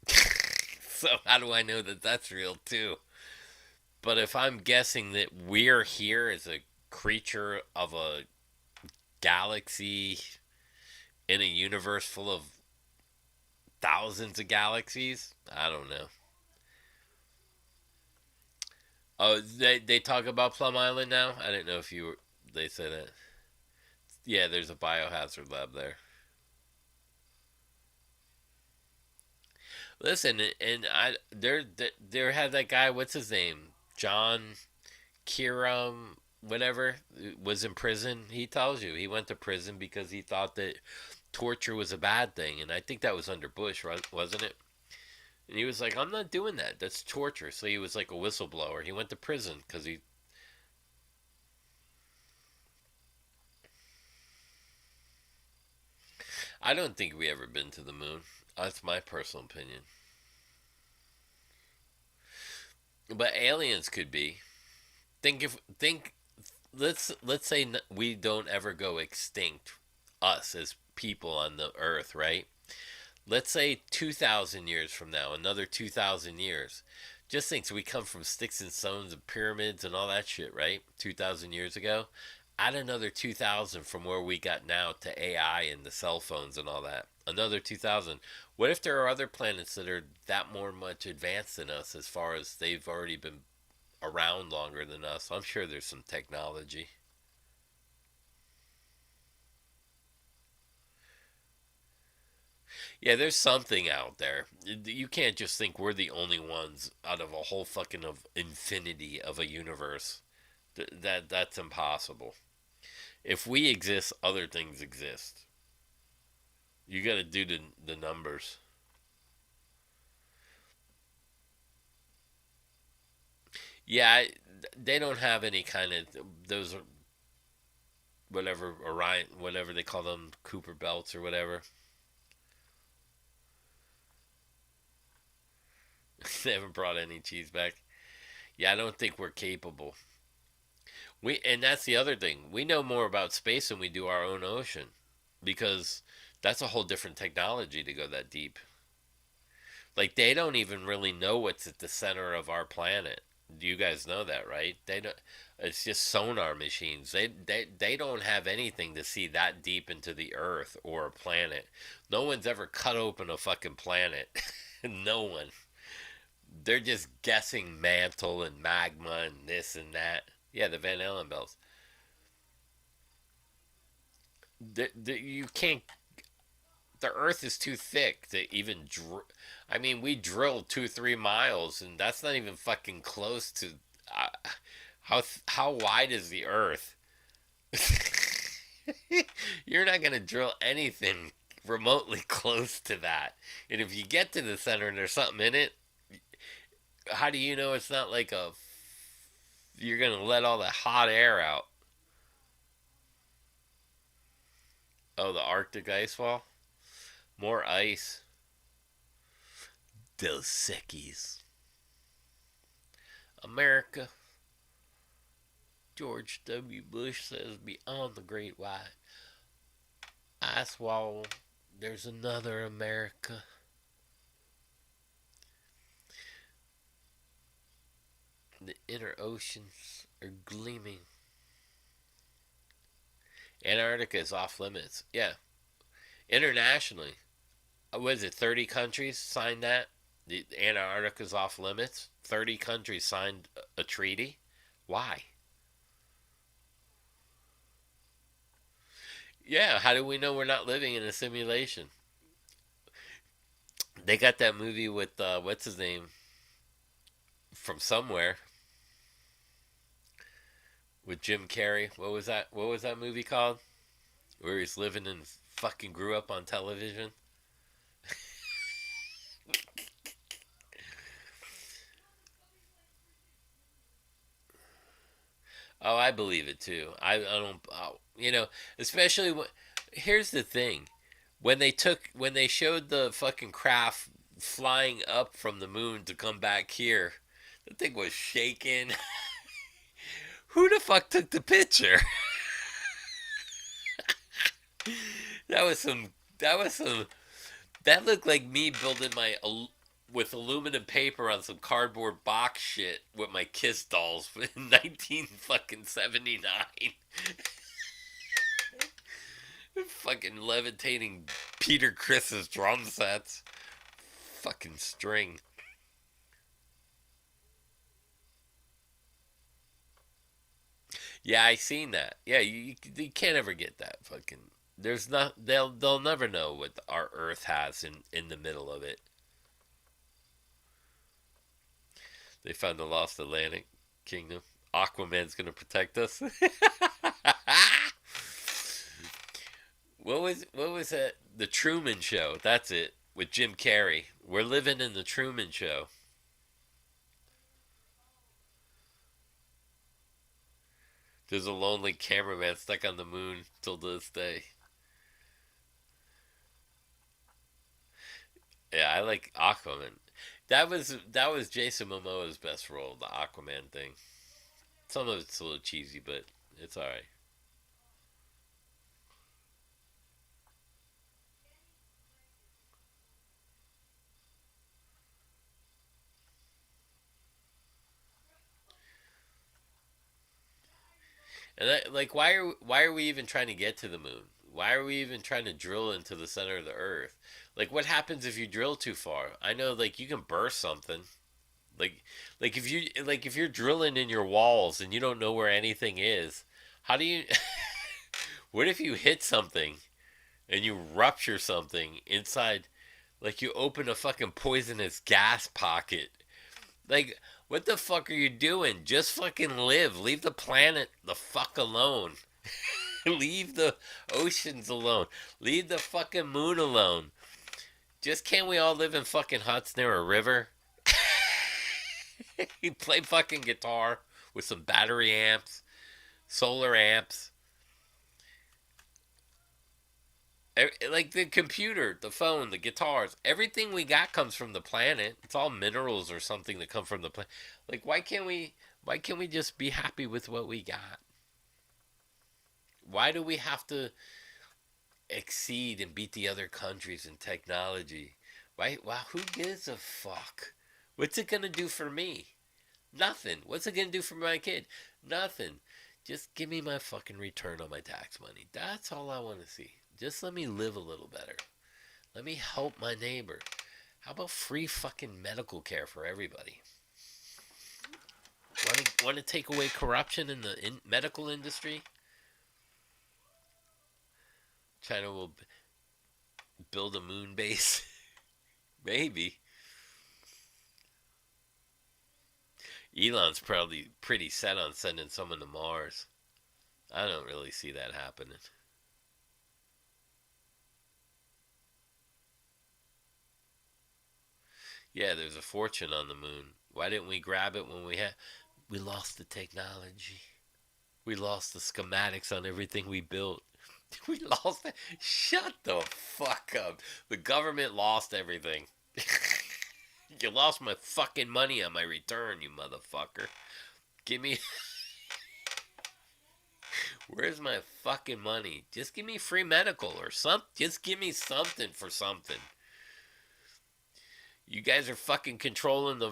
So how do I know that that's real too? But if I'm guessing that we're here as a creature of a galaxy in a universe full of thousands of galaxies, I don't know. Oh, they talk about Plum Island now? I didn't know if they say that. Yeah, there's a biohazard lab there. Listen, and there had that guy, what's his name? John Kiram, whatever, was in prison. He tells you he went to prison because he thought that torture was a bad thing, and I think that was under Bush, right? Wasn't it? And he was like, I'm not doing that. That's torture. So he was like a whistleblower. He went to prison because he... I don't think we ever been to the moon. That's my personal opinion. But aliens could be. Think. Let's say we don't ever go extinct. Us as people on the Earth, right? Let's say 2,000 years from now, another 2,000 years. Just think, so we come from sticks and stones and pyramids and all that shit, right? 2,000 years ago. Add another 2,000 from where we got now to AI and the cell phones and all that. Another 2,000. What if there are other planets that are that more much advanced than us as far as they've already been around longer than us? I'm sure there's some technology. Yeah, there's something out there. You can't just think we're the only ones out of a whole fucking of infinity of a universe. That's impossible. If we exist, other things exist. You got to do the numbers. Yeah, they don't have any kind of those whatever Orion, whatever they call them, Cooper belts or whatever. They haven't brought any cheese back. Yeah, I don't think we're capable. And that's the other thing. We know more about space than we do our own ocean, because that's a whole different technology to go that deep. Like they don't even really know what's at the center of our planet. Do you guys know that, right? They don't. It's just sonar machines. They don't have anything to see that deep into the Earth or a planet. No one's ever cut open a fucking planet. No one. They're just guessing mantle and magma and this and that. Yeah, the Van Allen belts. You can't. The Earth is too thick to even. I mean, we drilled 2 3 miles, and that's not even fucking close to. How wide is the Earth? You're not gonna drill anything remotely close to that. And if you get to the center and there's something in it, how do you know it's not like a? You're gonna let all the hot air out. Oh, the Arctic ice wall. More ice. Dos Equis. America. George W. Bush says beyond the Great White Ice Wall, there's another America. The inner oceans are gleaming. Antarctica is off limits. Yeah. Internationally. What is it, 30 countries signed that? The Antarctica's off limits? 30 countries signed a treaty? Why? Yeah, how do we know we're not living in a simulation? They got that movie with, what's his name? From somewhere. With Jim Carrey. What was that? What was that movie called? Where he's living and fucking grew up on television. Oh, I believe it too. I don't, especially when, here's the thing. When they showed the fucking craft flying up from the moon to come back here, the thing was shaking. Who the fuck took the picture? That was some, that was some, that looked like me building with aluminum paper on some cardboard box shit with my Kiss dolls in 1979. Fucking levitating Peter Chris's drum sets. Fucking string. Yeah, I seen that. Yeah, you can't ever get that fucking. There's not. They'll never know what our Earth has in the middle of it. They found the lost Atlantic Kingdom. Aquaman's gonna protect us. What was that? The Truman Show. That's it. With Jim Carrey. We're living in the Truman Show. There's a lonely cameraman stuck on the moon till this day. Yeah, I like Aquaman. That was Jason Momoa's best role, the Aquaman thing. Some of it's a little cheesy, but it's alright. And like, why are we even trying to get to the moon? Why are we even trying to drill into the center of the Earth? Like, what happens if you drill too far? I know, like, you can burst something. Like, if you're drilling in your walls and you don't know where anything is, how do you? What if you hit something and you rupture something inside? Like you open a fucking poisonous gas pocket. Like, what the fuck are you doing? Just fucking live. Leave the planet the fuck alone. Leave the oceans alone. Leave the fucking moon alone. Just can't we all live in fucking huts near a river? You play fucking guitar with some battery amps, solar amps. Like the computer, the phone, the guitars, everything we got comes from the planet. It's all minerals or something that come from the planet. Like why can't we just be happy with what we got? Why do we have to exceed and beat the other countries in technology? Why? Wow, who gives a fuck? What's it gonna do for me? Nothing. What's it gonna do for my kid? Nothing. Just give me my fucking return on my tax money. That's all I want to see. Just let me live a little better. Let me help my neighbor. How about free fucking medical care for everybody? Want to take away corruption in the medical industry? China will build a moon base. Maybe. Elon's probably pretty set on sending someone to Mars. I don't really see that happening. Yeah, there's a fortune on the moon. Why didn't we grab it when we had? We lost the technology. We lost the schematics on everything we built. We lost it. Shut the fuck up. The government lost everything. You lost my fucking money on my return, you motherfucker. Give me... Where's my fucking money? Just give me free medical or something. Just give me something for something. You guys are fucking controlling the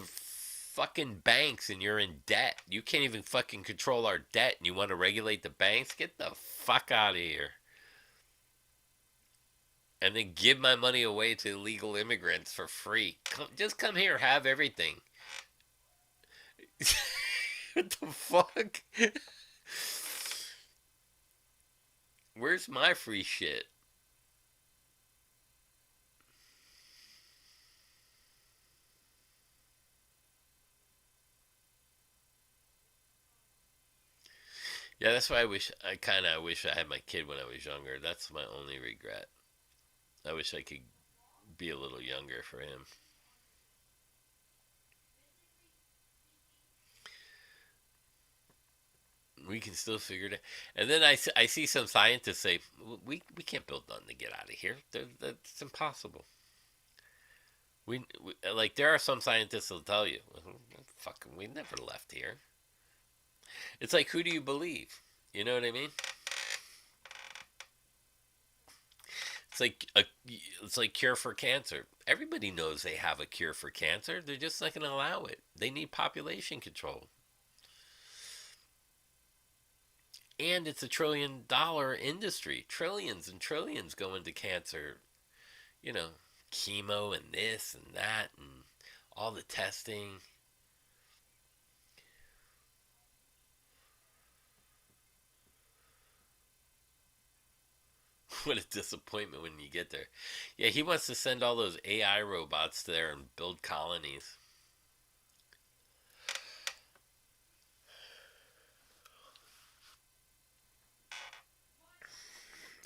fucking banks and you're in debt. You can't even fucking control our debt and you want to regulate the banks? Get the fuck out of here. And then give my money away to illegal immigrants for free. Just come here, have everything. What the fuck? Where's my free shit? Yeah, that's why I wish I had my kid when I was younger. That's my only regret. I wish I could be a little younger for him. We can still figure it out. And then I see some scientists say, we can't build nothing to get out of here. That's impossible. We like there are some scientists that'll tell you, fucking, we never left here. It's like, who do you believe? You know what I mean? It's like cure for cancer. Everybody knows they have a cure for cancer. They're just not going to allow it. They need population control. And it's $1 trillion industry. Trillions and trillions go into cancer. You know, chemo and this and that and all the testing. What a disappointment when you get there. Yeah, he wants to send all those AI robots there and build colonies.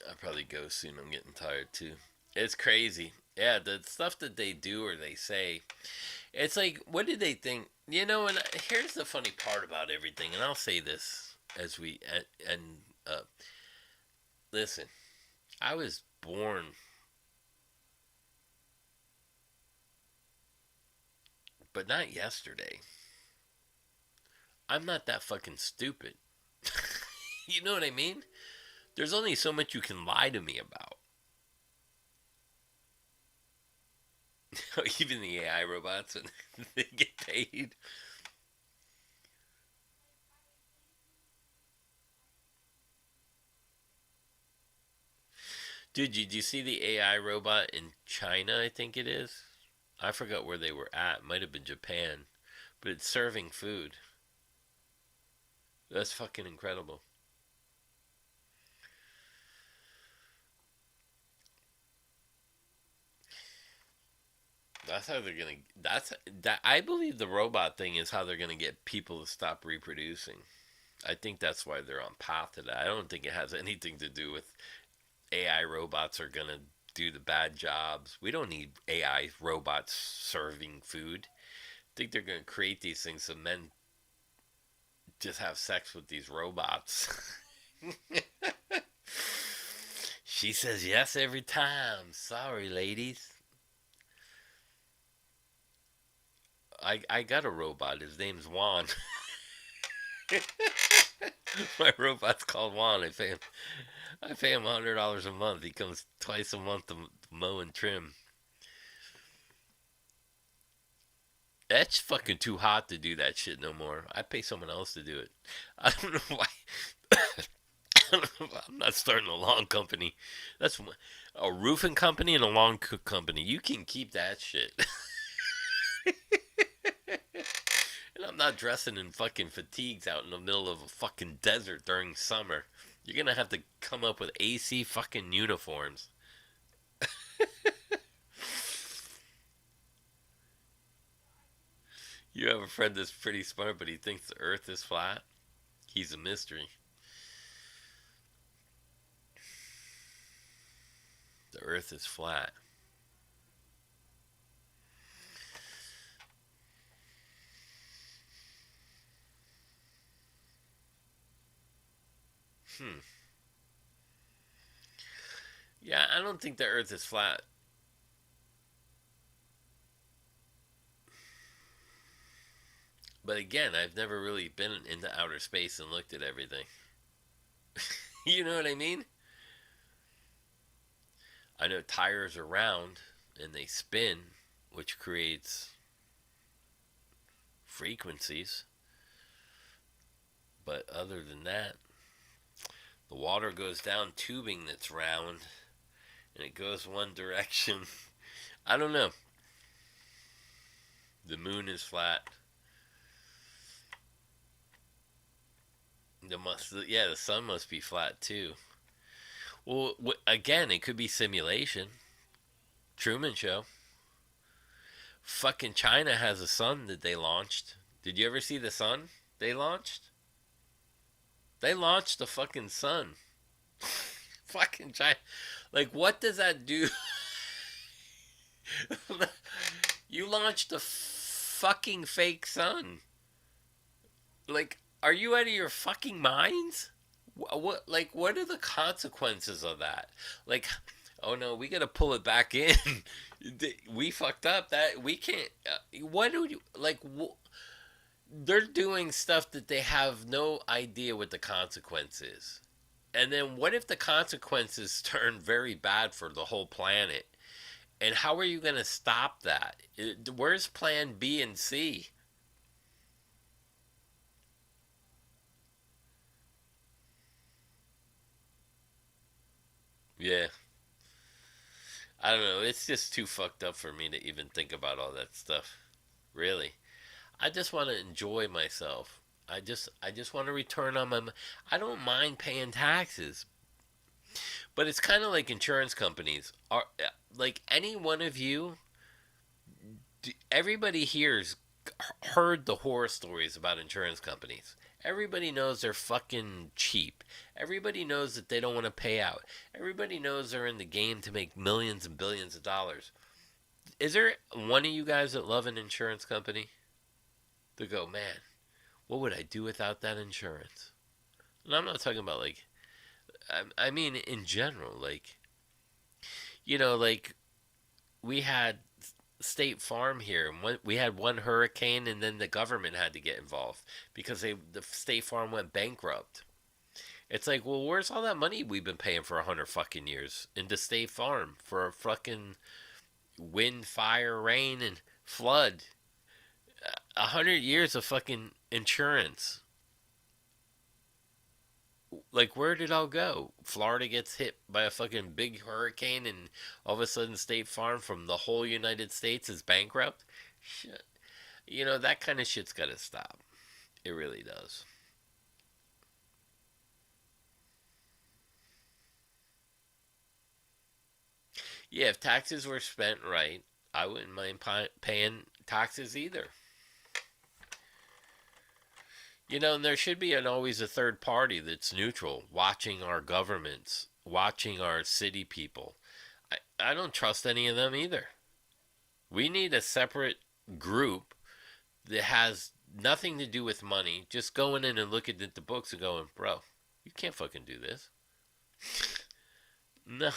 I'll probably go soon. I'm getting tired too. It's crazy. Yeah, the stuff that they do or they say. It's like, what did they think? You know, and here's the funny part about everything, and I'll say this as we listen. I was born but not yesterday. I'm not that fucking stupid. You know what I mean? There's only so much you can lie to me about. Even the AI robots, when they get paid. Dude, did you see the AI robot in China, I think it is? I forgot where they were at. It might have been Japan. But it's serving food. That's fucking incredible. That's how they're gonna. That. I believe the robot thing is how they're gonna get people to stop reproducing. I think that's why they're on path to that. I don't think it has anything to do with AI robots are gonna do the bad jobs. We don't need AI robots serving food. I think they're gonna create these things so men just have sex with these robots. She says yes every time. Sorry, ladies. I got a robot. His name's Juan. My robot's called Juan. I pay him $100 a month. He comes twice a month to mow and trim. That's fucking too hot to do that shit no more. I pay someone else to do it. I don't know why. I'm not starting a lawn company. That's a roofing company and a lawn company. You can keep that shit. And I'm not dressing in fucking fatigues out in the middle of a fucking desert during summer. You're gonna have to come up with AC fucking uniforms. You have a friend that's pretty smart, but he thinks the earth is flat. He's a mystery. The earth is flat. Yeah, I don't think the earth is flat. But again, I've never really been into outer space and looked at everything. You know what I mean? I know tires are round and they spin, which creates frequencies. But other than that, the water goes down tubing that's round and it goes one direction. I don't know. The moon is flat. The sun must be flat too. Well, again, it could be simulation. Truman Show. Fucking China has a sun that they launched. Did you ever see the sun they launched? They launched the fucking sun. Fucking China. Like, what does that do? You launched a fucking fake sun. Like, are you out of your fucking minds? What are the consequences of that? Like, oh no, we gotta pull it back in. We fucked up. That we can't. What do you like? They're doing stuff that they have no idea what the consequence is. And then what if the consequences turn very bad for the whole planet? And how are you gonna stop that? Where's Plan B and C? Yeah. I don't know. It's just too fucked up for me to even think about all that stuff. Really. I just want to enjoy myself. I just want to return on my. I don't mind paying taxes, but it's kind of like insurance companies. Are like any one of you? Everybody here's heard the horror stories about insurance companies. Everybody knows they're fucking cheap. Everybody knows that they don't want to pay out. Everybody knows they're in the game to make millions and billions of dollars. Is there one of you guys that love an insurance company? To go, man, what would I do without that insurance? And I'm not talking about like, I mean in general, like, like we had State Farm here, and we had one hurricane, and then the government had to get involved because the State Farm went bankrupt. It's like, well, where's all that money we've been paying for 100 fucking years into State Farm for a fucking wind, fire, rain, and flood? 100 years of fucking insurance. Like, where did it all go? Florida gets hit by a fucking big hurricane, and all of a sudden, State Farm from the whole United States is bankrupt. Shit. That kind of shit's got to stop. It really does. Yeah, if taxes were spent right, I wouldn't mind paying taxes either. You know, and there should be always a third party that's neutral, watching our governments, watching our city people. I don't trust any of them either. We need a separate group that has nothing to do with money, just going in and looking at the books and going, bro, you can't fucking do this. No.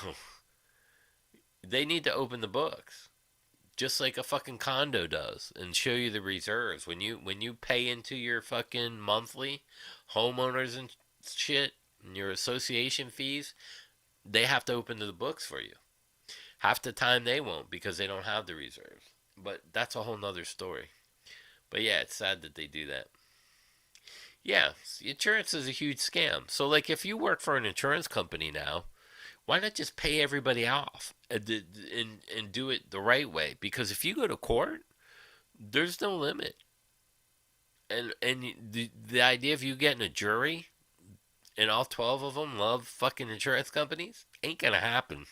They need to open the books. Just like a fucking condo does, and show you the reserves. When you pay into your fucking monthly homeowners and shit, and your association fees, they have to open the books for you. Half the time they won't because they don't have the reserves. But that's a whole nother story. But yeah, it's sad that they do that. Yeah, insurance is a huge scam. So like if you work for an insurance company now, why not just pay everybody off and do it the right way? Because if you go to court, there's no limit. And the idea of you getting a jury and all 12 of them love fucking insurance companies ain't gonna happen.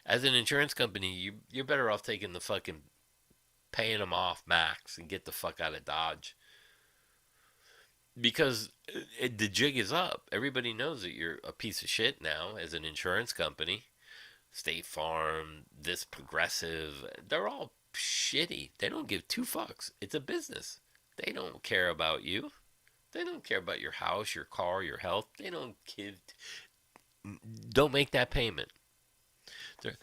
As an insurance company, you're better off taking the fucking paying them off max and get the fuck out of Dodge. Because the jig is up. Everybody knows that you're a piece of shit now as an insurance company. State Farm, this Progressive, they're all shitty. They don't give two fucks. It's a business. They don't care about you. They don't care about your house, your car, your health. They don't give. Don't make that payment. They're,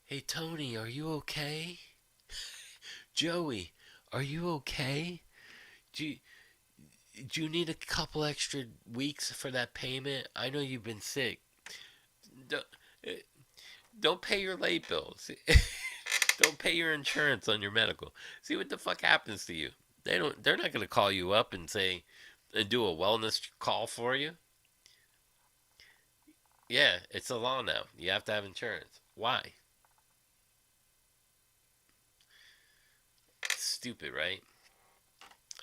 hey Tony, are you okay? Joey, are you okay? Do you need a couple extra weeks for that payment? I know you've been sick. Don't pay your late bills. Don't pay your insurance on your medical. See what the fuck happens to you. They're not going to call you up and say and do a wellness call for you. Yeah, it's a law now. You have to have insurance. Why? Stupid, right?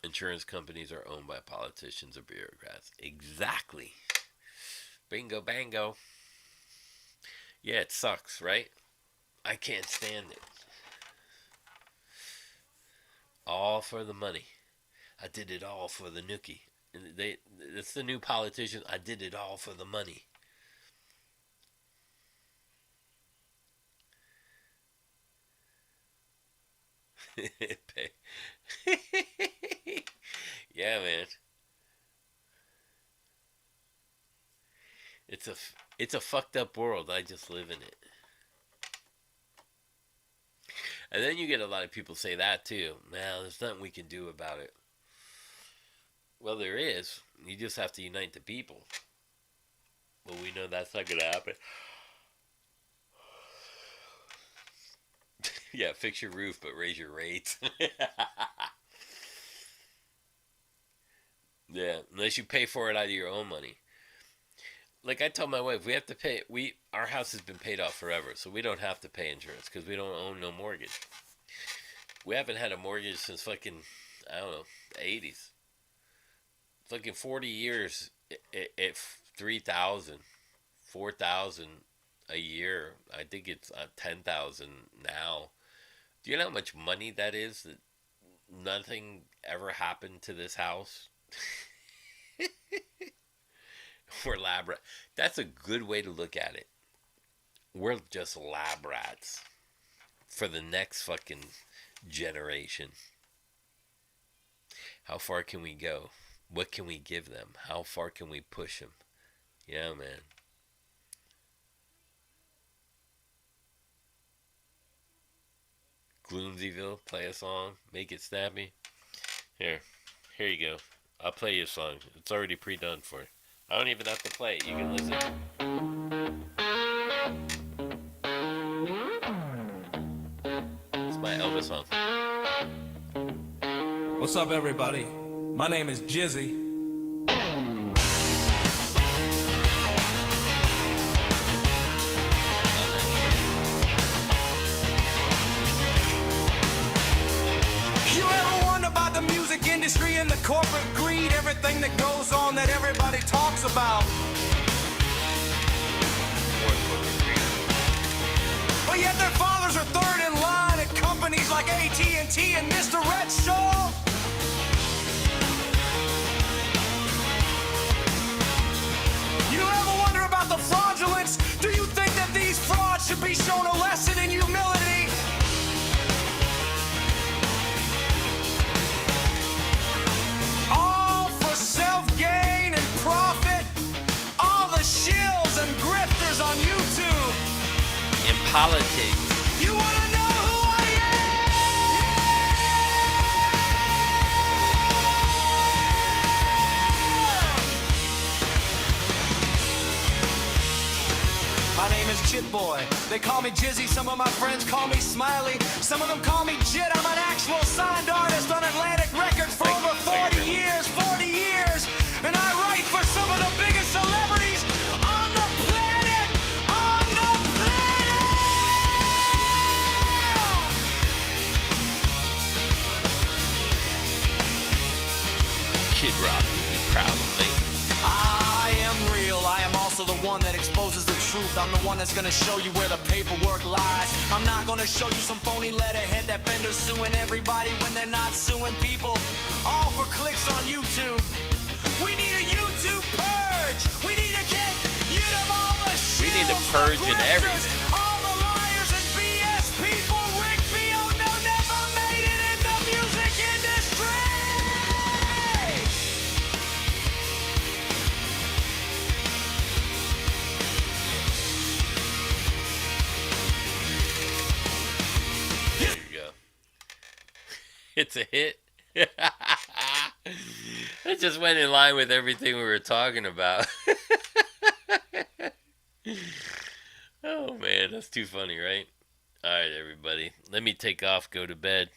Insurance companies are owned by politicians or bureaucrats. Exactly. Bingo, bango. Yeah, it sucks, right? I can't stand it. All for the money. I did it all for the nookie. It's the new politicians. I did it all for the money. Yeah, man. It's a fucked up world. I just live in it. And then you get a lot of people say that too. Well, there's nothing we can do about it. Well, there is. You just have to unite the people. Well, we know that's not going to happen. Yeah, fix your roof, but raise your rates. Yeah, unless you pay for it out of your own money. Like I told my wife, we have to pay. Our house has been paid off forever, so we don't have to pay insurance because we don't own no mortgage. We haven't had a mortgage since fucking, I don't know, the 80s. Fucking 40 years at $3,000, $4,000 a year. I think it's $10,000 now. Do you know how much money that is? That nothing ever happened to this house. We're lab rats. That's a good way to look at it. We're just lab rats for the next fucking generation. How far can we go? What can we give them? How far can we push them? Yeah, man. Gloomsyville, play a song, make it snappy. Here you go. I'll play you a song. It's already pre-done for you. I don't even have to play it. You can listen. It's my Elvis song. What's up, everybody? My name is Jizzy. Industry and the corporate greed, everything that goes on that everybody talks about. Well, But yet their fathers are third in line at companies like AT&T and Mr. Red Shaw. You ever wonder about the fraudulence? Do you think that these frauds should be shown a lesson in humility? All for self-gain and profit. All the shills and grifters on YouTube. In politics. You wanna know who I am? My name is Jit Boy. They call me Jizzy. Some of my friends call me Smiley. Some of them call me Jit. I'm an actual signed artist on Atlantic Records for over 40 years. 40 years. And I write for some of the biggest celebrities on the planet. On the planet. Kid Rock would be proud of me. I am real. I am also the one that exposes the truth. I'm the one that's gonna show you where the paperwork lies. I'm not gonna show you some phony letterhead that vendors suing everybody when they're not suing people. All for clicks on YouTube. We need a YouTube purge. We need to get rid of all the shit. We need to purge in everything. All the liars and BS people. Rick Vio never made it in the music industry. There you go. It's a hit. It just went in line with everything we were talking about. Oh man, that's too funny, right? Alright, everybody. Let me take off, go to bed.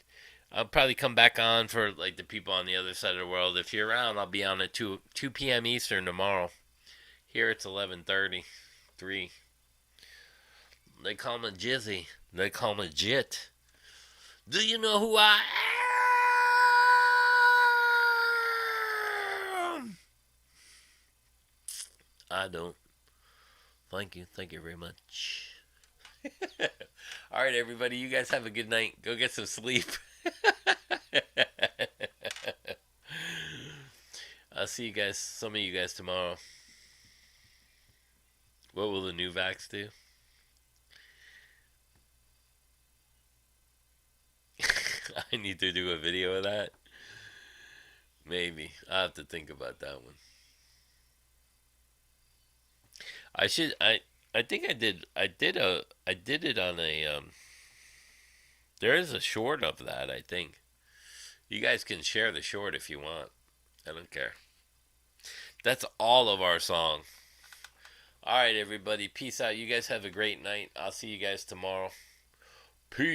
I'll probably come back on for like the people on the other side of the world. If you're around, I'll be on at 2 p.m. Eastern tomorrow. Here it's 11:33. They call me Jizzy. They call me Jit. Do you know who I am? I don't. Thank you. Thank you very much. All right, everybody. You guys have a good night. Go get some sleep. I'll see you guys, some of you guys tomorrow. What will the new vax do? I need to do a video of that. Maybe. I'll have to think about that one. I think I did it on a there is a short of that, I think. You guys can share the short if you want. I don't care. That's all of our song. Alright, everybody. Peace out. You guys have a great night. I'll see you guys tomorrow.